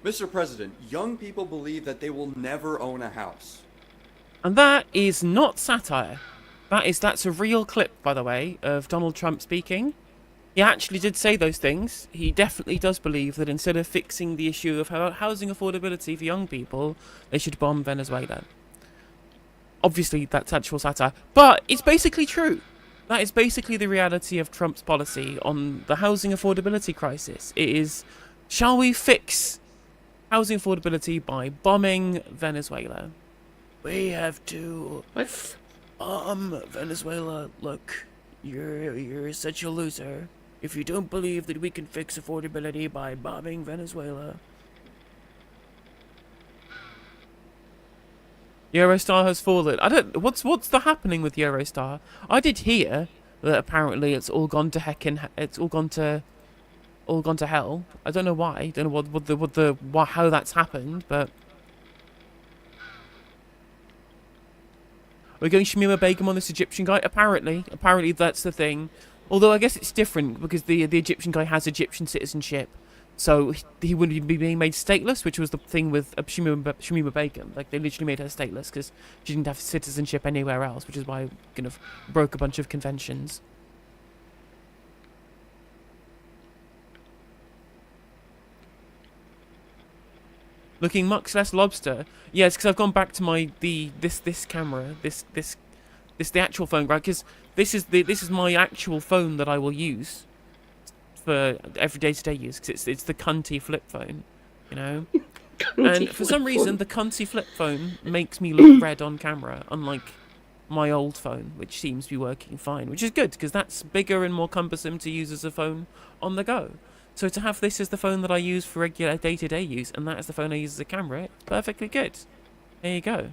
Mr. President, young people believe that they will never own a house. And that is not satire. That's a real clip, by the way, of Donald Trump speaking. He actually did say those things. He definitely does believe that instead of fixing the issue of housing affordability for young people, they should bomb Venezuela. Obviously, that's actual satire, but it's basically true. That is basically the reality of Trump's policy on the housing affordability crisis. It is, shall we fix housing affordability by bombing Venezuela? We have to bomb Venezuela. Look, you're such a loser if you don't believe that we can fix affordability by bombing Venezuela. Eurostar has fallen. I don't. What's the happening with Eurostar? I did hear that apparently it's all gone to it's all gone to hell. I don't know why. I don't know how that's happened, but we're going Shamima Begum on this Egyptian guy. Apparently that's the thing. Although I guess it's different because the Egyptian guy has Egyptian citizenship. So he wouldn't be being made stateless, which was the thing with Shamima Begum. Like, they literally made her stateless because she didn't have citizenship anywhere else, which is why kind of broke a bunch of conventions. Looking much less lobster. Yes, because I've gone back to my this camera, the actual phone, right? Because this is my actual phone that I will use for every day-to-day use, because it's the cunty flip phone, you know. And for some reason, the cunty flip phone makes me look red on camera, unlike my old phone, which seems to be working fine, which is good because that's bigger and more cumbersome to use as a phone on the go. So to have this as the phone that I use for regular day-to-day use, and that is the phone I use as a camera, it's perfectly good. There you go.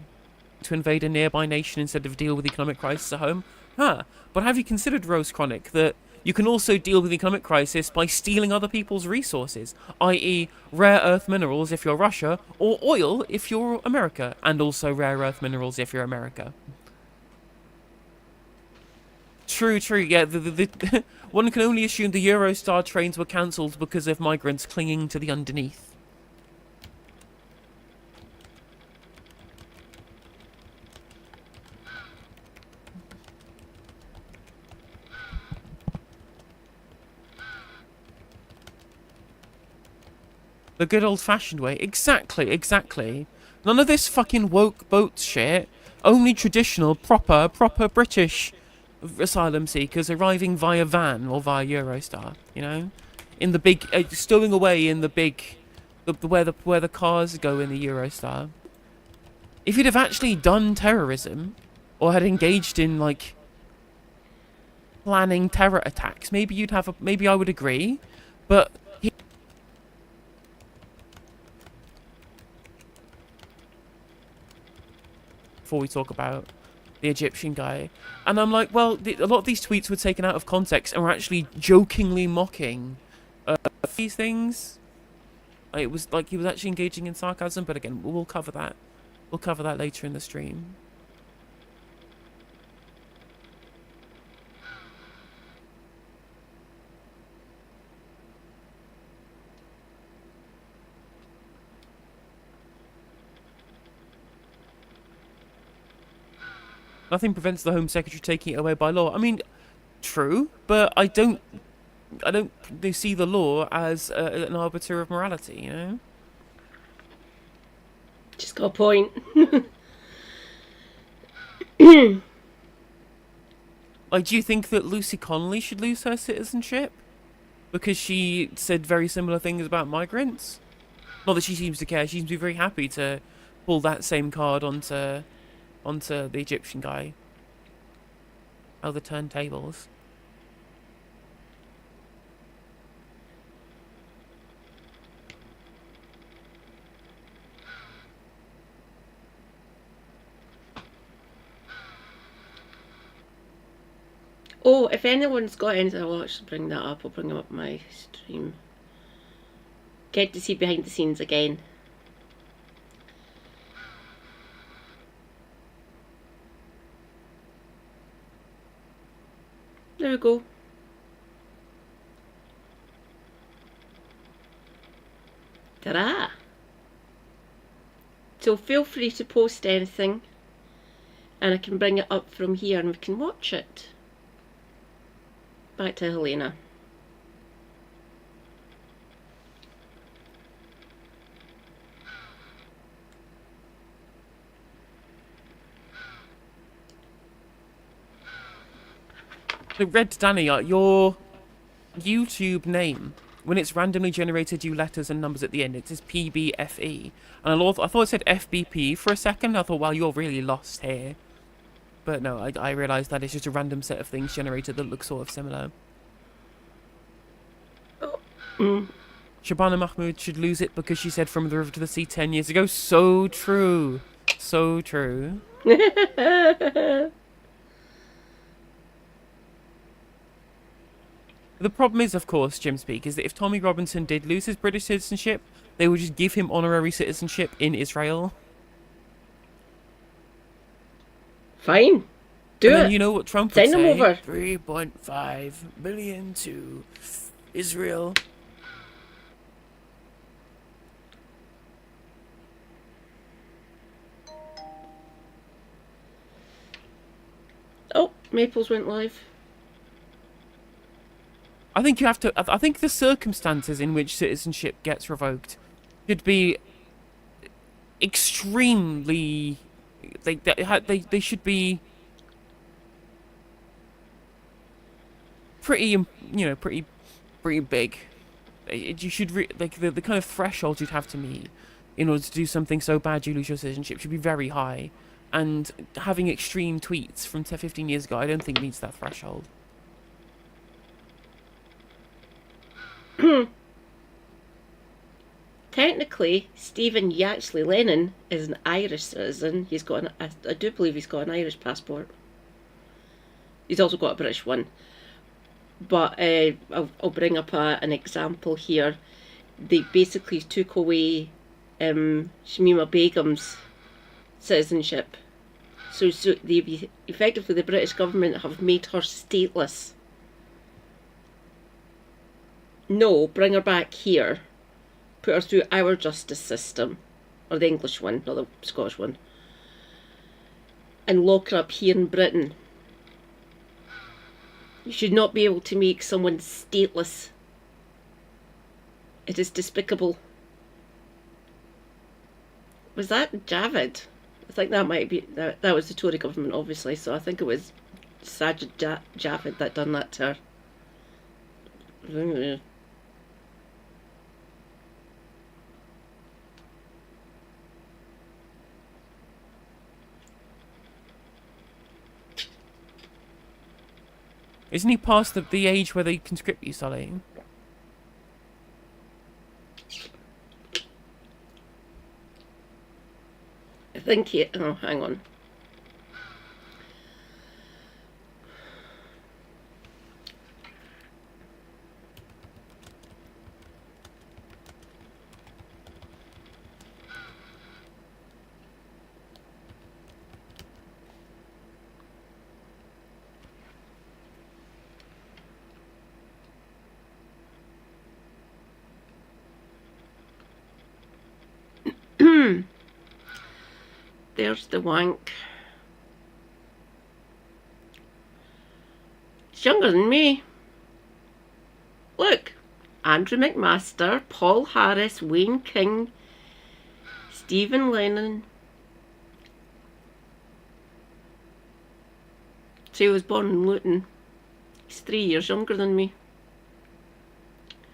To invade a nearby nation instead of deal with economic crisis at home? But have you considered, Rose Chronic, that you can also deal with the economic crisis by stealing other people's resources, i.e. rare earth minerals if you're Russia, or oil if you're America, and also rare earth minerals if you're America. True, yeah, one can only assume the Eurostar trains were cancelled because of migrants clinging to the underneath. The good old-fashioned way. Exactly. None of this fucking woke boat shit. Only traditional, proper British asylum seekers arriving via van or via Eurostar, you know? In the big... stowing away in the big... where the cars go in the Eurostar. If you'd have actually done terrorism, or had engaged in, like, planning terror attacks, maybe you'd have maybe I would agree, but... Before we talk about the Egyptian guy, and I'm like, well, a lot of these tweets were taken out of context and were actually jokingly mocking these things. It was like he was actually engaging in sarcasm, but again, we'll cover that. We'll cover that later in the stream. Nothing prevents the Home Secretary taking it away by law. I mean, true, but I don't see the law as an arbiter of morality, you know? Just got a point. Like, do you think that Lucy Connolly should lose her citizenship? Because she said very similar things about migrants? Not that she seems to care, she seems to be very happy to pull that same card onto the Egyptian guy. Oh, the turntables. Oh, if anyone's got anything, I'll actually bring that up. I'll bring them up my stream. Get to see behind the scenes again. There we go. Ta-da! So feel free to post anything and I can bring it up from here and we can watch it. Back to Helena. So, Red Danny, your YouTube name, when it's randomly generated you letters and numbers at the end, it says PBFE. And I thought it said FBP for a second. I thought, well, you're really lost here. But no, I realised that it's just a random set of things generated that look sort of similar. Shabana Mahmood should lose it because she said From the River to the Sea 10 years ago. So true. So true. The problem is, of course, Jim Speak, is that if Tommy Robinson did lose his British citizenship, they would just give him honorary citizenship in Israel. Fine. Do and it. Then you know what Trump Send would him say? over. 3.5 billion to Israel. Oh, Maples went live. I think you have to. I think the circumstances in which citizenship gets revoked should be extremely. They should be pretty, pretty big. You should like the kind of threshold you'd have to meet in order to do something so bad you lose your citizenship should be very high, and having extreme tweets from 15 years ago, I don't think meets that threshold. Technically, Stephen Yaxley Lennon is an Irish citizen. He's got I do believe he's got an Irish passport. He's also got a British one. But I'll bring up an example here. They basically took away Shamima Begum's citizenship. So effectively the British government have made her stateless. No, bring her back here. Put her through our justice system. Or the English one, not the Scottish one. And lock her up here in Britain. You should not be able to make someone stateless. It is despicable. Was that Javid? I think that might be... That was the Tory government, obviously, so I think it was Sajid Javid that done that to her. Isn't he past the age where they conscript you, Sully? I think he... Oh, hang on. There's the wank. He's younger than me. Look. Andrew McMaster, Paul Harris, Wayne King, Stephen Lennon. So he was born in Luton. He's 3 years younger than me.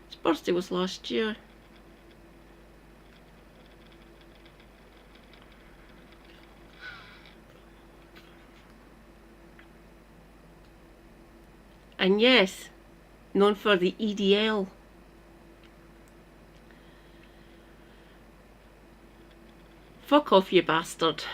His birthday was last year. And yes, known for the EDL. Fuck off, you bastard.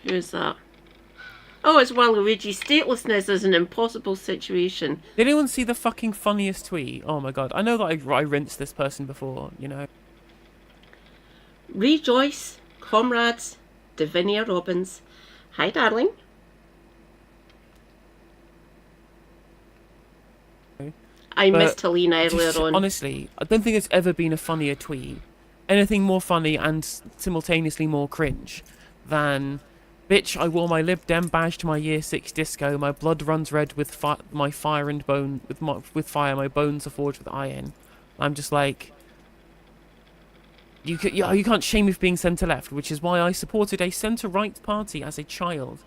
Who is that? Oh, it's Waluigi. Statelessness is an impossible situation. Did anyone see the fucking funniest tweet? Oh my god. I know that I rinsed this person before, you know. Rejoice, comrades, Davinia Robbins. Hi, darling. I missed Helena earlier on. Honestly, I don't think there's ever been a funnier tweet. Anything more funny and simultaneously more cringe than Bitch, I wore my Lib Dem badge to my Year 6 disco. My blood runs red with my fire and bone. With fire, my bones are forged with iron. I'm just like, you can't shame me for being centre left, which is why I supported a centre right party as a child.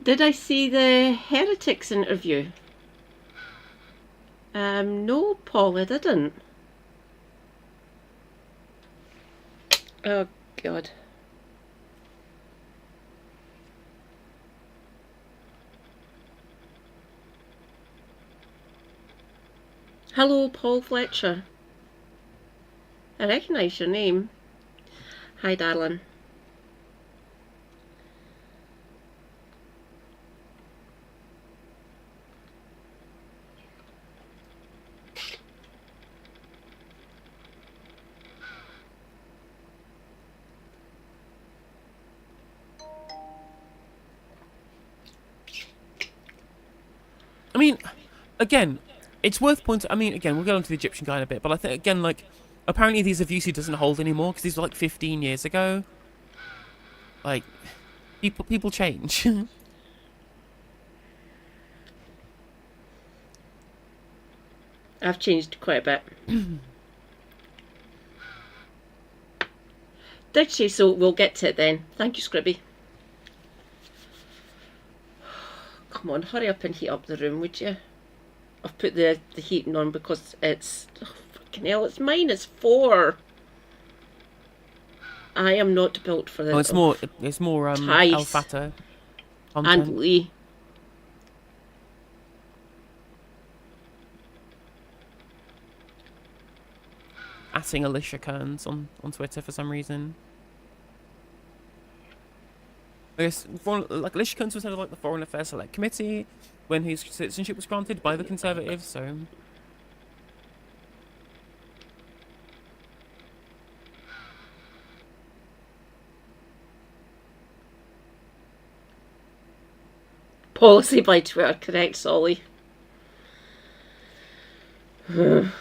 Did I see the Heretics interview? No, Paul, I didn't. Oh, God. Hello, Paul Fletcher. I recognise your name. Hi, darling. I mean, again, it's worth pointing. I mean, again, we'll get onto the Egyptian guy in a bit, but I think again, like, apparently these views doesn't hold anymore because these were like 15 years ago. Like, people change. I've changed quite a bit. Did she? So we'll get to it then. Thank you, Scribby. Come on, hurry up and heat up the room, would you? I've put the heating on because it's... Oh, fucking hell, it's -4. I am not built for this. Oh, it's more Al-Fatah content. And Lee. Atting Alicia Kearns on Twitter for some reason. I guess like Alicia Kearns was head of like the Foreign Affairs Select Committee when his citizenship was granted by the Conservatives, so... Policy by Twitter, correct, Solly. Oh.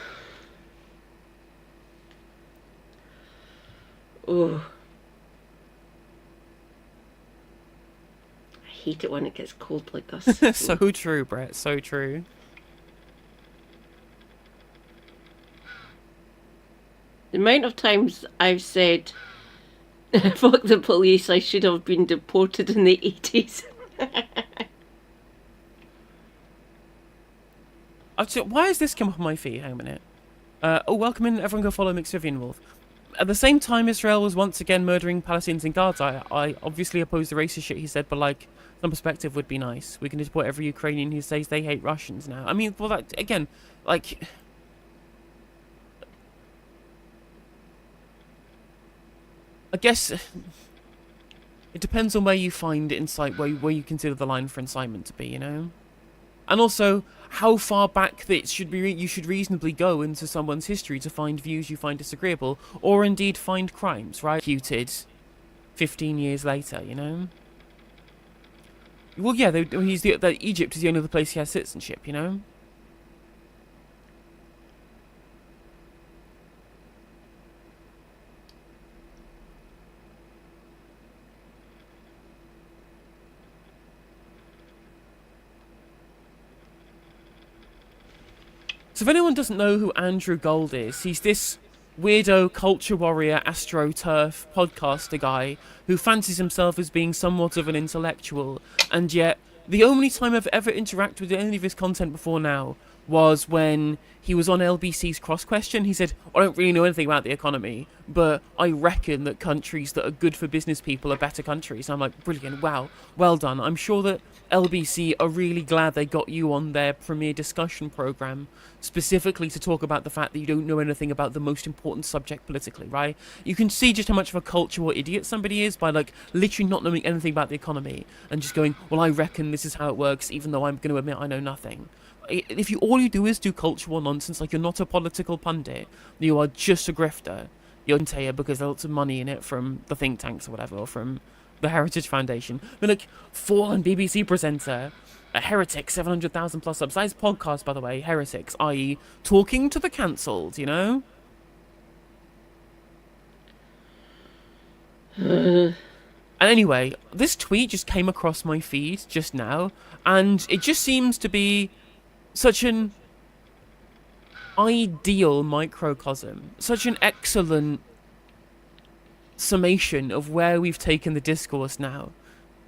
I hate it when it gets cold like this. So true, Brett, so true. The amount of times I've said, fuck the police, I should have been deported in the 80s. Why has this come up on my feed? Hang a minute. Oh, welcome in. Everyone go follow Mixed Vivian Wolf. At the same time, Israel was once again murdering Palestinians in Gaza. I obviously oppose the racist shit he said, but like, some perspective would be nice. We can support every Ukrainian who says they hate Russians now. I mean, well, that, again, like... I guess... It depends on where you find insight, where you consider the line for incitement to be, you know? And also, how far back that you should reasonably go into someone's history to find views you find disagreeable, or indeed find crimes, right? Executed 15 years later, you know? Well, yeah, Egypt is the only other place he has citizenship, you know? So if anyone doesn't know who Andrew Gold is, he's this weirdo culture warrior astroturf podcaster guy who fancies himself as being somewhat of an intellectual, and yet the only time I've ever interacted with any of his content before now was when he was on LBC's Cross Question. He said, I don't really know anything about the economy, but I reckon that countries that are good for business people are better countries. And I'm like, brilliant, wow, well done. I'm sure that LBC are really glad they got you on their premier discussion program specifically to talk about the fact that you don't know anything about the most important subject politically, right? You can see just how much of a culture war idiot somebody is by like literally not knowing anything about the economy and just going, well, I reckon this is how it works, even though I'm going to admit I know nothing. If all you do is do cultural nonsense, like you're not a political pundit, you are just a grifter. You're here because there's lots of money in it from the think tanks or whatever, or from the Heritage Foundation. But like, fallen BBC presenter A heretic, 700,000 plus subs. That is podcast, by the way, heretics, i.e. talking to the cancelled, you know? And anyway, this tweet just came across my feed just now, and it just seems to be such an ideal microcosm, such an excellent summation of where we've taken the discourse now,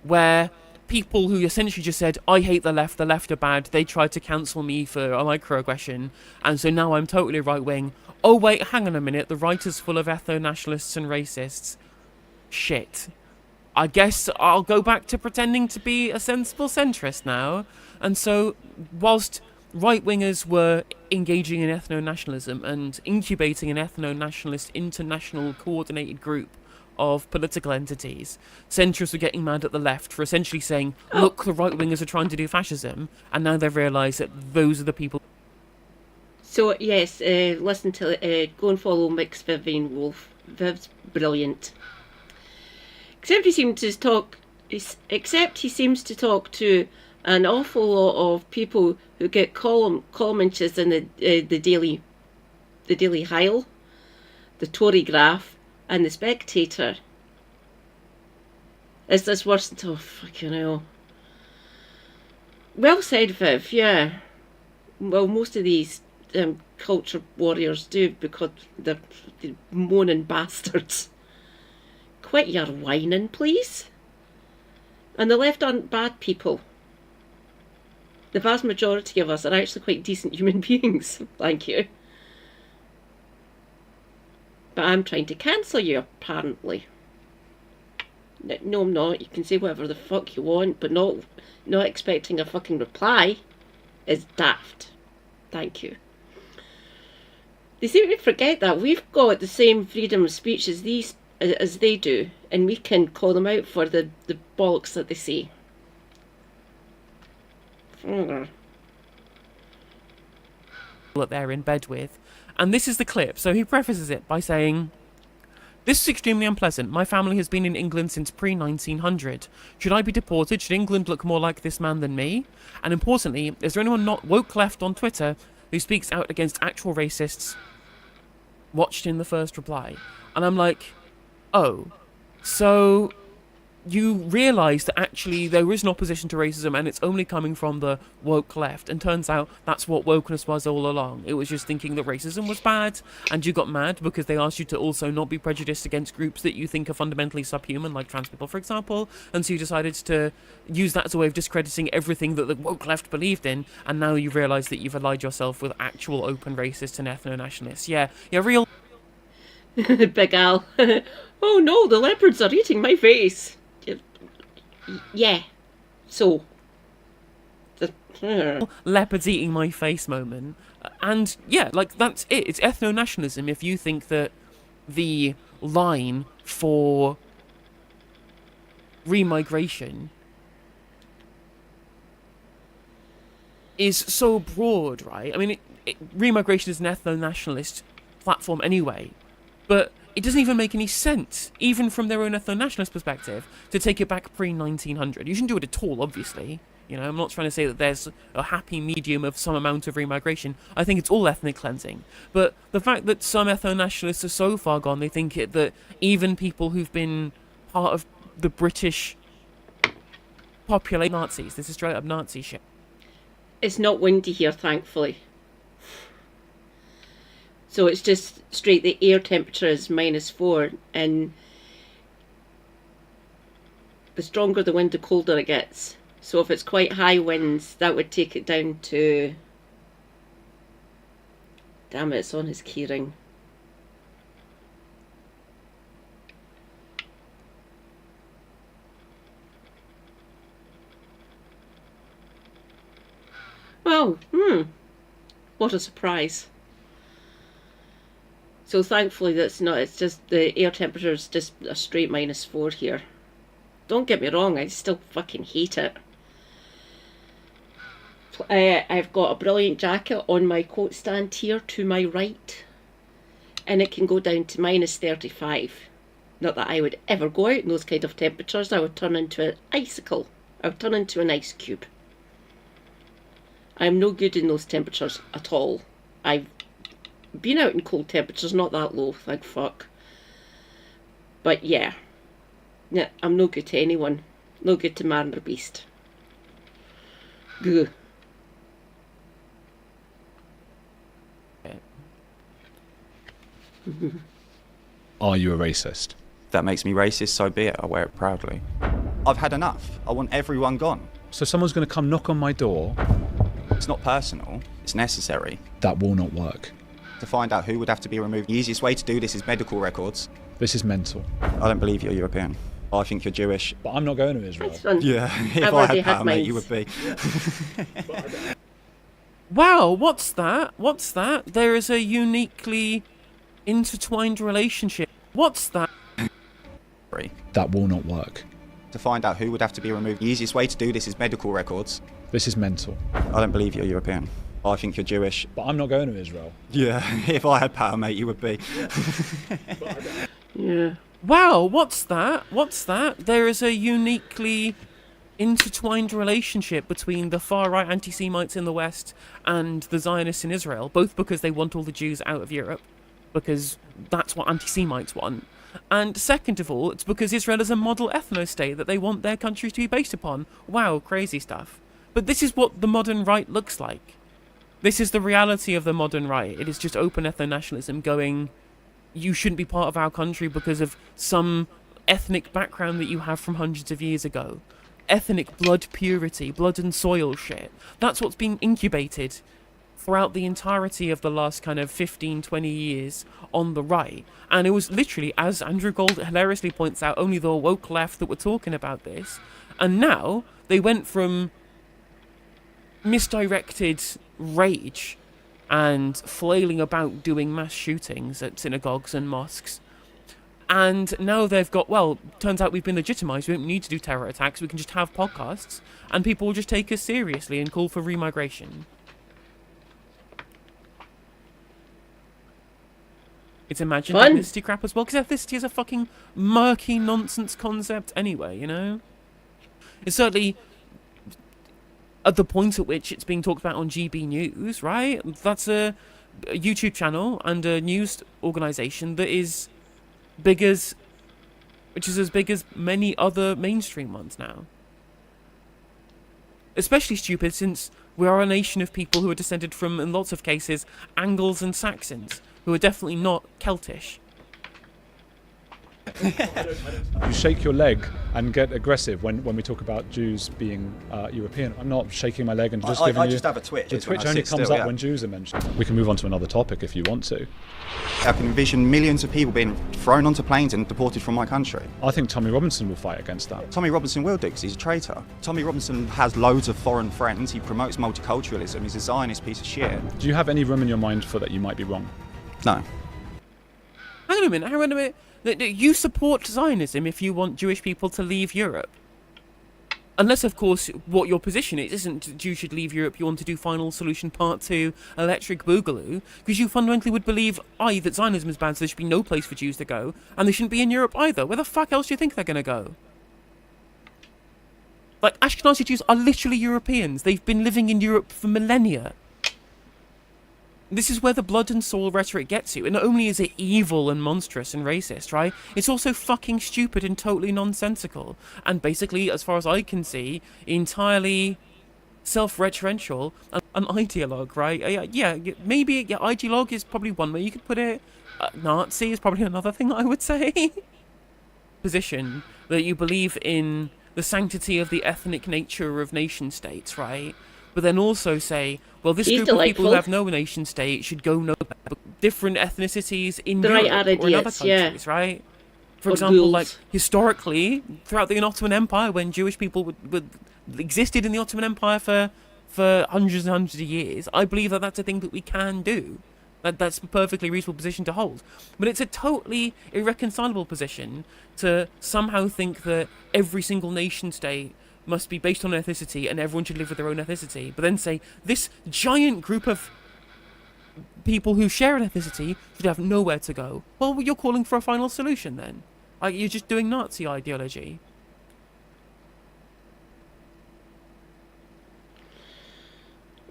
where people who essentially just said, I hate the left are bad, they tried to cancel me for a microaggression, and so now I'm totally right-wing. Oh wait, hang on a minute, the right is full of ethno-nationalists and racists. Shit. I guess I'll go back to pretending to be a sensible centrist now. And so, whilst right-wingers were engaging in ethno-nationalism and incubating an ethno-nationalist international coordinated group of political entities, centrists were getting mad at the left for essentially saying, look, the right-wingers are trying to do fascism, and now they've realised that those are the people. So, yes, listen to go and follow Mix Vivian Wolf. Viv's brilliant. Except he seems to talk to an awful lot of people who get column inches in the Daily Heil, the Tory Graph, and the Spectator. Is this worse than... Oh, fucking hell. Well said, Viv, yeah. Well, most of these culture warriors do, because they're moaning bastards. Quit your whining, please. And the left aren't bad people. The vast majority of us are actually quite decent human beings. Thank you. But I'm trying to cancel you, apparently. No, I'm not. You can say whatever the fuck you want, but not expecting a fucking reply is daft. Thank you. They seem to forget that we've got the same freedom of speech as they do, and we can call them out for the bollocks that they say. That they're in bed with. And this is the clip. So he prefaces it by saying, "This is extremely unpleasant. My family has been in England since pre-1900. Should I be deported? Should England look more like this man than me? And importantly, is there anyone not woke left on Twitter who speaks out against actual racists?" Watched in the first reply. And I'm like, oh, so you realise that actually there is an opposition to racism and it's only coming from the woke left. And turns out that's what wokeness was all along. It was just thinking that racism was bad, and you got mad because they asked you to also not be prejudiced against groups that you think are fundamentally subhuman, like trans people, for example. And so you decided to use that as a way of discrediting everything that the woke left believed in, and now you realise that you've allied yourself with actual open racists and ethno-nationalists. Yeah, real... Big Al. Oh no, the leopards are eating my face. Yeah. So. Leopards eating my face moment. And yeah, like that's it. It's ethno-nationalism if you think that the line for remigration is so broad, right? I mean, remigration is an ethno-nationalist platform anyway, but it doesn't even make any sense, even from their own ethno-nationalist perspective, to take it back pre-1900. You shouldn't do it at all, obviously. You know, I'm not trying to say that there's a happy medium of some amount of remigration. I think it's all ethnic cleansing. But the fact that some ethno-nationalists are so far gone, they think that even people who've been part of the British population Nazis, this is straight up Nazi shit. It's not windy here, thankfully. So it's just straight, the air temperature is -4, and the stronger the wind, the colder it gets. So if it's quite high winds, that would take it down to... Damn it, it's on his keyring. Well, what a surprise. So thankfully that's not, it's just the air temperature is just a straight -4 here. Don't get me wrong, I still fucking hate it. I've got a brilliant jacket on my coat stand here to my right, and it can go down to -35. Not that I would ever go out in those kind of temperatures. I would turn into an icicle. I would turn into an ice cube. I'm no good in those temperatures at all. I've been out in cold temperatures, not that low, thank fuck. But yeah, I'm no good to anyone. No good to man or beast. Goo. Are you a racist? That makes me racist, so be it. I wear it proudly. I've had enough. I want everyone gone. So someone's going to come knock on my door. It's not personal, it's necessary. That will not work. To find out who would have to be removed, the easiest way to do this is medical records. This is mental. I don't believe you're European. I think you're Jewish. But I'm not going to Israel. Yeah, if I've I already had power, had mate, mine. you would be. Wow, what's that? What's that? There is a uniquely intertwined relationship. What's that? That will not work. To find out who would have to be removed, the easiest way to do this is medical records. This is mental. I don't believe you're European. I think you're Jewish. But I'm not going to Israel. Yeah, if I had power, mate, you would be. Yeah. Wow, what's that? What's that? There is a uniquely intertwined relationship between the far-right anti-Semites in the West and the Zionists in Israel, both because they want all the Jews out of Europe, because that's what anti-Semites want. And second of all, it's because Israel is a model ethno-state that they want their country to be based upon. Wow, crazy stuff. But this is what the modern right looks like. This is the reality of the modern right. It is just open ethno-nationalism going, you shouldn't be part of our country because of some ethnic background that you have from hundreds of years ago. Ethnic blood purity, blood and soil shit. That's what's been incubated throughout the entirety of the last kind of 15, 20 years on the right. And it was literally, as Andrew Gold hilariously points out, only the woke left that were talking about this. And now they went from misdirected rage and flailing about doing mass shootings at synagogues and mosques. And now they've got, well, turns out we've been legitimised, we don't need to do terror attacks, we can just have podcasts, and people will just take us seriously and call for remigration. It's imagined Fun. ethnicity crap as well, because ethnicity is a fucking murky nonsense concept anyway, you know? It's certainly at the point at which it's being talked about on GB News, right? That's a YouTube channel and a news organisation that is big as, which is as big as many other mainstream ones now. Especially stupid since we are a nation of people who are descended from, in lots of cases, Angles and Saxons, who are definitely not Celtish. You shake your leg and get aggressive when we talk about Jews being European. I'm not shaking my leg and just giving you... I just have a twitch. The It's when twitch I only sit comes still, up yeah. when Jews are mentioned. We can move on to another topic if you want to. I can envision millions of people being thrown onto planes and deported from my country. I think Tommy Robinson will fight against that. Tommy Robinson will do because he's a traitor. Tommy Robinson has loads of foreign friends. He promotes multiculturalism. He's a Zionist piece of shit. Do you have any room in your mind for that you might be wrong? No. Hang on a minute. You support Zionism if you want Jewish people to leave Europe. Unless, of course, what your position is isn't Jews should leave Europe, you want to do Final Solution Part 2, Electric Boogaloo, because you fundamentally would believe, that Zionism is bad, so there should be no place for Jews to go, and they shouldn't be in Europe either. Where the fuck else do you think they're going to go? Like, Ashkenazi Jews are literally Europeans. They've been living in Europe for millennia. This is where the blood and soul rhetoric gets you. And not only is it evil and monstrous and racist, right? It's also fucking stupid and totally nonsensical. And basically, as far as I can see, entirely self-referential and an ideologue, right? Yeah, maybe ideologue is probably one way you could put it. Nazi is probably another thing I would say. Position that you believe in the sanctity of the ethnic nature of nation-states, right? But then also say, well, this group of people who have no nation state should go nowhere. Different ethnicities in Europe or in other countries, right? For example, like historically, throughout the Ottoman Empire, when Jewish people would existed in the Ottoman Empire for hundreds and hundreds of years, I believe that that's a thing that we can do. That's a perfectly reasonable position to hold. But it's a totally irreconcilable position to somehow think that every single nation state must be based on ethnicity and everyone should live with their own ethnicity, but then say this giant group of people who share an ethnicity should have nowhere to go. Well, you're calling for a final solution then. Like, you're just doing Nazi ideology.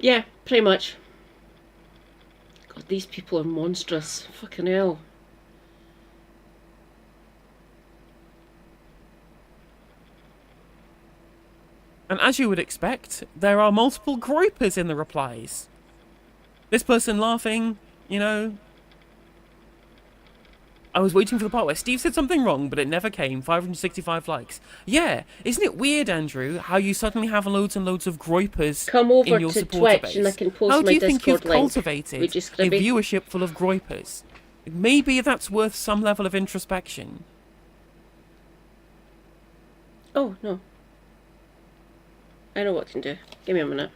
Yeah, pretty much. God, these people are monstrous. Fucking hell. And as you would expect, there are multiple groupers in the replies. This person laughing, you know. I was waiting for the part where Steve said something wrong, but it never came. 565 likes. Yeah, isn't it weird, Andrew, how you suddenly have loads and loads of groypers Come over in your to supporter Twitch base? and I can post How my do you think you've Discord link. cultivated Would you, a Scribby? viewership full of groypers? Maybe that's worth some level of introspection. Oh, no. I know what I can do. Give me a minute.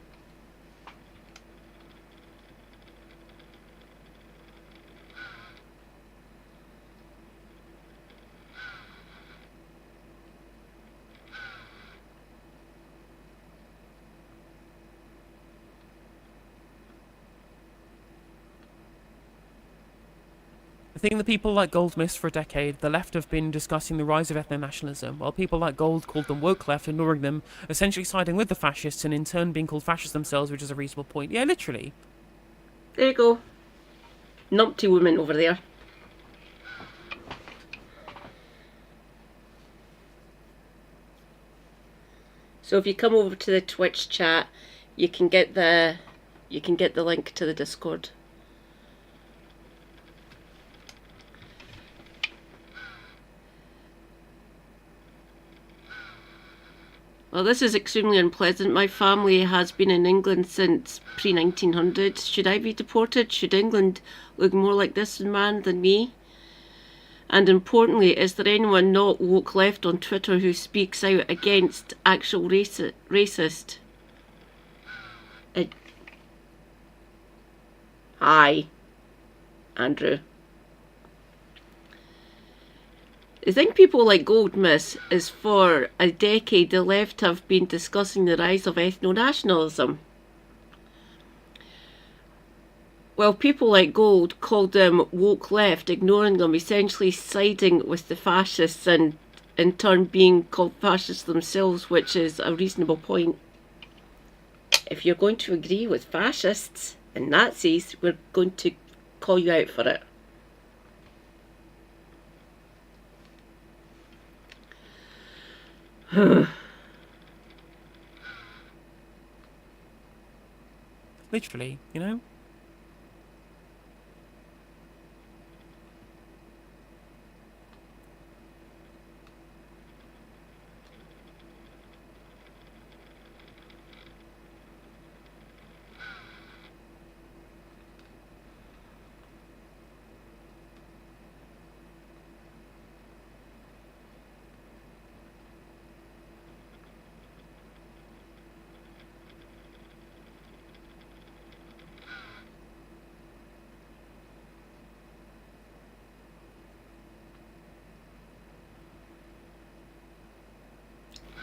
I think the people like Gold missed for a decade. The left have been discussing the rise of ethno-nationalism, while people like Gold called them woke left, ignoring them, essentially siding with the fascists, and in turn being called fascists themselves, which is a reasonable point. Yeah, literally. There you go. Numpty woman over there. So if you come over to the Twitch chat, you can get the link to the Discord. Well, this is extremely unpleasant. My family has been in England since pre-1900. Should I be deported? Should England look more like this man than me? And importantly, is there anyone not woke left on Twitter who speaks out against actual racist? Hi, Andrew. I think people like Goldmiss is for a decade the left have been discussing the rise of ethno-nationalism. Well, people like Gold called them woke left, ignoring them, essentially siding with the fascists and in turn being called fascists themselves, which is a reasonable point. If you're going to agree with fascists and Nazis, we're going to call you out for it. Literally, you know?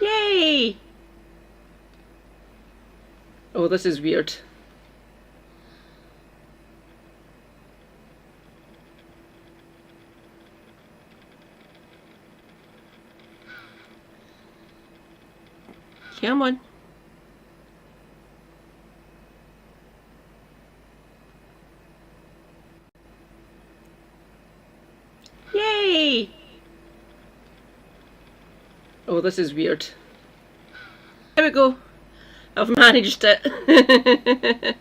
Yay! Oh, this is weird. Come on. Yay! Oh, this is weird. There we go. I've managed it.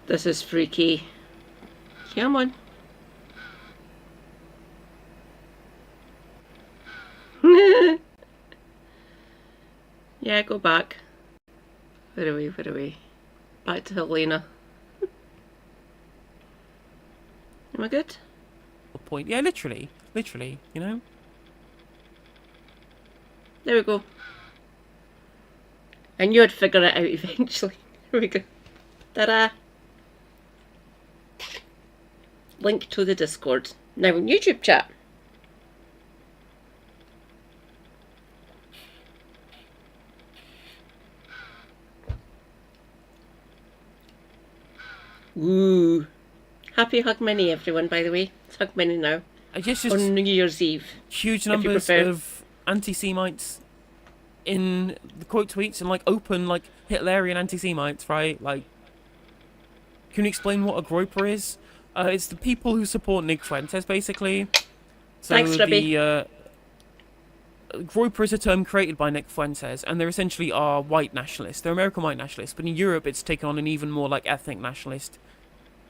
This is freaky. Come on. Yeah, go back. Where are we? Where are we? Back to Helena. Am I good? Point. Yeah, literally. Literally, you know? There we go. I knew I'd figure it out eventually. There we go. Ta-da! Link to the Discord. Now in YouTube chat. Ooh. Happy Hug Mini, everyone, by the way. It's Hug Mini now. I guess on New Year's Eve. Huge numbers of anti-Semites in the quote tweets and like open like Hitlerian anti-Semites, right? Like, can you explain what a groper is? It's the people who support Nick Fuentes, basically. So Thanks, Ribby. the groper is a term created by Nick Fuentes, and they essentially are white nationalists. They're American white nationalists, but in Europe it's taken on an even more like ethnic nationalist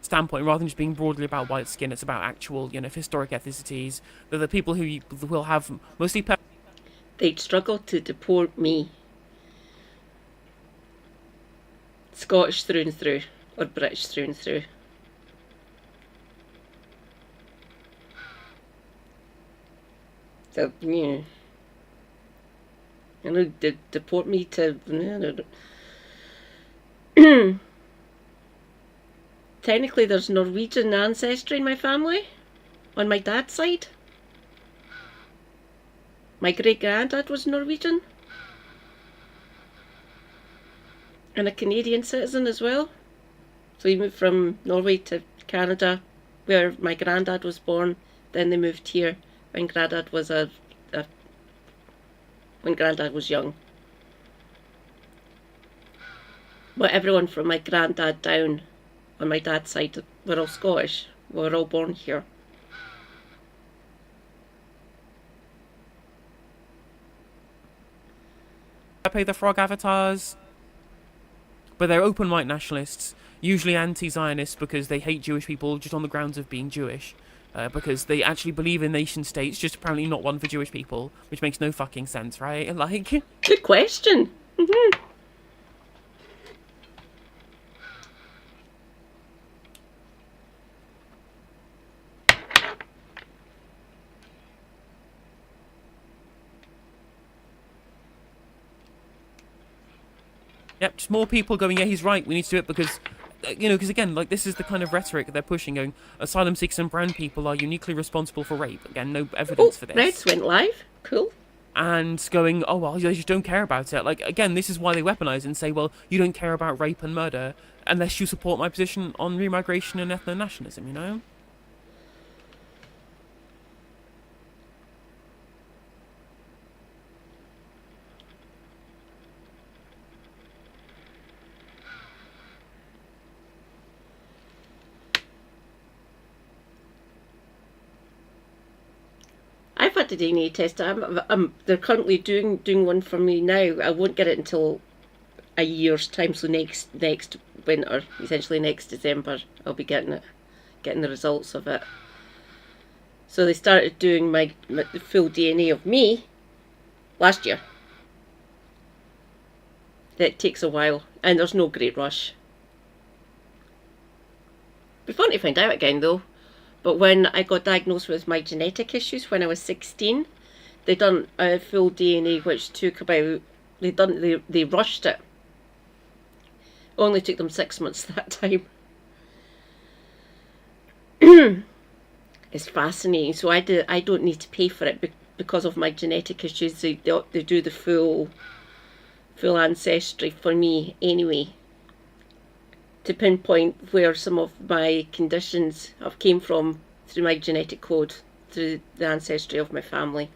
standpoint. Rather than just being broadly about white skin, it's about actual, historic ethnicities. They're the people who will have mostly... They'd struggle to deport me. Scottish through and through, or British through and through. So, yeah. Deport me to... Technically, there's Norwegian ancestry in my family, on my dad's side. My great-granddad was Norwegian. And a Canadian citizen as well. So he moved from Norway to Canada, where my granddad was born. Then they moved here when granddad was when granddad was young. But everyone from my granddad down on my dad's side were all Scottish. We were all born here. Pepe the Frog avatars, but they're open white nationalists, usually anti-Zionist because they hate Jewish people just on the grounds of being Jewish, because they actually believe in nation states, just apparently not one for Jewish people, which makes no fucking sense, right? Like, good question. Yep, just more people going, yeah, he's right, we need to do it because, because again, like, this is the kind of rhetoric they're pushing, going, asylum seekers and brown people are uniquely responsible for rape. Again, no evidence for this. Reds went live. Cool. And going, oh, well, they just don't care about it. Like, again, this is why they weaponize and say, well, you don't care about rape and murder unless you support my position on remigration and ethno-nationalism, you know? I've had the DNA test. They're currently doing one for me now. I won't get it until a year's time. So next winter, essentially next December, I'll be getting the results of it. So they started doing my full DNA of me last year. It takes a while, and there's no great rush. Be fun to find out again though. But when I got diagnosed with my genetic issues when I was 16, they done a full DNA, which took about they rushed it. Only took them 6 months that time. It's fascinating. So I don't need to pay for it because of my genetic issues. They do the full ancestry for me anyway, to pinpoint where some of my conditions have came from through my genetic code, through the ancestry of my family.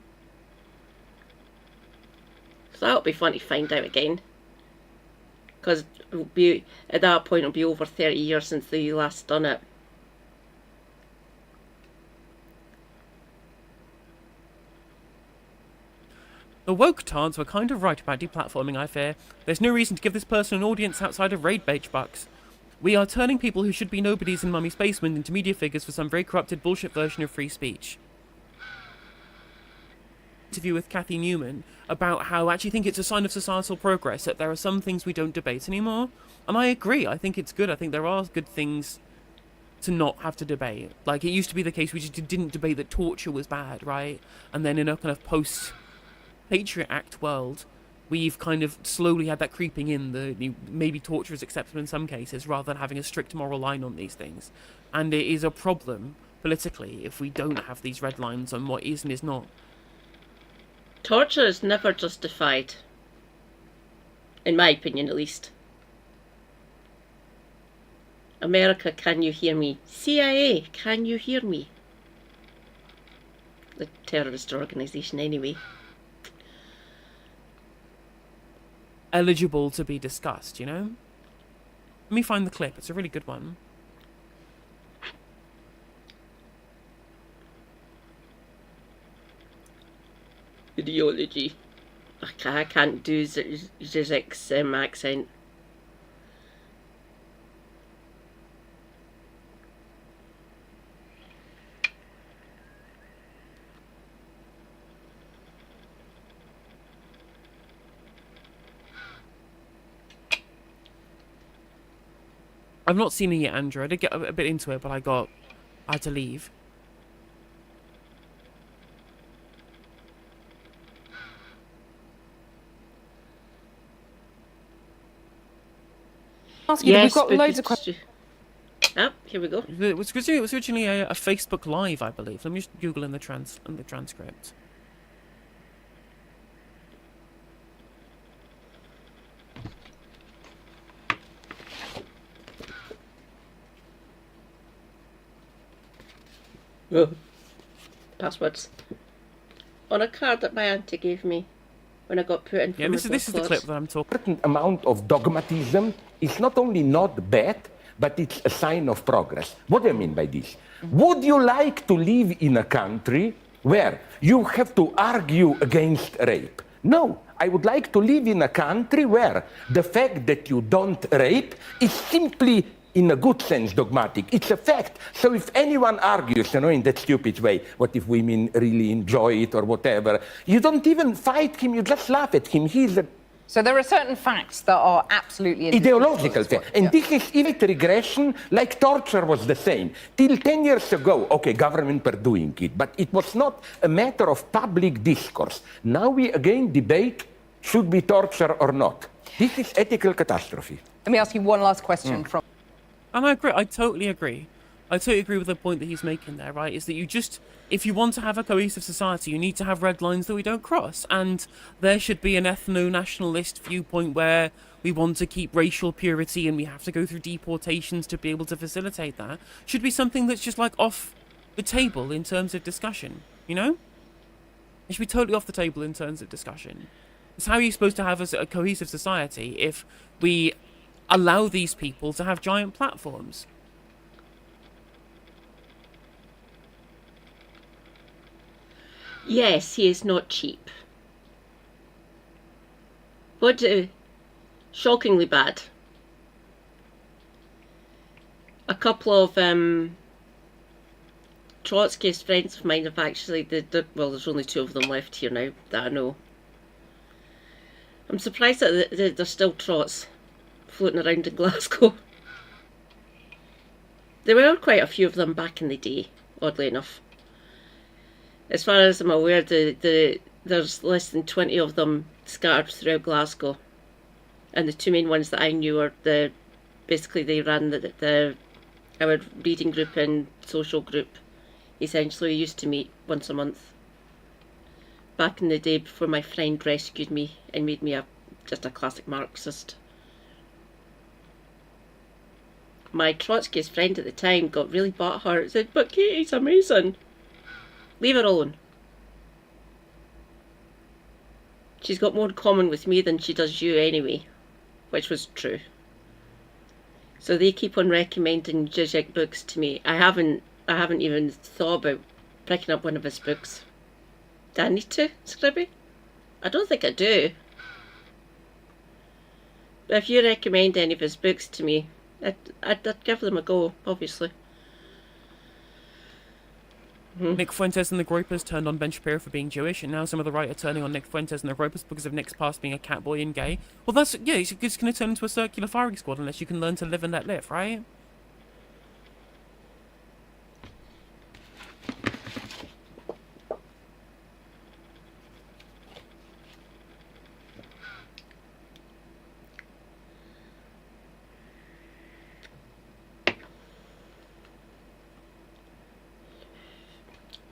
So that'll be fun to find out again. Because at that point it'll be over 30 years since they last done it. The woke tards were kind of right about deplatforming, I fear. There's no reason to give this person an audience outside of raid bait bucks. We are turning people who should be nobodies in Mummy's basement into media figures for some very corrupted bullshit version of free speech. Interview with Kathy Newman about how I actually think it's a sign of societal progress that there are some things we don't debate anymore. And I agree, I think it's good. I think there are good things to not have to debate. Like, it used to be the case we just didn't debate that torture was bad, right? And then in a kind of post-Patriot Act world, we've kind of slowly had that creeping in, maybe torture is acceptable in some cases, rather than having a strict moral line on these things. And it is a problem, politically, if we don't have these red lines on what is and is not. Torture is never justified. In my opinion, at least. America, can you hear me? CIA, can you hear me? The terrorist organisation, anyway. eligible to be discussed, you know? Let me find the clip. It's a really good one. Ideology. I can't do Zizek's accent. I've not seen it yet, Andrew. I did get a bit into it, but I had to leave. Yes, we've got loads of questions. Oh, here we go. It was originally a Facebook Live, I believe. Let me just Google in the transcript. Oh. Passwords. On a card that my auntie gave me when I got put in for Yeah, this is the clip that I'm talking. Certain amount of dogmatism is not only not bad, but it's a sign of progress. What do I mean by this? Would you like to live in a country where you have to argue against rape? No. I would like to live in a country where the fact that you don't rape is simply, in a good sense, dogmatic. It's a fact. So if anyone argues, in that stupid way, what if women really enjoy it or whatever, you don't even fight him, you just laugh at him. He's a... So there are certain facts that are absolutely ideological facts. And this is even regression, like torture was the same. Till 10 years ago, okay, government were doing it, but it was not a matter of public discourse. Now we again debate, should be torture or not. This is ethical catastrophe. Let me ask you one last question from... And I agree. I totally agree. I totally agree with the point that he's making there, right? Is that if you want to have a cohesive society, you need to have red lines that we don't cross. And there should be an ethno-nationalist viewpoint where we want to keep racial purity and we have to go through deportations to be able to facilitate that. Should be something that's just like off the table in terms of discussion, you know? It should be totally off the table in terms of discussion. It's how you're supposed to have a cohesive society if we allow these people to have giant platforms. Yes, he is not cheap. But shockingly bad. A couple of Trotskyist friends of mine have actually, well, there's only 2 of them left here now that I know. I'm surprised that there's still Trots floating around in Glasgow. There were quite a few of them back in the day, oddly enough. As far as I'm aware, there's less than 20 of them scattered throughout Glasgow. And the 2 main ones that I knew are basically they ran our reading group and social group. Essentially, we used to meet once a month. Back in the day before my friend rescued me and made me just a classic Marxist. My Trotskyist friend at the time got really butthurt, said, "But Katie's amazing. Leave her alone. She's got more in common with me than she does you anyway," which was true. So they keep on recommending Zizek books to me. I haven't even thought about picking up one of his books. Do I need to, Scribby? I don't think I do. But if you recommend any of his books to me, I'd give them a go, obviously. Nick Fuentes and the Gropers turned on Ben Shapiro for being Jewish, and now some of the right are turning on Nick Fuentes and the Gropers because of Nick's past being a catboy and gay. Well, it's going to turn into a circular firing squad unless you can learn to live and let live, right?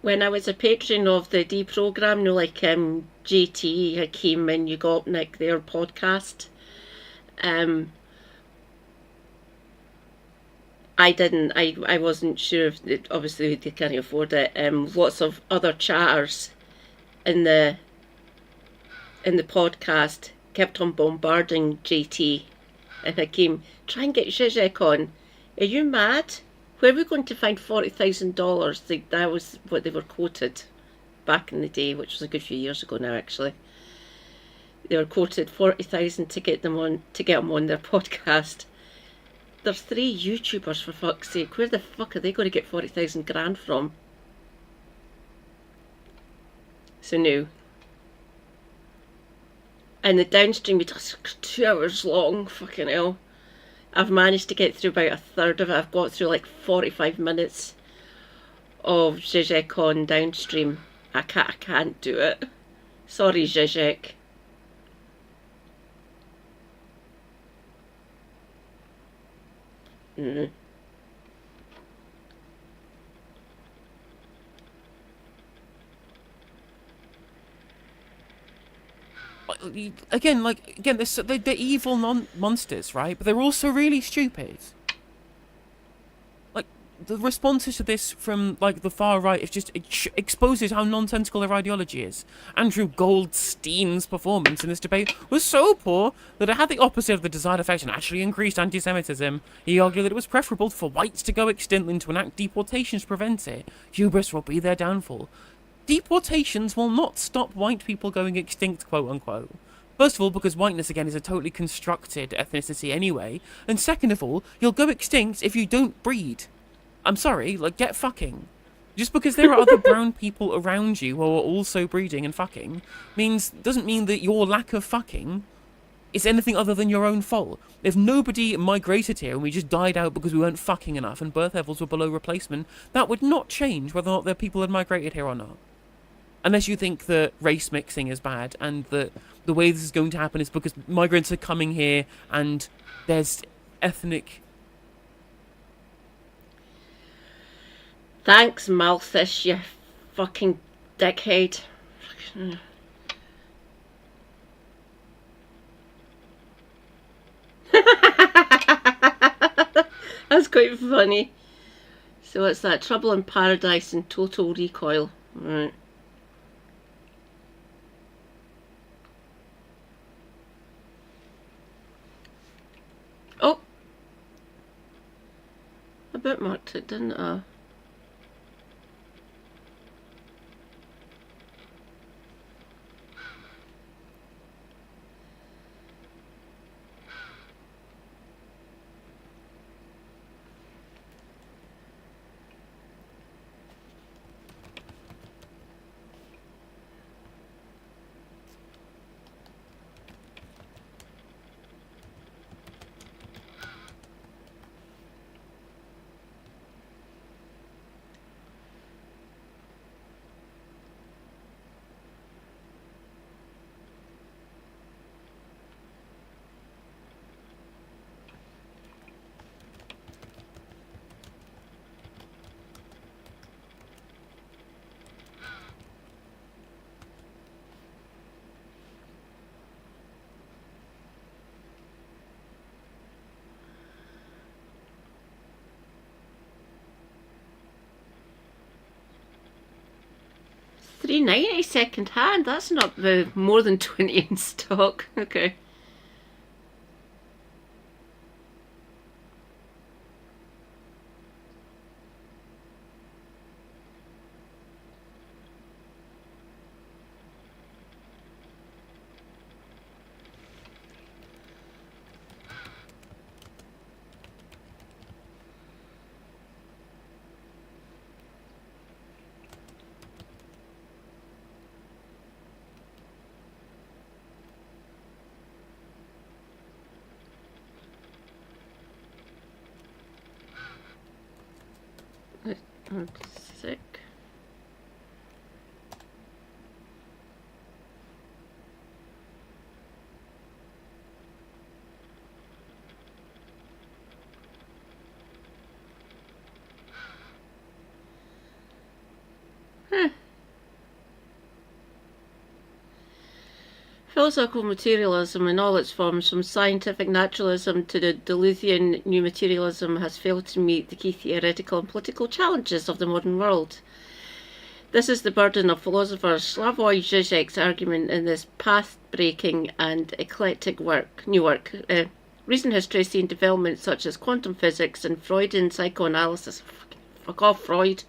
When I was a patron of the D programme, like JT, Hakeem and You Got Nick, their podcast, I wasn't sure if, obviously they can't afford it, lots of other chatters in the podcast kept on bombarding JT and Hakeem. Try and get Zizek on. Are you mad? Where are we going to find $40,000? That was what they were quoted back in the day, which was a good few years ago now, actually. They were quoted 40,000 to get them on their podcast. There's 3 YouTubers, for fuck's sake. Where the fuck are they going to get 40,000 grand from? So no. And the downstream was 2 hours long. Fucking hell. I've managed to get through about a third of it. I've got through like 45 minutes of Zizek on downstream. I can't do it. Sorry, Zizek. Mm. Again, they're evil monsters, right? But they're also really stupid. Like, the responses to this from, like, the far right is just exposes how nonsensical their ideology is. Andrew Goldstein's performance in this debate was so poor that it had the opposite of the desired effect and actually increased anti-Semitism. He argued that it was preferable for whites to go extinct than to enact deportations to prevent it. Hubris will be their downfall. Deportations will not stop white people going extinct, quote-unquote. First of all, because whiteness, again, is a totally constructed ethnicity anyway. And second of all, you'll go extinct if you don't breed. I'm sorry, like, get fucking. Just because there are other brown people around you who are also breeding and fucking doesn't mean that your lack of fucking is anything other than your own fault. If nobody migrated here and we just died out because we weren't fucking enough and birth levels were below replacement, that would not change whether or not there are people that migrated here or not. Unless you think that race mixing is bad and that the way this is going to happen is because migrants are coming here and there's ethnic... Thanks, Malthus, you fucking dickhead. That's quite funny. So it's that Trouble in Paradise and Total Recoil. Right. Oh! I bookmarked it, didn't I? $3.90 second hand. That's not more than 20 in stock. Okay. I'm sick. Philosophical materialism in all its forms, from scientific naturalism to the Deleuzian new materialism, has failed to meet the key theoretical and political challenges of the modern world. This is the burden of philosophers Slavoj Žižek's argument in this path-breaking and eclectic new work. Recent history has seen developments such as quantum physics and Freudian psychoanalysis. Fuck off, Freud.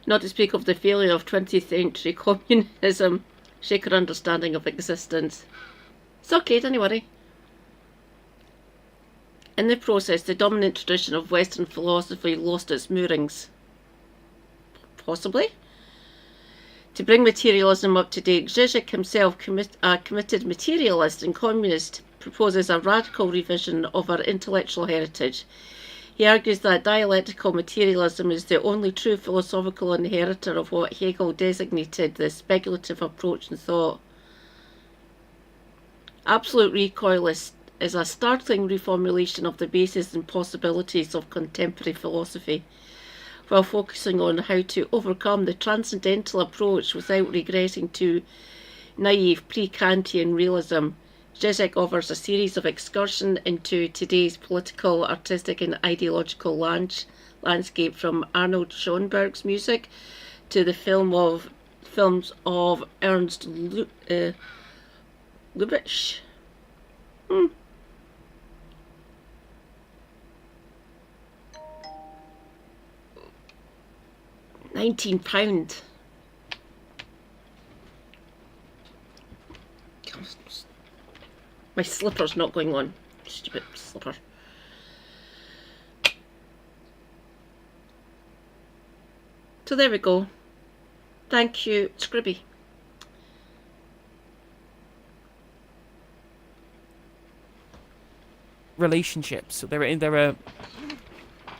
Not to speak of the failure of 20th century communism, shake our understanding of existence. It's okay, don't worry. In the process, the dominant tradition of Western philosophy lost its moorings. Possibly. To bring materialism up to date, Zizek himself, a committed materialist and communist, proposes a radical revision of our intellectual heritage. He argues that dialectical materialism is the only true philosophical inheritor of what Hegel designated the speculative approach in thought. Absolute recoil is a startling reformulation of the bases and possibilities of contemporary philosophy, while focusing on how to overcome the transcendental approach without regressing to naive pre-Kantian realism. Zizek offers a series of excursions into today's political, artistic and ideological landscape, from Arnold Schoenberg's music to the films of Ernst Lubitsch. £19. My slipper's not going on. Stupid slipper. So there we go. Thank you, Scribby. Relationships. So there are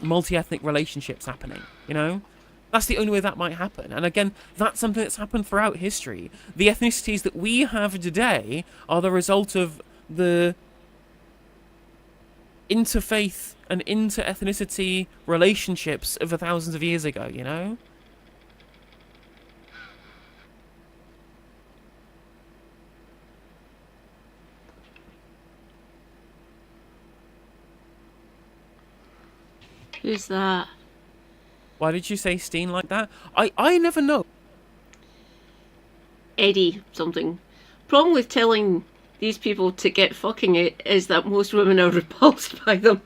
multi-ethnic relationships happening, you know? That's the only way that might happen. And again, that's something that's happened throughout history. The ethnicities that we have today are the result of the interfaith and inter-ethnicity relationships of the thousands of years ago, you know? Who's that? Why did you say Steen like that? I never know. Eddie something. Problem with telling these people to get fucking it is that most women are repulsed by them.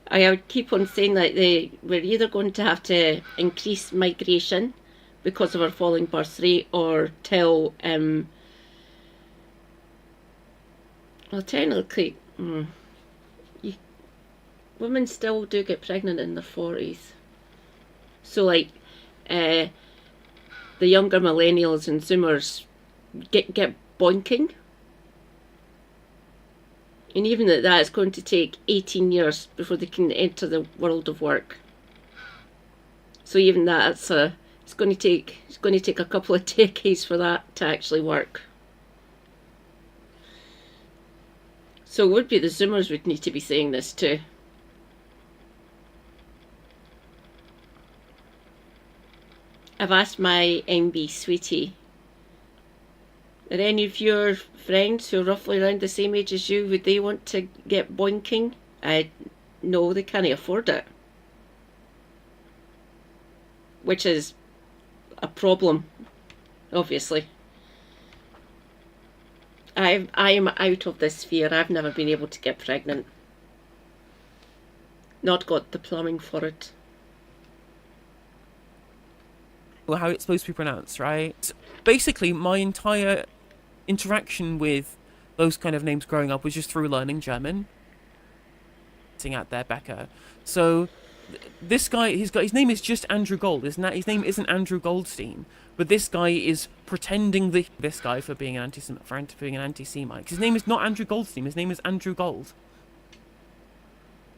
I would keep on saying that we're either going to have to increase migration because of our falling birth rate, or tell well, technically women still do get pregnant in their 40s. So like the younger millennials and zoomers get boinking. And even at that, it's going to take 18 years before they can enter the world of work. So even that, it's going to take a couple of decades for that to actually work. So it would be the zoomers would need to be saying this too. I've asked my MB sweetie, are any of your friends who are roughly around the same age as you, would they want to get boinking? No, they can't afford it. Which is a problem, obviously. I am out of this sphere. I've never been able to get pregnant. Not got the plumbing for it. How it's supposed to be pronounced, right? Basically, my entire interaction with those kind of names growing up was just through learning German. Sitting out there, Becca. So this guy, his name is just Andrew Gold, isn't that? His name isn't Andrew Goldstein, but this guy is pretending this guy for being an anti-Semite. His name is not Andrew Goldstein. His name is Andrew Gold.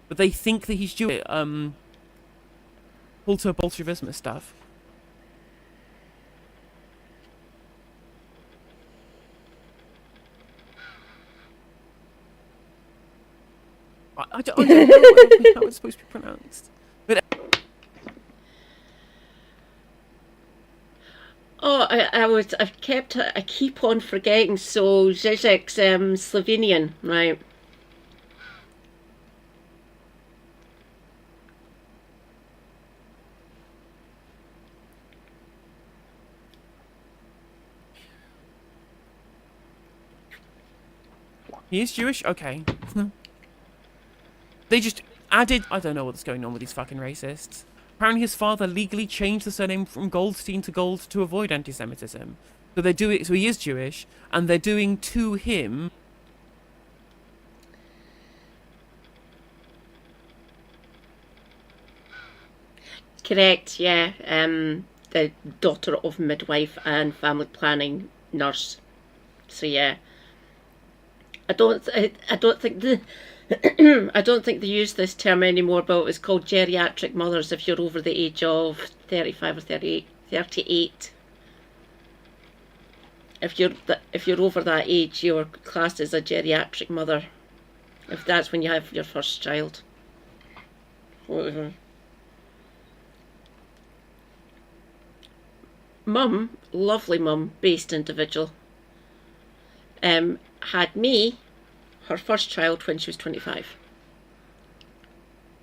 But they think that he's Jewish. Kultur Bolshevism stuff. I don't know how it's supposed to be pronounced. But oh, I keep on forgetting. So Zizek's Slovenian, right? He is Jewish? Okay. They just added... I don't know what's going on with these fucking racists. Apparently his father legally changed the surname from Goldstein to Gold to avoid anti-Semitism. So they're doing... So he is Jewish, and they're doing to him... Correct, yeah. The daughter of midwife and family planning nurse. So yeah. I don't think the I don't think they use this term anymore, but it was called geriatric mothers if you're over the age of 35 or 38. If you're over that age, you're classed as a geriatric mother. If that's when you have your first child. Whatever. Mum, lovely mum, based individual, had me, her first child, when she was 25,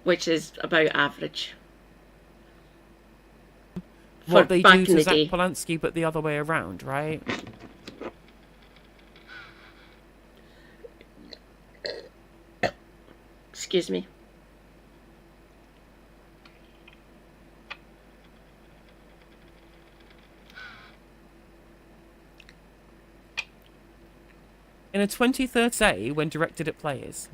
which is about average. What they back do in to the Zach day. Polanski, but the other way around, right? Excuse me. In a 23rd essay when directed at players.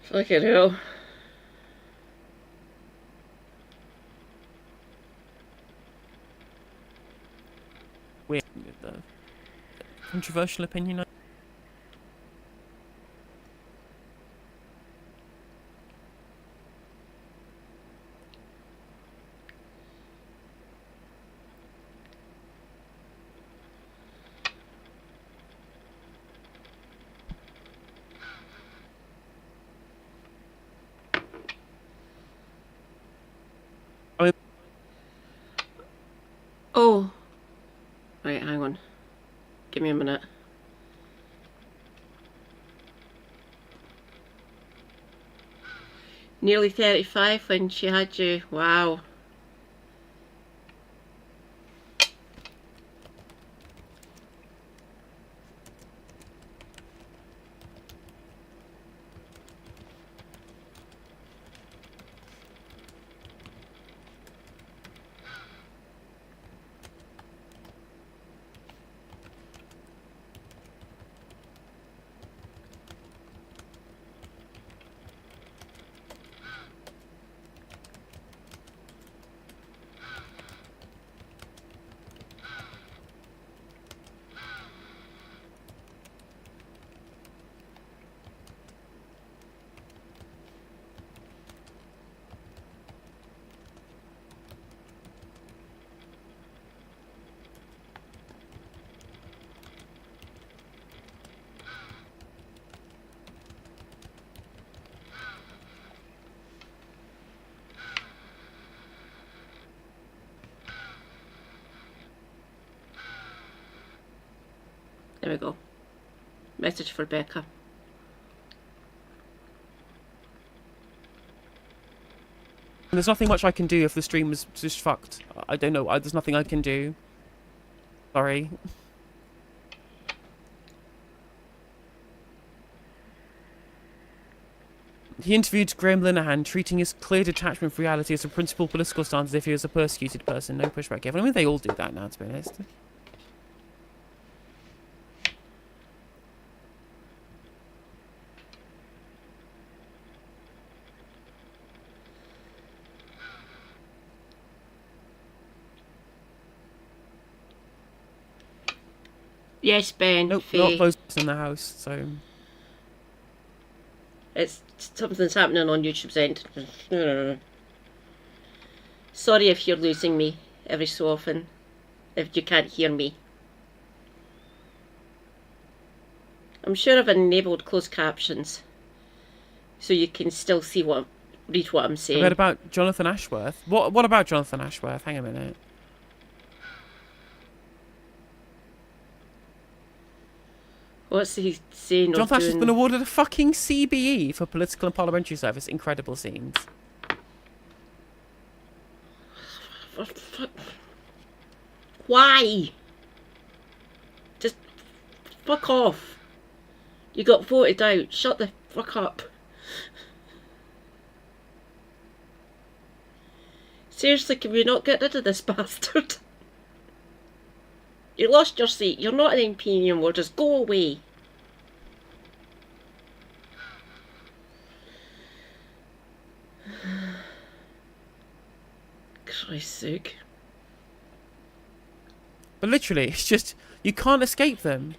Fucking hell. Weird. Controversial opinion. Oh. Right, hang on. Give me a minute. Nearly 35 when she had you. Wow. There we go. Message for Becca. There's nothing much I can do if the stream is just fucked. I don't know. There's nothing I can do. Sorry. He interviewed Graham Linehan, treating his clear detachment from reality as a principal political stance as if he was a persecuted person. No pushback given. I mean, they all do that now, to be honest. Yes, Ben. Nope, Faye. not those in the house, so... It's something's happening on YouTube's end. Sorry if you're losing me every so often. If you can't hear me. I'm sure I've enabled closed captions. So you can still see read what I'm saying. I read about Jonathan Ashworth. What about Jonathan Ashworth? Hang a minute. What's he saying? Jonathan Ashworth's been awarded a fucking CBE for political and parliamentary service. Incredible scenes. Why? Just fuck off. You got voted out. Shut the fuck up. Seriously, can we not get rid of this bastard? You lost your seat. You're not an MP anymore. Just go away. Christ's sake. But literally, it's just, you can't escape them.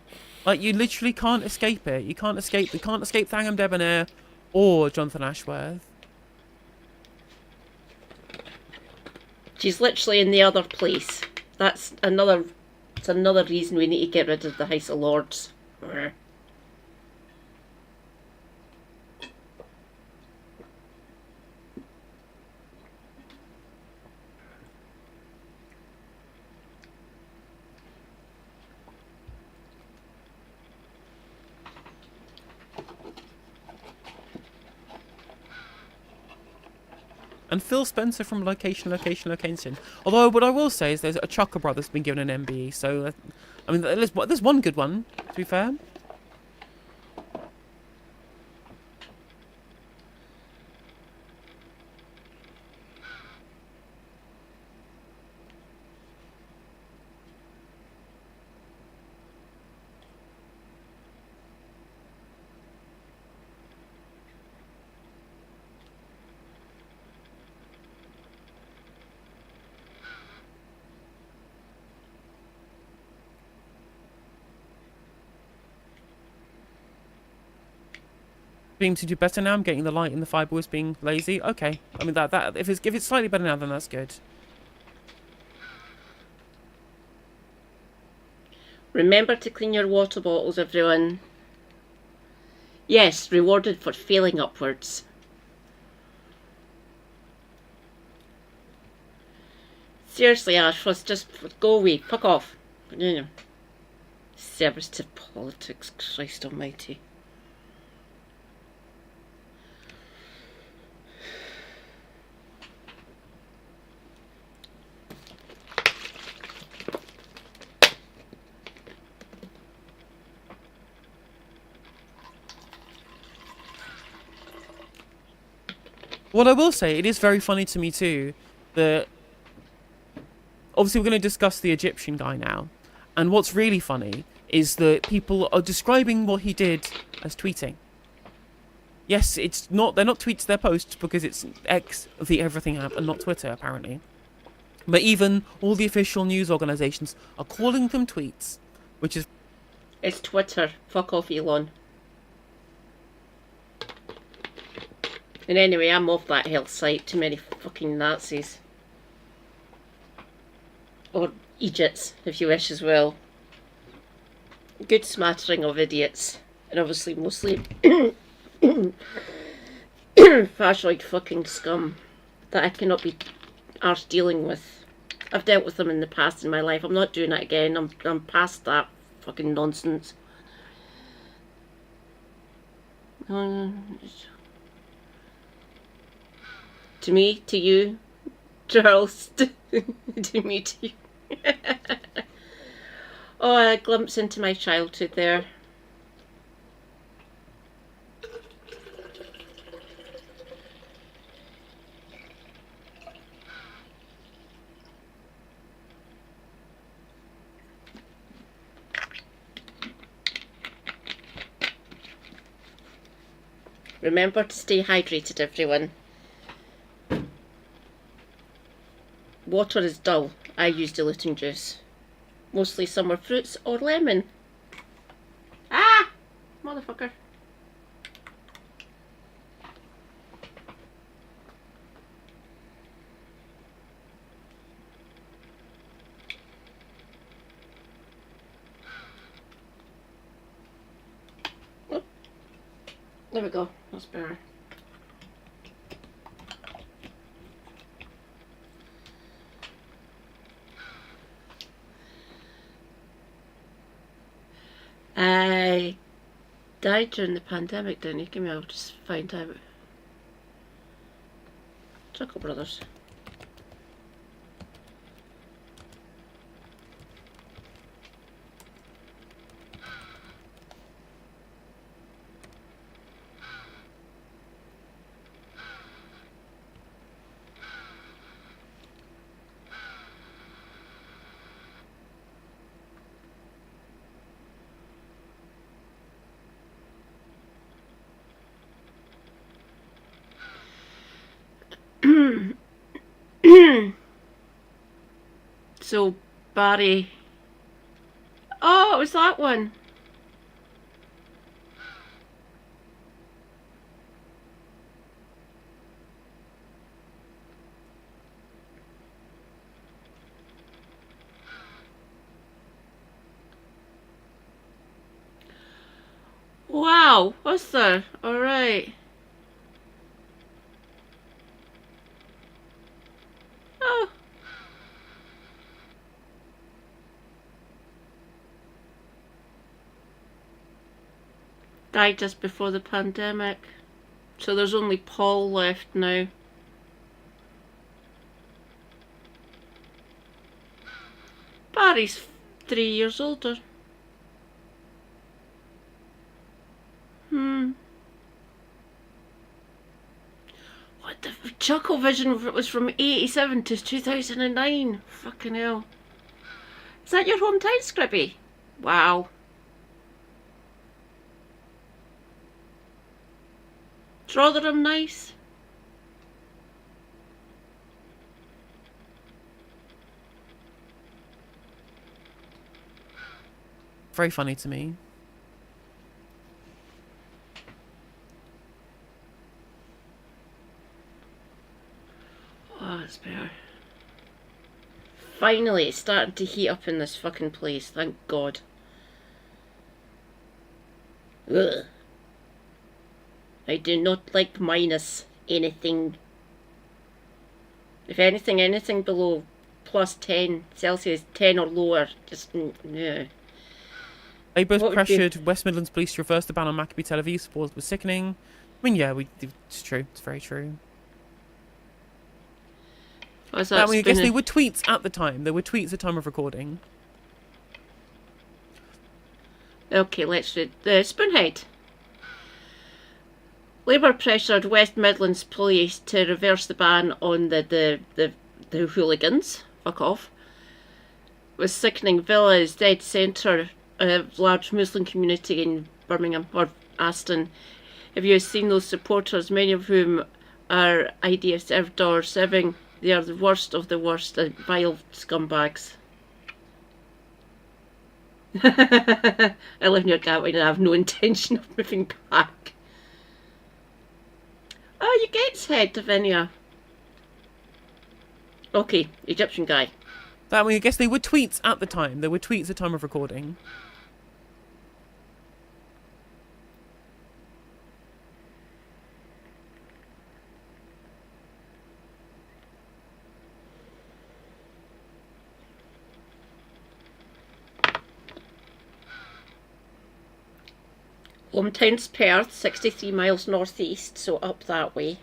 Like, you literally can't escape it. You can't escape Thangam Debonair or Jonathan Ashworth. She's literally in the other place. That's another reason we need to get rid of the House of Lords. And Phil Spencer from Location. Although, what I will say is there's a Chucker Brothers been given an MBE, so, I mean, there's one good one, to be fair. Being to do better now. I'm getting the light in the fireboys being lazy. Okay, I mean that if it's slightly better now, then that's good. Remember to clean your water bottles, everyone. Yes, rewarded for failing upwards. Seriously, Ash, let's just go away. Fuck off. You know. Service to politics, Christ almighty. What I will say, it is very funny to me too, that obviously we're going to discuss the Egyptian guy now, and what's really funny is that people are describing what he did as tweeting. Yes, they're not tweets, they're posts, because it's X, the everything app, and not Twitter, apparently. But even all the official news organisations are calling them tweets, which is... It's Twitter. Fuck off, Elon. And anyway, I'm off that hell site. Too many fucking Nazis. Or Egypts, if you wish as well. Good smattering of idiots. And obviously mostly fascioid fucking scum that I cannot be arsed dealing with. I've dealt with them in the past in my life. I'm not doing it again. I'm past that fucking nonsense. To me, to you, Charles, to me, to you. Oh, a glimpse into my childhood there. Remember to stay hydrated, everyone. Water is dull. I use diluting juice. Mostly summer fruits or lemon. Ah! Motherfucker. Oh. There we go. That's better. I died during the pandemic, didn't you? Give me, I'll just find out. Chuckle Brothers. So, Barry... Oh, it was that one. Wow, what's there? Alright. Oh. Died just before the pandemic. So there's only Paul left now. Barry's 3 years older. What the... Chucklevision was from 87 to 2009. Fucking hell. Is that your hometown, Scribby? Wow. Is Rotherham nice? Very funny to me. Oh, it's better. Finally, it's starting to heat up in this fucking place. Thank God. Ugh. I do not like minus anything. If anything, anything below plus 10 Celsius, 10 or lower, just yeah. Labour pressured West Midlands Police to reverse the ban on Maccabi Tel Aviv support was sickening. I mean, yeah, it's true. It's very true. I mean, I guess they were tweets at the time. There were tweets at the time of recording. Okay, let's read the Spoonhead. Labour pressured West Midlands Police to reverse the ban on the hooligans. Fuck off. Was sickening. Villa is dead centre of large Muslim community in Birmingham or Aston. Have you seen those supporters, many of whom are IDF served or serving? They are the worst of the worst, vile scumbags. I live near Gatwick and I have no intention of moving back. Oh, you Gateshead, Davinia. Okay, Egyptian guy. I mean, I guess they were tweets at the time. There were tweets at the time of recording. Hometown's Perth, 63 miles northeast, so up that way.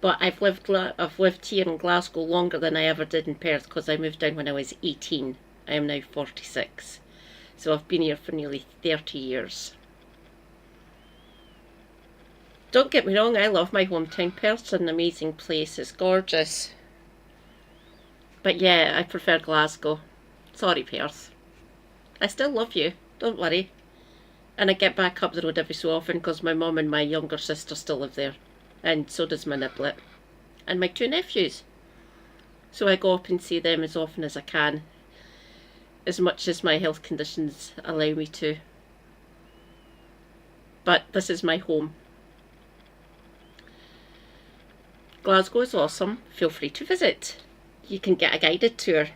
But I've lived here in Glasgow longer than I ever did in Perth because I moved down when I was 18. I am now 46. So I've been here for nearly 30 years. Don't get me wrong, I love my hometown. Perth's an amazing place, it's gorgeous. But yeah, I prefer Glasgow. Sorry, Perth. I still love you, don't worry. And I get back up the road every so often because my mum and my younger sister still live there. And so does my niblet. And my 2 nephews. So I go up and see them as often as I can. As much as my health conditions allow me to. But this is my home. Glasgow is awesome. Feel free to visit. You can get a guided tour.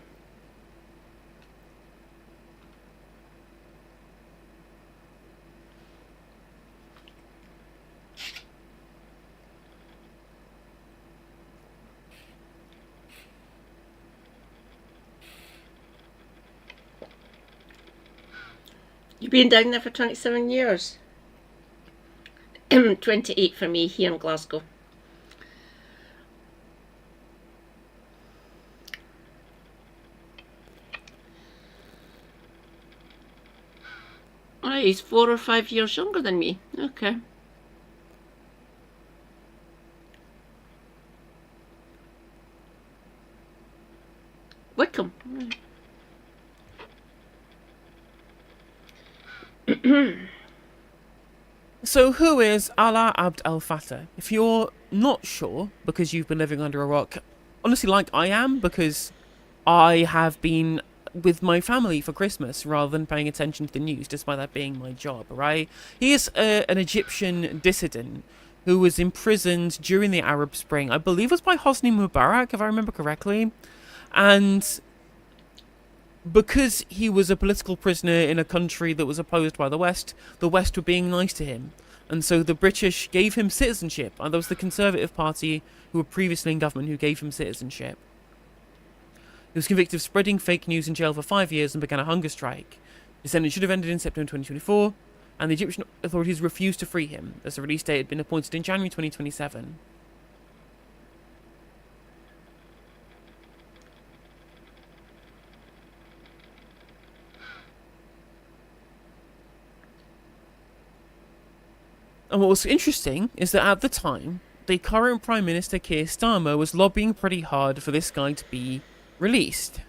You've been down there for 27 years. 28 for me here in Glasgow. Oh, he's 4 or 5 years younger than me. Okay. Wickham. So who is Alaa Abd El Fattah? If you're not sure, because you've been living under a rock, honestly, like I am, because I have been with my family for Christmas rather than paying attention to the news, despite that being my job, right? He is an Egyptian dissident who was imprisoned during the Arab Spring. I believe it was by Hosni Mubarak, if I remember correctly. And because he was a political prisoner in a country that was opposed by the West were being nice to him. And so the British gave him citizenship. And that was the Conservative Party, who were previously in government, who gave him citizenship. He was convicted of spreading fake news in jail for 5 years and began a hunger strike. His sentence should have ended in September 2024, and the Egyptian authorities refused to free him, as the release date had been appointed in January 2027. And what was interesting is that at the time, the current Prime Minister Keir Starmer was lobbying pretty hard for this guy to be released.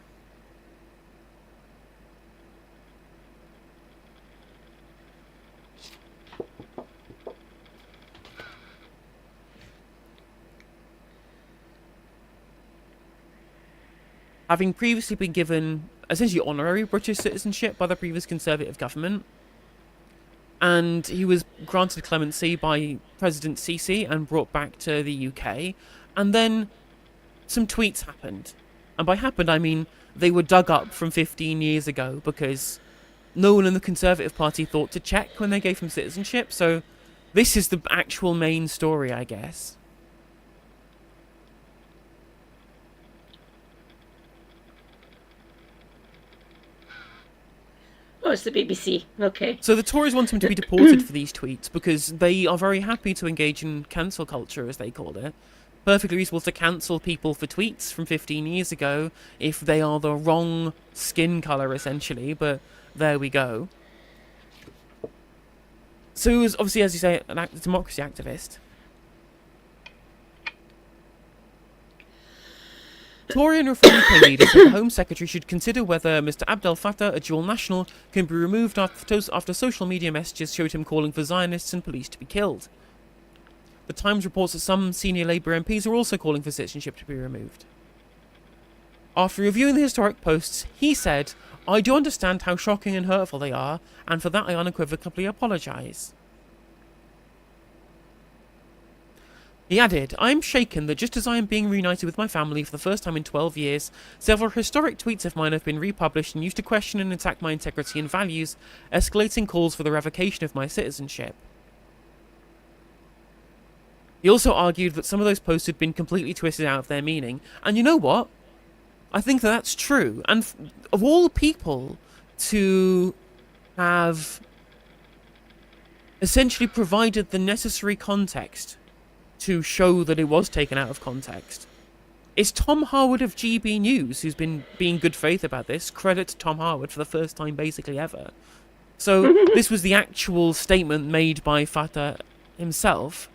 Having previously been given essentially honorary British citizenship by the previous Conservative government, and he was granted clemency by President Sisi and brought back to the UK, and then some tweets happened. And by happened, I mean they were dug up from 15 years ago because no one in the Conservative Party thought to check when they gave him citizenship, so this is the actual main story, I guess. Oh, it's the BBC. Okay. So the Tories want him to be deported for these tweets because they are very happy to engage in cancel culture, as they call it. Perfectly reasonable to cancel people for tweets from 15 years ago if they are the wrong skin colour, essentially, but there we go. So he was obviously, as you say, a democracy activist. Tory and Reform UK leaders said the Home Secretary should consider whether Mr Abdel Fattah, a dual national, can be removed after social media messages showed him calling for Zionists and police to be killed. The Times reports that some senior Labour MPs are also calling for citizenship to be removed. After reviewing the historic posts, he said, "I do understand how shocking and hurtful they are, and for that I unequivocally apologise." He added, "I am shaken that just as I am being reunited with my family for the first time in 12 years, several historic tweets of mine have been republished and used to question and attack my integrity and values, escalating calls for the revocation of my citizenship." He also argued that some of those posts had been completely twisted out of their meaning. And you know what? I think that that's true. And of all the people to have essentially provided the necessary context to show that it was taken out of context, it's Tom Harwood of GB News who's been being good faith about this. Credit to Tom Harwood for the first time basically ever. So this was the actual statement made by Fattah himself.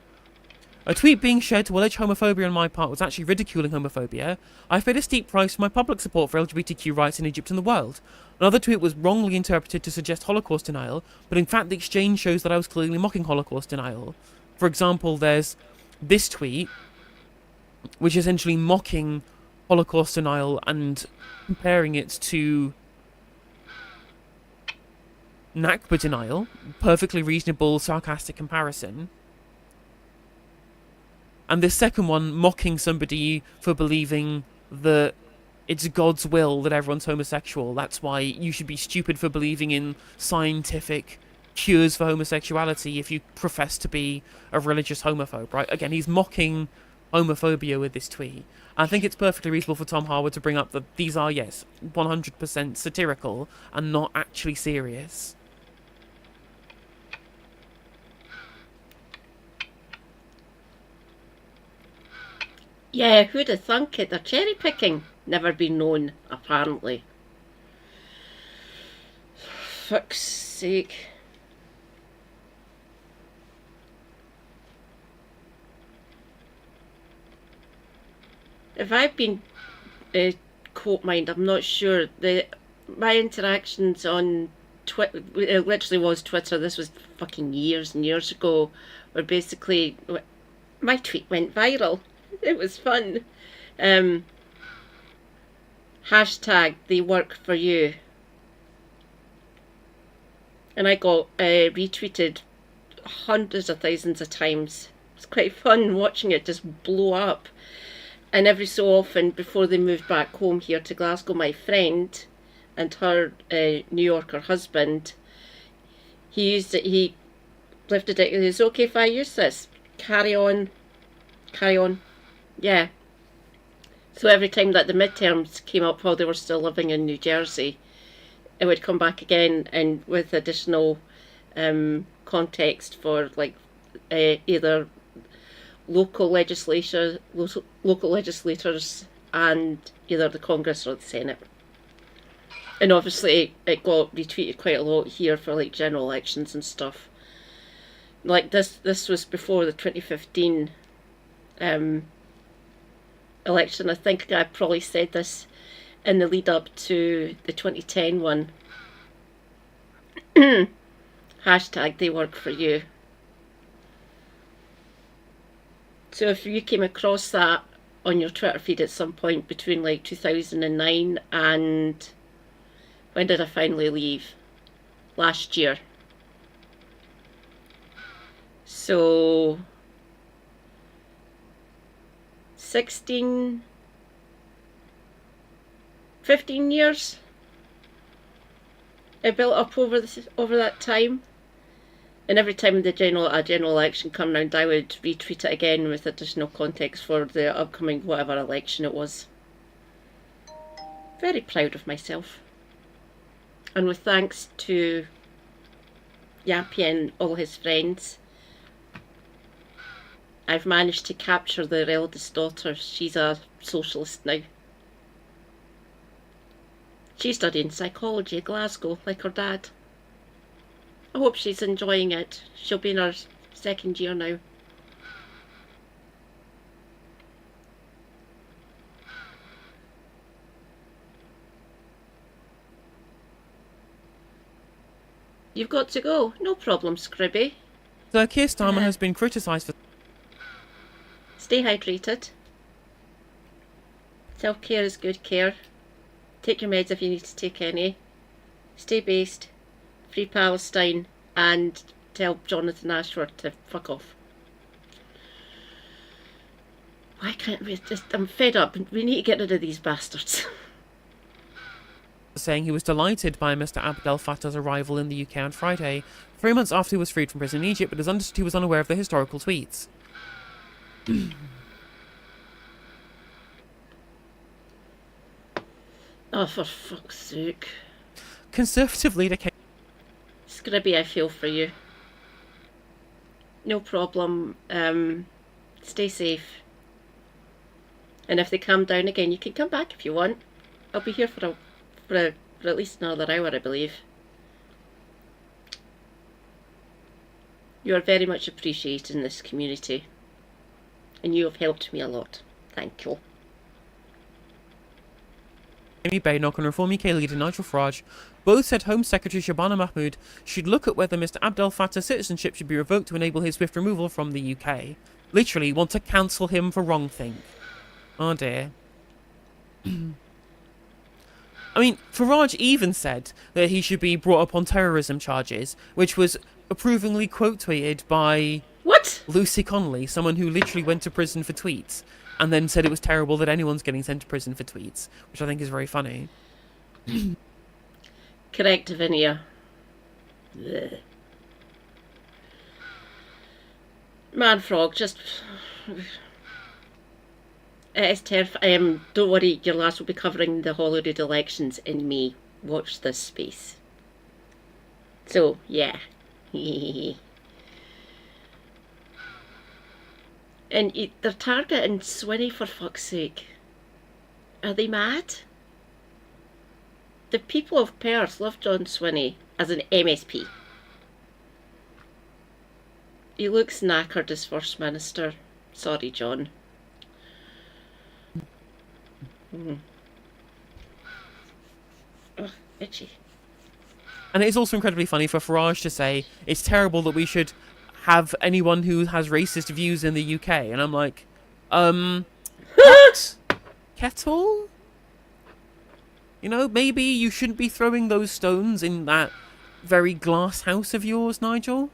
"A tweet being shared to allege homophobia on my part was actually ridiculing homophobia. I've paid a steep price for my public support for LGBTQ rights in Egypt and the world. Another tweet was wrongly interpreted to suggest Holocaust denial, but in fact the exchange shows that I was clearly mocking Holocaust denial. For example, there's this tweet, which is essentially mocking Holocaust denial and comparing it to Nakba denial. Perfectly reasonable, sarcastic comparison. And this second one, mocking somebody for believing that it's God's will that everyone's homosexual. That's why you should be stupid for believing in scientific cures for homosexuality if you profess to be a religious homophobe, right? Again, he's mocking homophobia with this tweet. I think it's perfectly reasonable for Tom Harwood to bring up that these are, yes, 100% satirical and not actually serious. Yeah, who'd have thunk it? They're cherry picking. Never been known, apparently. Fuck's sake. If I've been quote mined, I'm not sure. My interactions on Twitter, it literally was Twitter, this was fucking years and years ago, where basically my tweet went viral. It was fun. Hashtag they work for you. And I got retweeted hundreds of thousands of times. It's quite fun watching it just blow up. And every so often, before they moved back home here to Glasgow, my friend and her New Yorker husband, he used it, he lifted it, he was, okay if I use this, carry on, yeah. So every time that the midterms came up while they were still living in New Jersey, it would come back again, and with additional context for like either local legislators and either the Congress or the Senate. And obviously it got retweeted quite a lot here for like general elections and stuff. Like this was before the 2015 election. I think I probably said this in the lead up to the 2010 one. Hashtag they work for you. So if you came across that on your Twitter feed at some point between like 2009 and when did I finally leave? Last year. So 15 years it built up over that time. And every time a general election come round, I would retweet it again with additional context for the upcoming whatever election it was. Very proud of myself. And with thanks to Yappy and all his friends, I've managed to capture their eldest daughter. She's a socialist now. She's studying psychology at Glasgow, like her dad. I hope she's enjoying it. She'll be in her second year now. You've got to go. No problem, Scribby. So Keir Starmer has been criticised for... Stay hydrated. Self-care is good care. Take your meds if you need to take any. Stay based. Free Palestine, and tell Jonathan Ashford to fuck off. Why can't we just... I'm fed up. We need to get rid of these bastards. saying he was delighted by Mr. Abdel Fattah's arrival in the UK on Friday, 3 months after he was freed from prison in Egypt, but he was unaware of the historical tweets. Oh, for fuck's sake. Conservative leader came... Scribby, I feel for you. No problem. Stay safe. And if they calm down again, you can come back if you want. I'll be here for at least another hour, I believe. You are very much appreciated in this community. And you have helped me a lot. Thank you. Amy Baynock and Reform UK leader Nigel Farage both said Home Secretary Shabana Mahmood should look at whether Mr. Abdel Fattah's citizenship should be revoked to enable his swift removal from the UK. Literally want to cancel him for wrongthink. Oh dear. I mean, Farage even said that he should be brought up on terrorism charges, which was approvingly quote-tweeted by... What? Lucy Connolly, someone who literally went to prison for tweets, and then said it was terrible that anyone's getting sent to prison for tweets, which I think is very funny. Correct, Vinia. Blech. Man Frog, just... It's terrifying. Don't worry, your lass will be covering the Holyrood elections in May. Watch this space. So, yeah. And they're targeting Swinney, for fuck's sake. Are they mad? The people of Perth love John Swinney as an MSP. He looks knackered as First Minister. Sorry, John. Ugh, itchy. And it is also incredibly funny for Farage to say it's terrible that we should have anyone who has racist views in the UK. And I'm like, what? Kettle? You know, maybe you shouldn't be throwing those stones in that very glass house of yours, Nigel.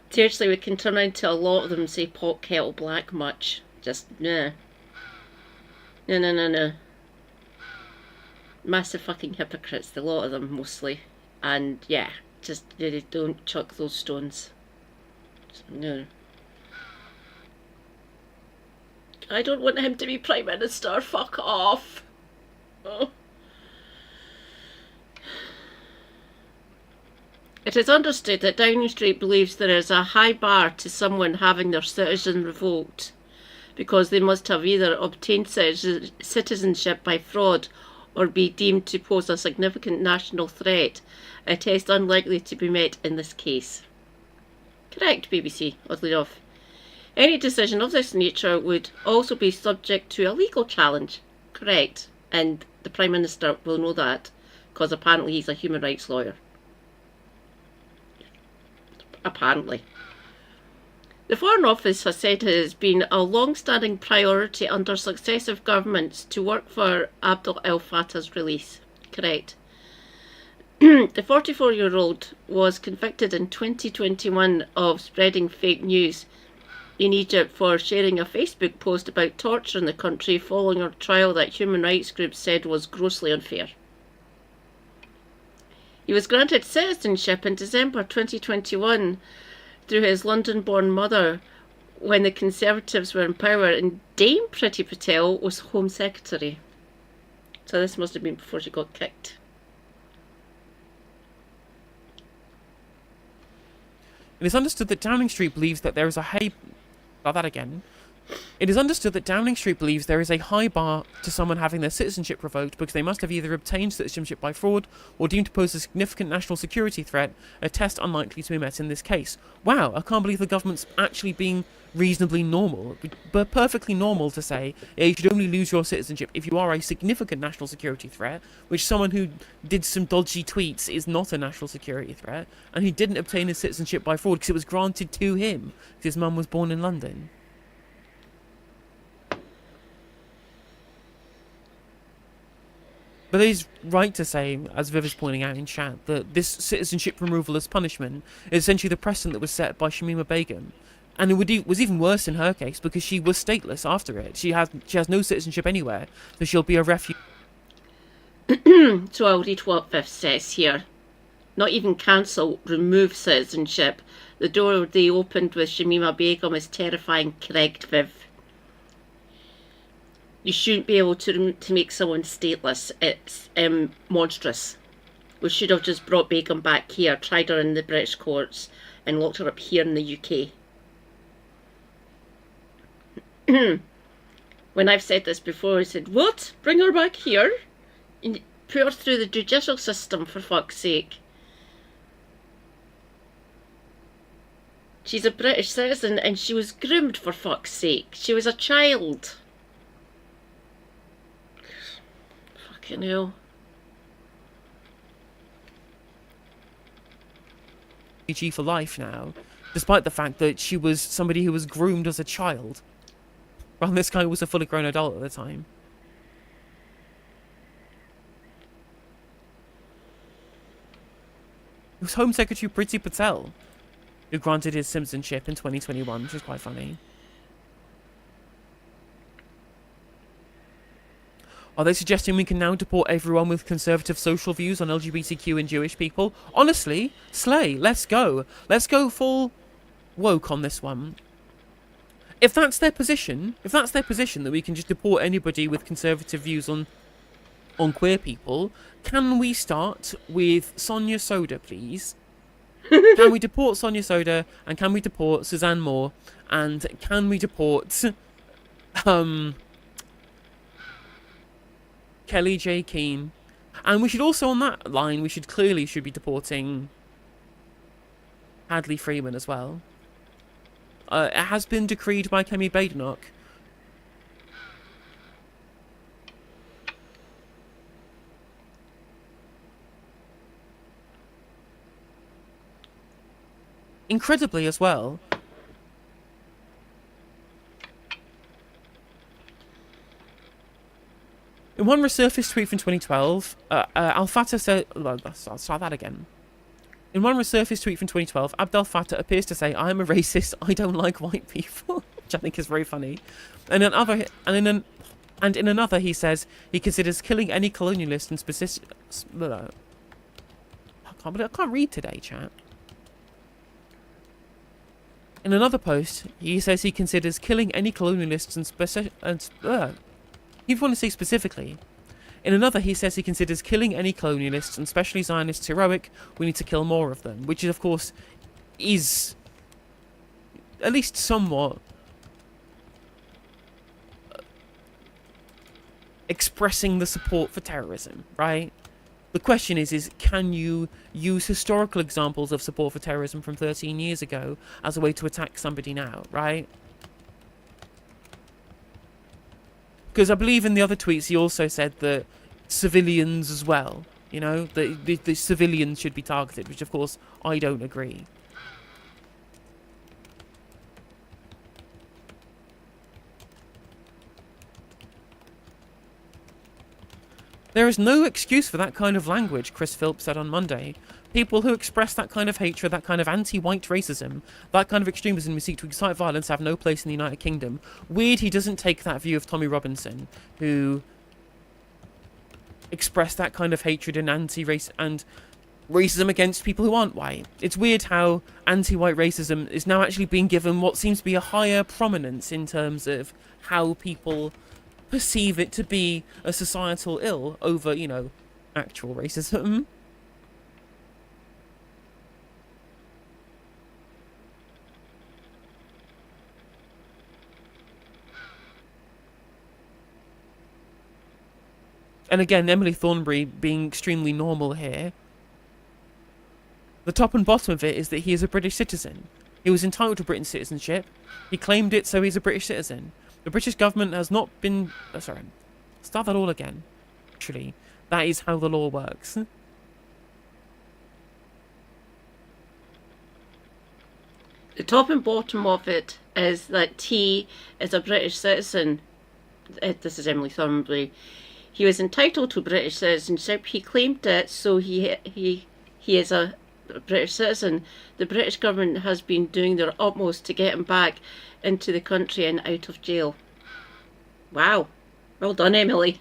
Seriously, we can turn into a lot of them and say pot kettle black much. Just, nah. No. Massive fucking hypocrites, the lot of them, mostly. And, yeah, just, they don't chuck those stones. Just, no. I don't want him to be Prime Minister, fuck off. Oh. It is understood that Downing Street believes there is a high bar to someone having their citizen revoked, because they must have either obtained citizenship by fraud or be deemed to pose a significant national threat, a test unlikely to be met in this case. Correct, BBC, oddly enough. Any decision of this nature would also be subject to a legal challenge. Correct. And the Prime Minister will know that, because apparently he's a human rights lawyer. Apparently. The Foreign Office has said it has been a long-standing priority under successive governments to work for Abdel El Fattah's release. Correct. The 44-year-old was convicted in 2021 of spreading fake news in Egypt for sharing a Facebook post about torture in the country following a trial that human rights groups said was grossly unfair. He was granted citizenship in December 2021 through his London-born mother when the Conservatives were in power and Dame Priti Patel was Home Secretary. So this must have been before she got kicked. It is understood that Downing Street believes that there is a high... It is understood that Downing Street believes there is a high bar to someone having their citizenship revoked because they must have either obtained citizenship by fraud or deemed to pose a significant national security threat, a test unlikely to be met in this case. Wow, I can't believe the government's actually being reasonably normal, but perfectly normal to say, yeah, you should only lose your citizenship if you are a significant national security threat, which someone who did some dodgy tweets is not a national security threat, and he didn't obtain his citizenship by fraud because it was granted to him because his mum was born in London. But it is right to say, as Viv is pointing out in chat, that this citizenship removal as punishment is essentially the precedent that was set by Shamima Begum. And it was even worse in her case because she was stateless after it. She has no citizenship anywhere, so she'll be a refugee. So I'll read what Viv says here. Not even cancel, remove citizenship. The door they opened with Shamima Begum is terrifying. Correct, Viv. You shouldn't be able to make someone stateless. It's monstrous. We should have just brought Begum back here, tried her in the British courts, and locked her up here in the UK. When I've said this before, I said, what? Bring her back here? And put her through the judicial system, for fuck's sake. She's a British citizen and she was groomed, for fuck's sake. She was a child. Fucking hell. Refugee for life now, despite the fact that she was somebody who was groomed as a child. Well, this guy was a fully grown adult at the time. It was Home Secretary Priti Patel who granted his citizenship in 2021, which is quite funny. Are they suggesting we can now deport everyone with conservative social views on LGBTQ and Jewish people? Honestly, slay, let's go. Let's go full woke on this one. If that's their position, that we can just deport anybody with conservative views on queer people, can we start with Sonia Soda, please? Can we deport Sonia Soda, and can we deport Suzanne Moore, and can we deport Kelly J. Keane? And we should also, on that line, we should be deporting Hadley Freeman as well. It has been decreed by Kemi Badenoch. Incredibly as well. In one resurfaced tweet from 2012, Al Fatah said... I'll start that again. In one resurfaced tweet from 2012, Abdel Fattah appears to say, "I am a racist. I don't like white people," which I think is very funny. And in another, he says he considers killing any colonialist and specific. I can't read today, chat. In another post, he says he considers killing any colonialists and you want to say specifically. In another, he says he considers killing any colonialists, and especially Zionists, heroic. We need to kill more of them, which, of course, is at least somewhat expressing the support for terrorism, right? The question is can you use historical examples of support for terrorism from 13 years ago as a way to attack somebody now, right? Because I believe in the other tweets he also said that civilians as well, you know, the civilians should be targeted, which of course I don't agree. There is no excuse for that kind of language, Chris Phillips said on Monday. People who express that kind of hatred, that kind of anti-white racism, that kind of extremism who seek to incite violence have no place in the United Kingdom. Weird he doesn't take that view of Tommy Robinson, who expressed that kind of hatred and anti-race and racism against people who aren't white. It's weird how anti-white racism is now actually being given what seems to be a higher prominence in terms of how people perceive it to be a societal ill over, you know, actual racism. And again, Emily Thornberry being extremely normal here. The top and bottom of it is that he is a British citizen. He was entitled to Britain's citizenship. He claimed it, so he's a British citizen. The British government has not been... sorry. Start that all again. Actually, that is how the law works. The top and bottom of it is that he is a British citizen. This is Emily Thornberry. He was entitled to British citizenship. He claimed it, so he is a British citizen. The British government has been doing their utmost to get him back into the country and out of jail. Wow. Well done, Emily.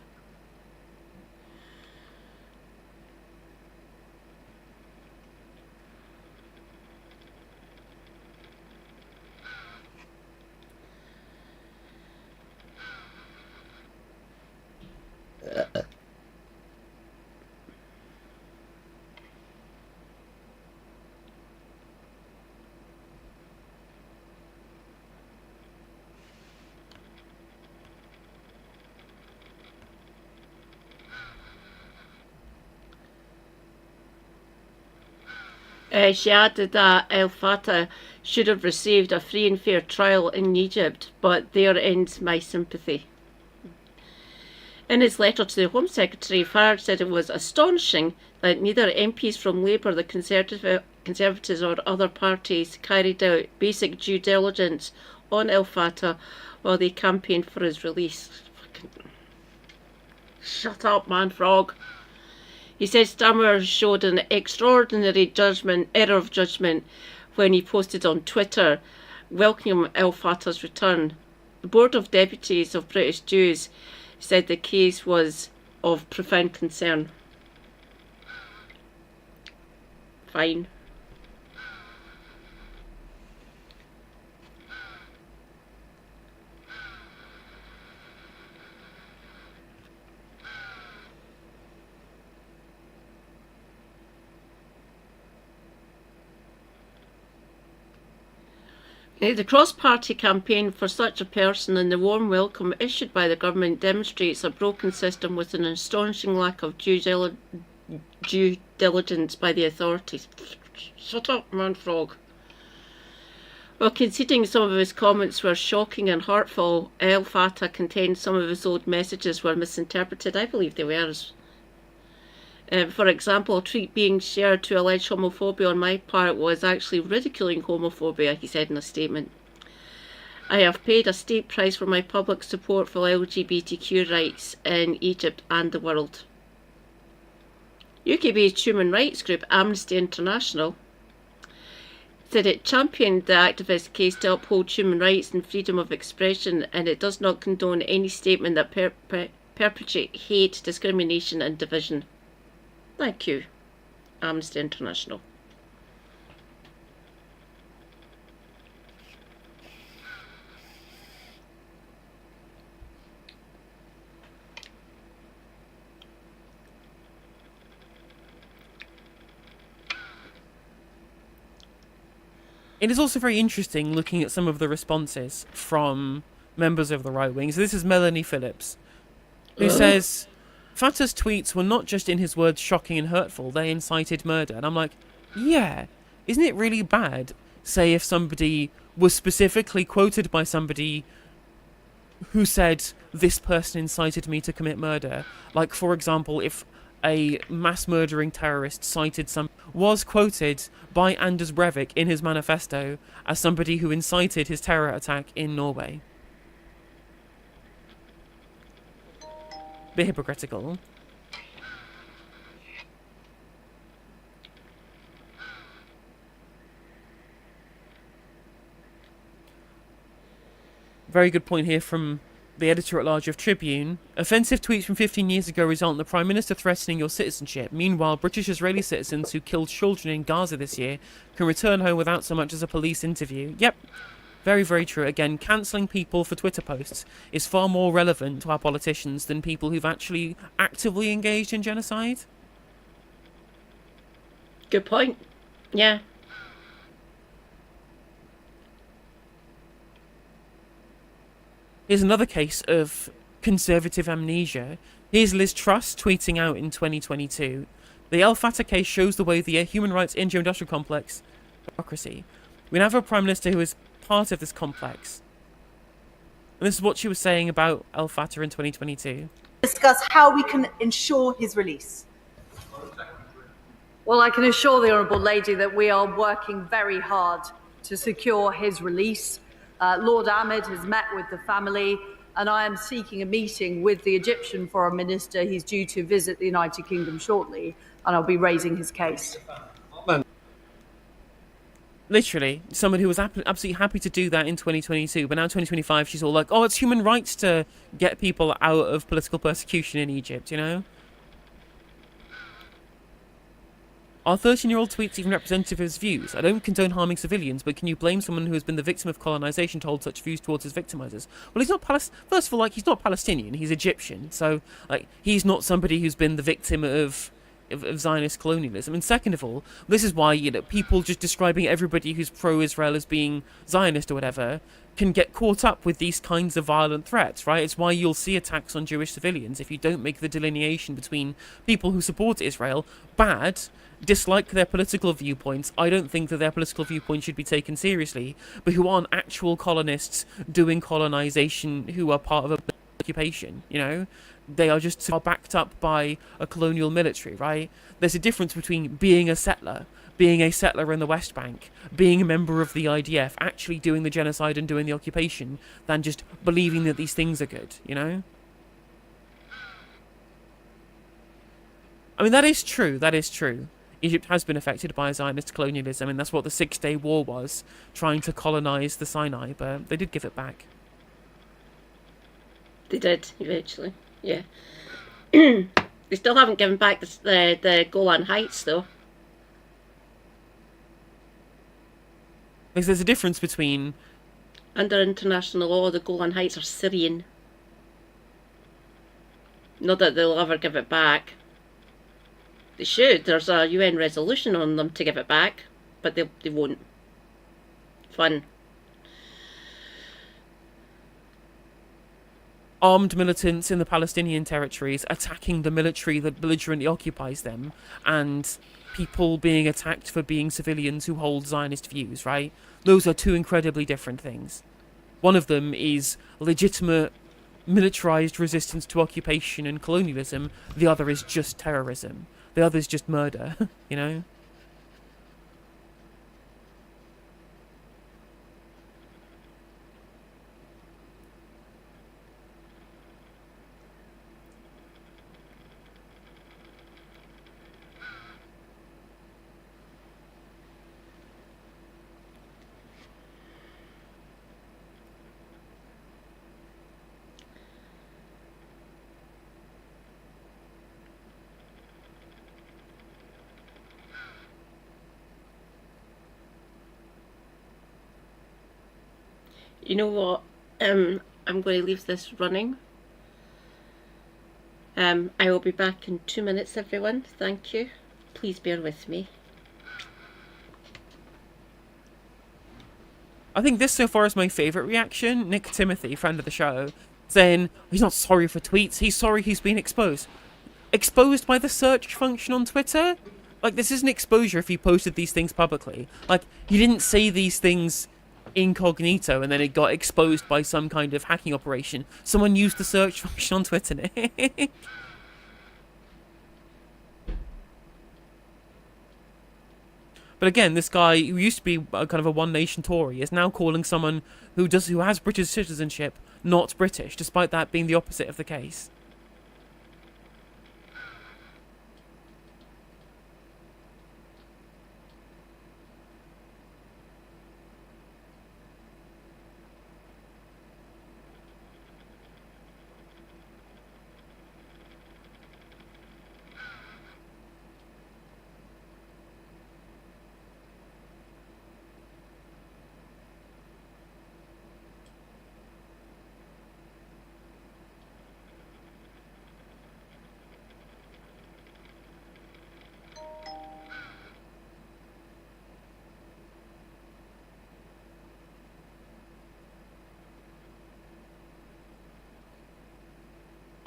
She added that El Fatah should have received a free and fair trial in Egypt, but there ends my sympathy. In his letter to the Home Secretary, Farage said it was astonishing that neither MPs from Labour, the Conservatives or other parties carried out basic due diligence on El Fatah while they campaigned for his release. Shut up, man, frog. He said Stammer showed an extraordinary error of judgment when he posted on Twitter welcoming El Fatah's return. The Board of Deputies of British Jews said the case was of profound concern. Fine. The cross-party campaign for such a person and the warm welcome issued by the government demonstrates a broken system with an astonishing lack of due diligence by the authorities. Shut up, man, frog. While conceding some of his comments were shocking and hurtful, El Fatah contends some of his old messages were misinterpreted. I believe they were. For example, a tweet being shared to allege homophobia on my part was actually ridiculing homophobia, he said in a statement. I have paid a steep price for my public support for LGBTQ rights in Egypt and the world. UK-based human rights group Amnesty International said it championed the activist case to uphold human rights and freedom of expression, and it does not condone any statement that perpetrate hate, discrimination and division. Thank you, Amnesty International. It is also very interesting looking at some of the responses from members of the right wing. So this is Melanie Phillips, who says, Fatah's tweets were not just, in his words, shocking and hurtful, they incited murder. And I'm like, yeah, isn't it really bad, say, if somebody was specifically quoted by somebody who said, this person incited me to commit murder? Like, for example, if a mass murdering terrorist was quoted by Anders Breivik in his manifesto as somebody who incited his terror attack in Norway. Bit hypocritical. Very good point here from the editor-at-large of Tribune. Offensive tweets from 15 years ago result in the Prime Minister threatening your citizenship. Meanwhile, British Israeli citizens who killed children in Gaza this year can return home without so much as a police interview. Yep. Very, very true. Again, cancelling people for Twitter posts is far more relevant to our politicians than people who've actually actively engaged in genocide. Good point. Yeah. Here's another case of conservative amnesia. Here's Liz Truss tweeting out in 2022. The El Fatah case shows the way the human rights industrial complex democracy. We now have a Prime Minister who is part of this complex. And this is what she was saying about El Fatah in 2022. Discuss how we can ensure his release. Well, I can assure the Honourable Lady that we are working very hard to secure his release. Lord Ahmed has met with the family, and I am seeking a meeting with the Egyptian Foreign Minister. He's due to visit the United Kingdom shortly, and I'll be raising his case. Literally, someone who was absolutely happy to do that in 2022, but now 2025 she's all like, oh, it's human rights to get people out of political persecution in Egypt, you know? Are 13-year-old tweets even representative of his views? I don't condone harming civilians, but can you blame someone who has been the victim of colonization to hold such views towards his victimizers? Well, he's not first of all, like, he's not Palestinian, he's Egyptian, so, like, he's not somebody who's been the victim of Zionist colonialism. And second of all, this is why, you know, people just describing everybody who's pro-Israel as being Zionist or whatever can get caught up with these kinds of violent threats, right? It's why you'll see attacks on Jewish civilians if you don't make the delineation between people who support Israel, bad, dislike their political viewpoints, I don't think that their political viewpoints should be taken seriously, but who aren't actual colonists doing colonization, who are part of a occupation, you know? They are just backed up by a colonial military, right? There's a difference between being a settler in the West Bank, being a member of the IDF, actually doing the genocide and doing the occupation, than just believing that these things are good, you know? I mean, that is true. Egypt has been affected by Zionist colonialism, and that's what the 6-Day War was, trying to colonize the Sinai, but they did give it back. They did, eventually. Yeah. They still haven't given back the Golan Heights, though. Because there's a difference between... Under international law, the Golan Heights are Syrian. Not that they'll ever give it back. They should. There's a UN resolution on them to give it back, but they won't. Fun. Armed militants in the Palestinian territories attacking the military that belligerently occupies them, and people being attacked for being civilians who hold Zionist views, right? Those are two incredibly different things. One of them is legitimate militarized resistance to occupation and colonialism. The other is just terrorism. The other is just murder, you know? You know what? I'm going to leave this running. I will be back in 2 minutes, everyone. Thank you. Please bear with me. I think this so far is my favourite reaction. Nick Timothy, friend of the show, saying he's not sorry for tweets, he's sorry he's been exposed. Exposed by the search function on Twitter? Like, this isn't exposure if he posted these things publicly. Like, he didn't say these things incognito and then it got exposed by some kind of hacking operation. Someone used the search function on Twitter, Nick. But again, this guy who used to be kind of a One Nation Tory is now calling someone who has British citizenship not British, despite that being the opposite of the case.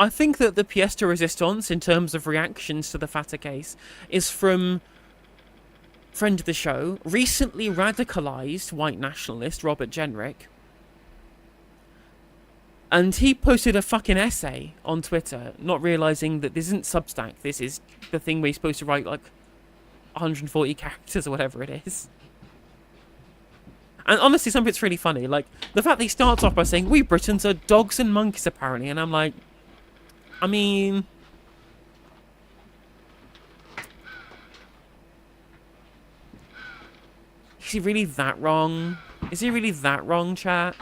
I think that the pièce de résistance in terms of reactions to the Fata case is from friend of the show, recently radicalised white nationalist Robert Jenrick. And he posted a fucking essay on Twitter, not realising that this isn't Substack, this is the thing where you're supposed to write like 140 characters or whatever it is. And honestly, some of it's really funny. Like, the fact that he starts off by saying, we Britons are dogs and monkeys, apparently, and I'm like, I mean... Is he really that wrong? Is he really that wrong, chat?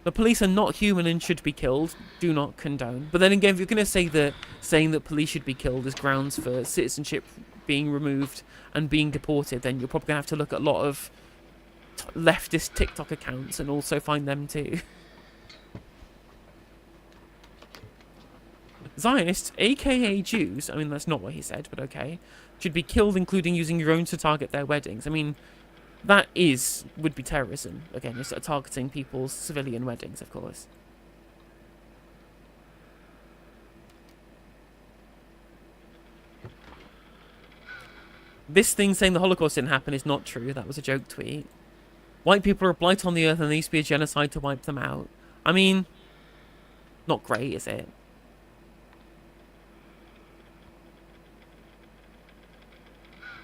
The police are not human and should be killed. Do not condone. But then again, if you're going to say that saying that police should be killed is grounds for citizenship being removed and being deported, then you're probably going to have to look at a lot of leftist TikTok accounts and also find them too. Zionists, aka Jews, I mean, that's not what he said, but okay, should be killed, including using drones to target their weddings. I mean, that would be terrorism. Again, you're sort of targeting people's civilian weddings, of course. This thing saying the Holocaust didn't happen is not true. That was a joke tweet. White people are a blight on the earth and there needs to be a genocide to wipe them out. I mean, not great, is it?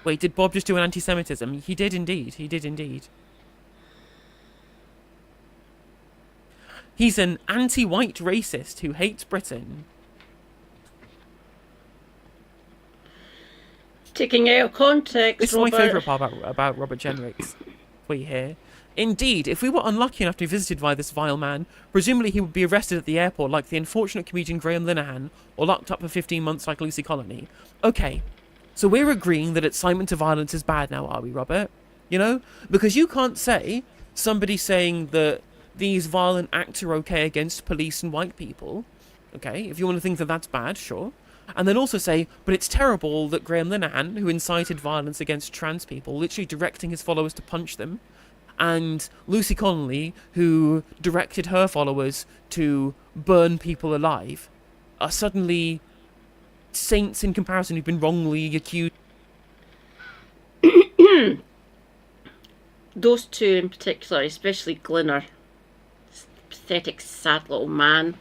Wait, did Bob just do an anti-Semitism? He did indeed. He did indeed. He's an anti-white racist who hates Britain. Taking out of context, This is my favourite part about Robert Jenrick's tweet here. Indeed, if we were unlucky enough to be visited by this vile man, presumably he would be arrested at the airport like the unfortunate comedian Graham Linehan, or locked up for 15 months like Lucy Colony. Okay. So we're agreeing that incitement to violence is bad now, are we, Robert? You know? Because you can't say somebody saying that these violent acts are okay against police and white people. Okay? If you want to think that that's bad, sure. And then also say, but it's terrible that Graham Linehan, who incited violence against trans people, literally directing his followers to punch them, and Lucy Connolly, who directed her followers to burn people alive, are suddenly saints in comparison who've been wrongly accused. Those two in particular, especially Glinner, pathetic, sad little man,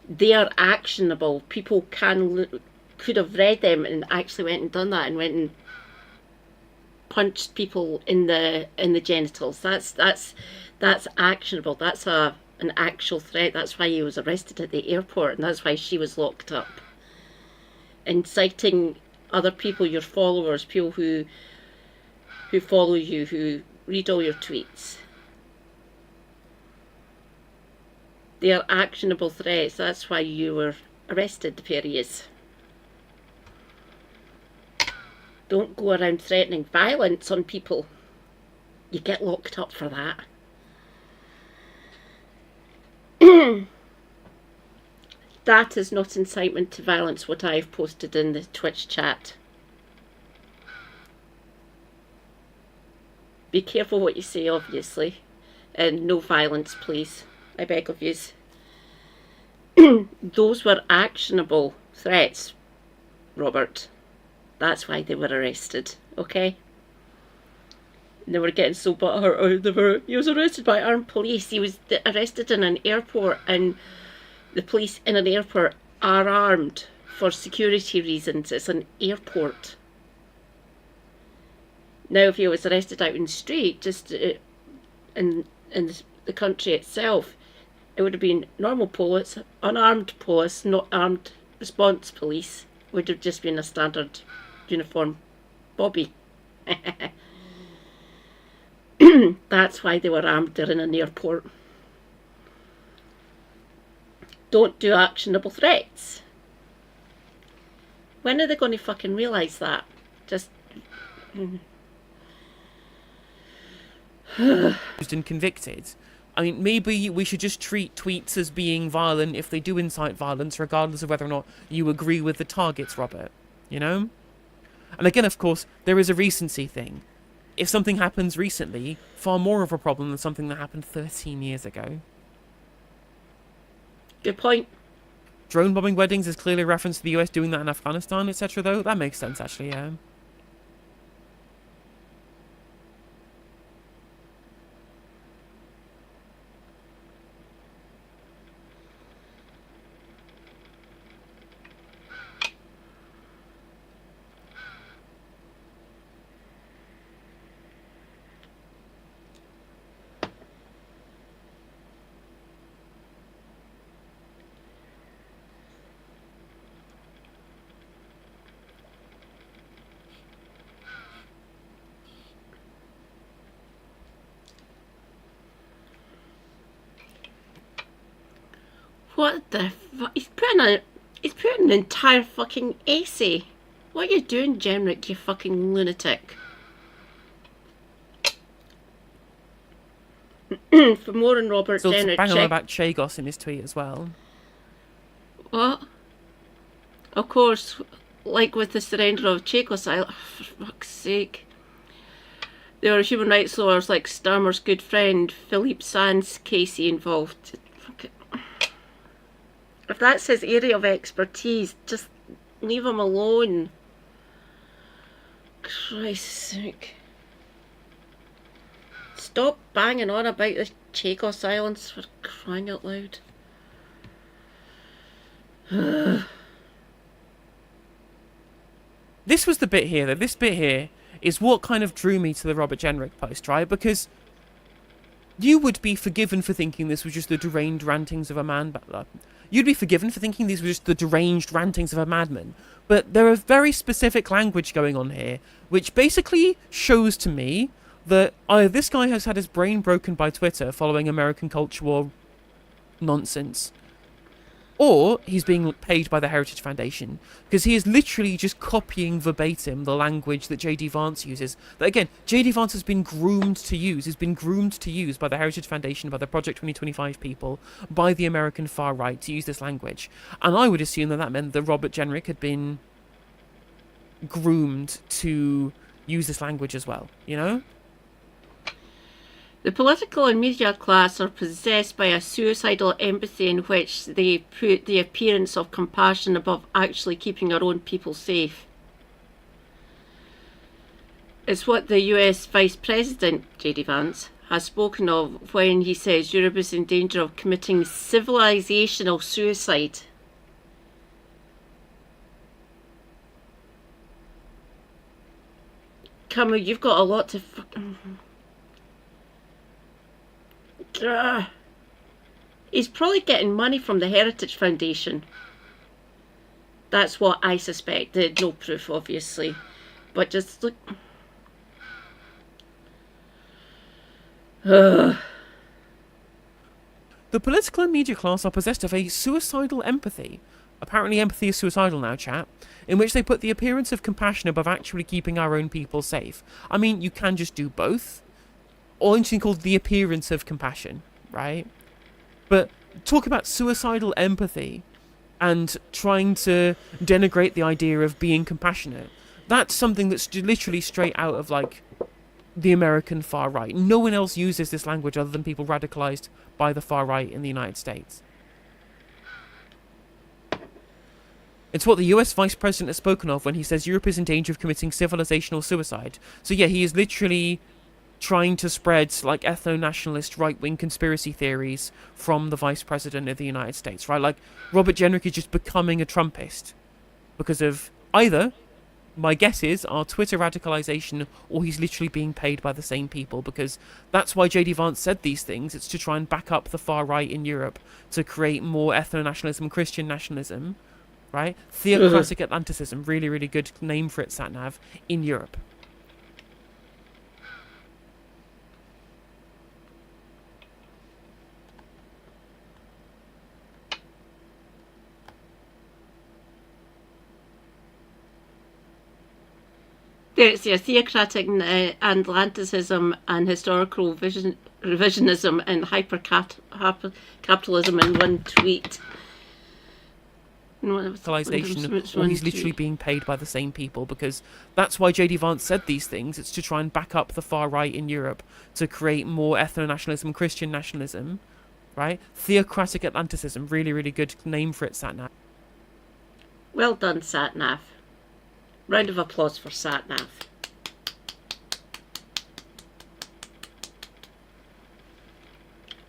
they are actionable. People could have read them and actually went and done that and went and punched people in the genitals. That's actionable. That's an actual threat. That's why he was arrested at the airport, and that's why she was locked up. Inciting other people, your followers, people who follow you, who read all your tweets. They are actionable threats. That's why you were arrested, the pair of yous. Don't go around threatening violence on people. You get locked up for that. That is not incitement to violence, what I've posted in the Twitch chat. Be careful what you say, obviously. And no violence, please. I beg of yous. Those were actionable threats, Robert. That's why they were arrested, okay? They were getting so butthurt. He was arrested by armed police. He was arrested in an airport, and the police in an airport are armed for security reasons. It's an airport. Now, if he was arrested out in the street, just in the country itself, it would have been normal police, unarmed police, not armed response police. It would have just been a standard uniform bobby. That's why they were armed. They're in an airport. Don't do actionable threats. When are they going to fucking realise that? Just... and convicted. I mean, maybe we should just treat tweets as being violent if they do incite violence, regardless of whether or not you agree with the targets, Robert. You know? And again, of course, there is a recency thing. If something happens recently, far more of a problem than something that happened 13 years ago. Good point. Drone bombing weddings is clearly a reference to the US doing that in Afghanistan, etc., though. That makes sense, actually, yeah. What the fuck? He's putting an entire fucking essay. What are you doing, Jenrick, you fucking lunatic? For more on Robert Still Jenrick, bang on about Chagos in his tweet as well. What? Of course, like with the surrender of Chagos Island, for fuck's sake. There are human rights lawyers like Starmer's good friend Philippe Sands Casey involved. If that's his area of expertise, just leave him alone. Christ's sake. Stop banging on about the Chagos Islands, for crying out loud. This was the bit here, though. This bit here is what kind of drew me to the Robert Jenrick post, right? Because you would be forgiven for thinking this was just the deranged rantings of a man. You'd be forgiven for thinking these were just the deranged rantings of a madman. But there is very specific language going on here, which basically shows to me that either this guy has had his brain broken by Twitter following American culture war nonsense, or he's being paid by the Heritage Foundation, because he is literally just copying verbatim the language that J.D. Vance uses. That, again, J.D. Vance has been groomed to use, by the Heritage Foundation, by the Project 2025 people, by the American far right to use this language. And I would assume that that meant that Robert Jenrick had been groomed to use this language as well, you know? The political and media class are possessed by a suicidal empathy in which they put the appearance of compassion above actually keeping our own people safe. It's what the US Vice President, J.D. Vance, has spoken of when he says Europe is in danger of committing civilizational suicide. Camus, you've got a lot to He's probably getting money from the Heritage Foundation. That's what I suspect. There's no proof, obviously. But just look... The political and media class are possessed of a suicidal empathy. Apparently empathy is suicidal now, chat. In which they put the appearance of compassion above actually keeping our own people safe. I mean, you can just do both. Or anything called the appearance of compassion, right? But talk about suicidal empathy and trying to denigrate the idea of being compassionate. That's something that's literally straight out of, like, the American far right. No one else uses this language other than people radicalized by the far right in the United States. It's what the US Vice President has spoken of when he says Europe is in danger of committing civilizational suicide. So yeah, he is literally trying to spread, like, ethno-nationalist right-wing conspiracy theories from the Vice President of the United States, right? Like, Robert Jenrick is just becoming a Trumpist because of either, my guess is, our Twitter radicalization, or he's literally being paid by the same people, because that's why J.D. Vance said these things. It's to try and back up the far right in Europe, to create more ethno-nationalism, Christian nationalism, right? Theocratic Atlanticism, really, really good name for it, Satnav, in Europe. There's theocratic Atlanticism and historical revisionism and hyper-capitalism in one tweet. Radicalization, or he's literally being paid by the same people, because that's why J.D. Vance said these things. It's to try and back up the far right in Europe, to create more ethno-nationalism, Christian nationalism, right? Theocratic Atlanticism, really, really good name for it, Satnav. Well done, Satnav. Round of applause for Satnav.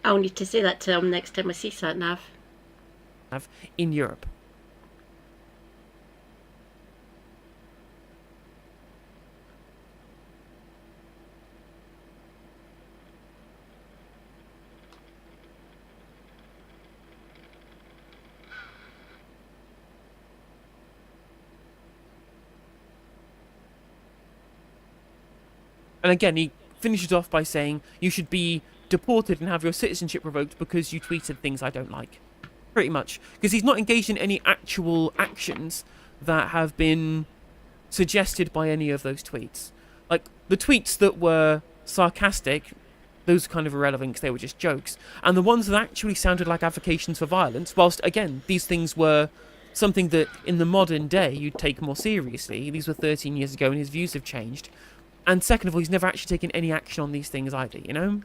I'll need to say that to him next time I see Satnav. In Europe. And again, he finishes off by saying, you should be deported and have your citizenship revoked because you tweeted things I don't like. Pretty much. Because he's not engaged in any actual actions that have been suggested by any of those tweets. Like, the tweets that were sarcastic, those are kind of irrelevant because they were just jokes. And the ones that actually sounded like avocations for violence, whilst, again, these things were something that in the modern day you'd take more seriously. These were 13 years ago and his views have changed. And second of all, he's never actually taken any action on these things either, you know?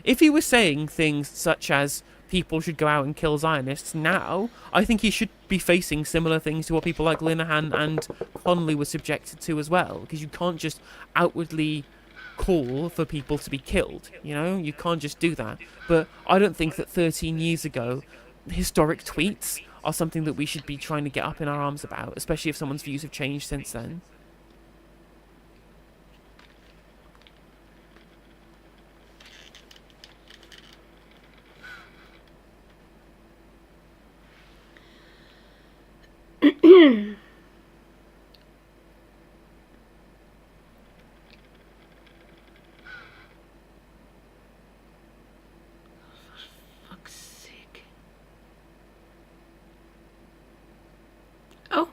If he was saying things such as people should go out and kill Zionists now, I think he should be facing similar things to what people like Linehan and Connolly were subjected to as well, because you can't just outwardly call for people to be killed, you know? You can't just do that. But I don't think that 13 years ago, historic tweets are something that we should be trying to get up in our arms about, especially if someone's views have changed since then. Fuck's sake. Oh.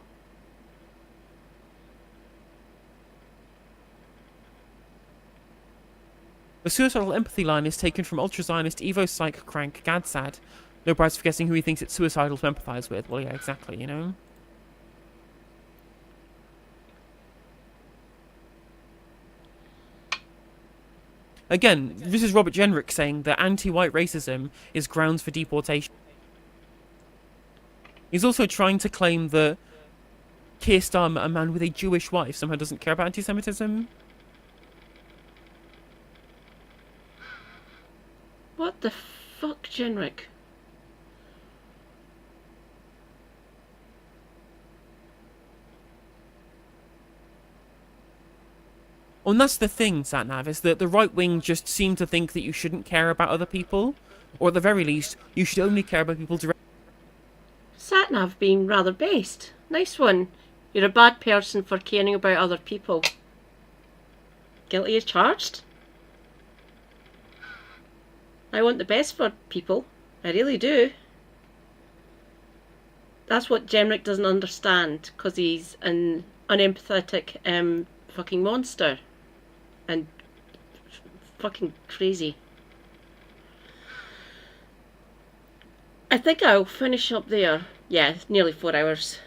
The suicidal empathy line is taken from ultra-Zionist Evo psych crank Gadsad. No prize for guessing who he thinks it's suicidal to empathise with. Well, yeah, exactly, you know? Again, this is Robert Jenrick saying that anti-white racism is grounds for deportation. He's also trying to claim that Keir Starmer, a man with a Jewish wife, somehow doesn't care about anti-Semitism. What the fuck, Jenrick? Oh, and that's the thing, Satnav, is that the right wing just seem to think that you shouldn't care about other people, or at the very least, you should only care about people directly. Satnav being rather based. Nice one. You're a bad person for caring about other people. Guilty as charged? I want the best for people. I really do. That's what Jenrick doesn't understand, because he's an unempathetic fucking monster. And fucking crazy. I think I'll finish up there. Yeah, nearly 4 hours.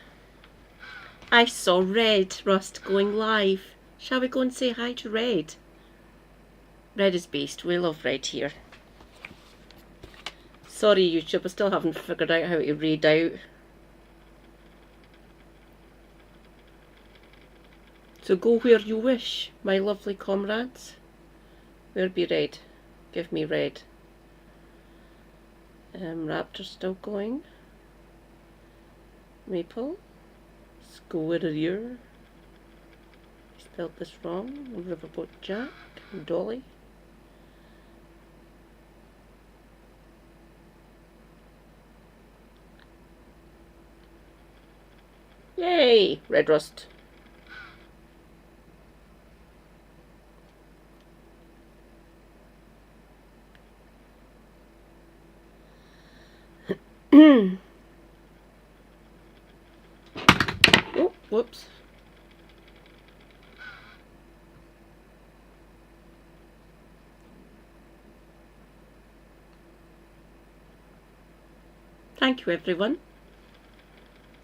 I saw Red Rust going live. Shall we go and say hi to Red? Red is beast. We love Red here. Sorry YouTube, I still haven't figured out how to read out. So go where you wish, my lovely comrades. Where be Red? Give me Red. Raptor's still going. Maple. Squirrier. Spelled this wrong. Riverboat Jack. Dolly. Yay! Red Rust. Oh, whoops. Thank you everyone.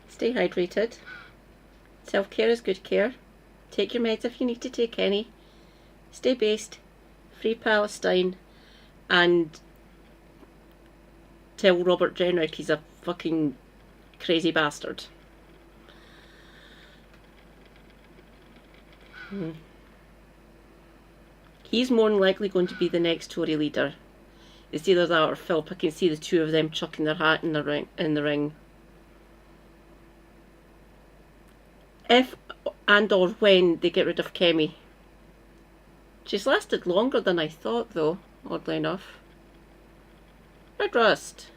Stay hydrated. Self-care is good care. Take your meds if you need to take any. Stay based. Free Palestine. And tell Robert Jenrick he's a fucking crazy bastard. He's more than likely going to be the next Tory leader. It's either that or Philip. I can see the two of them chucking their hat in the ring. If and or when they get rid of Kemi. She's lasted longer than I thought though, oddly enough. Red Rust.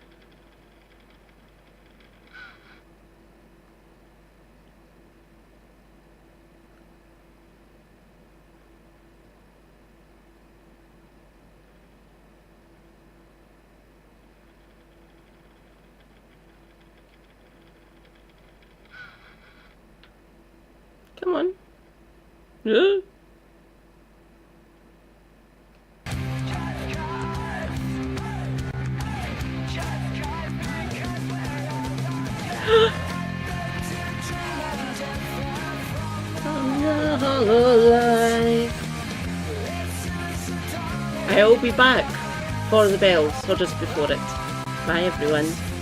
Come on. Yeah. I will be back for the bells, or just before it. Bye everyone.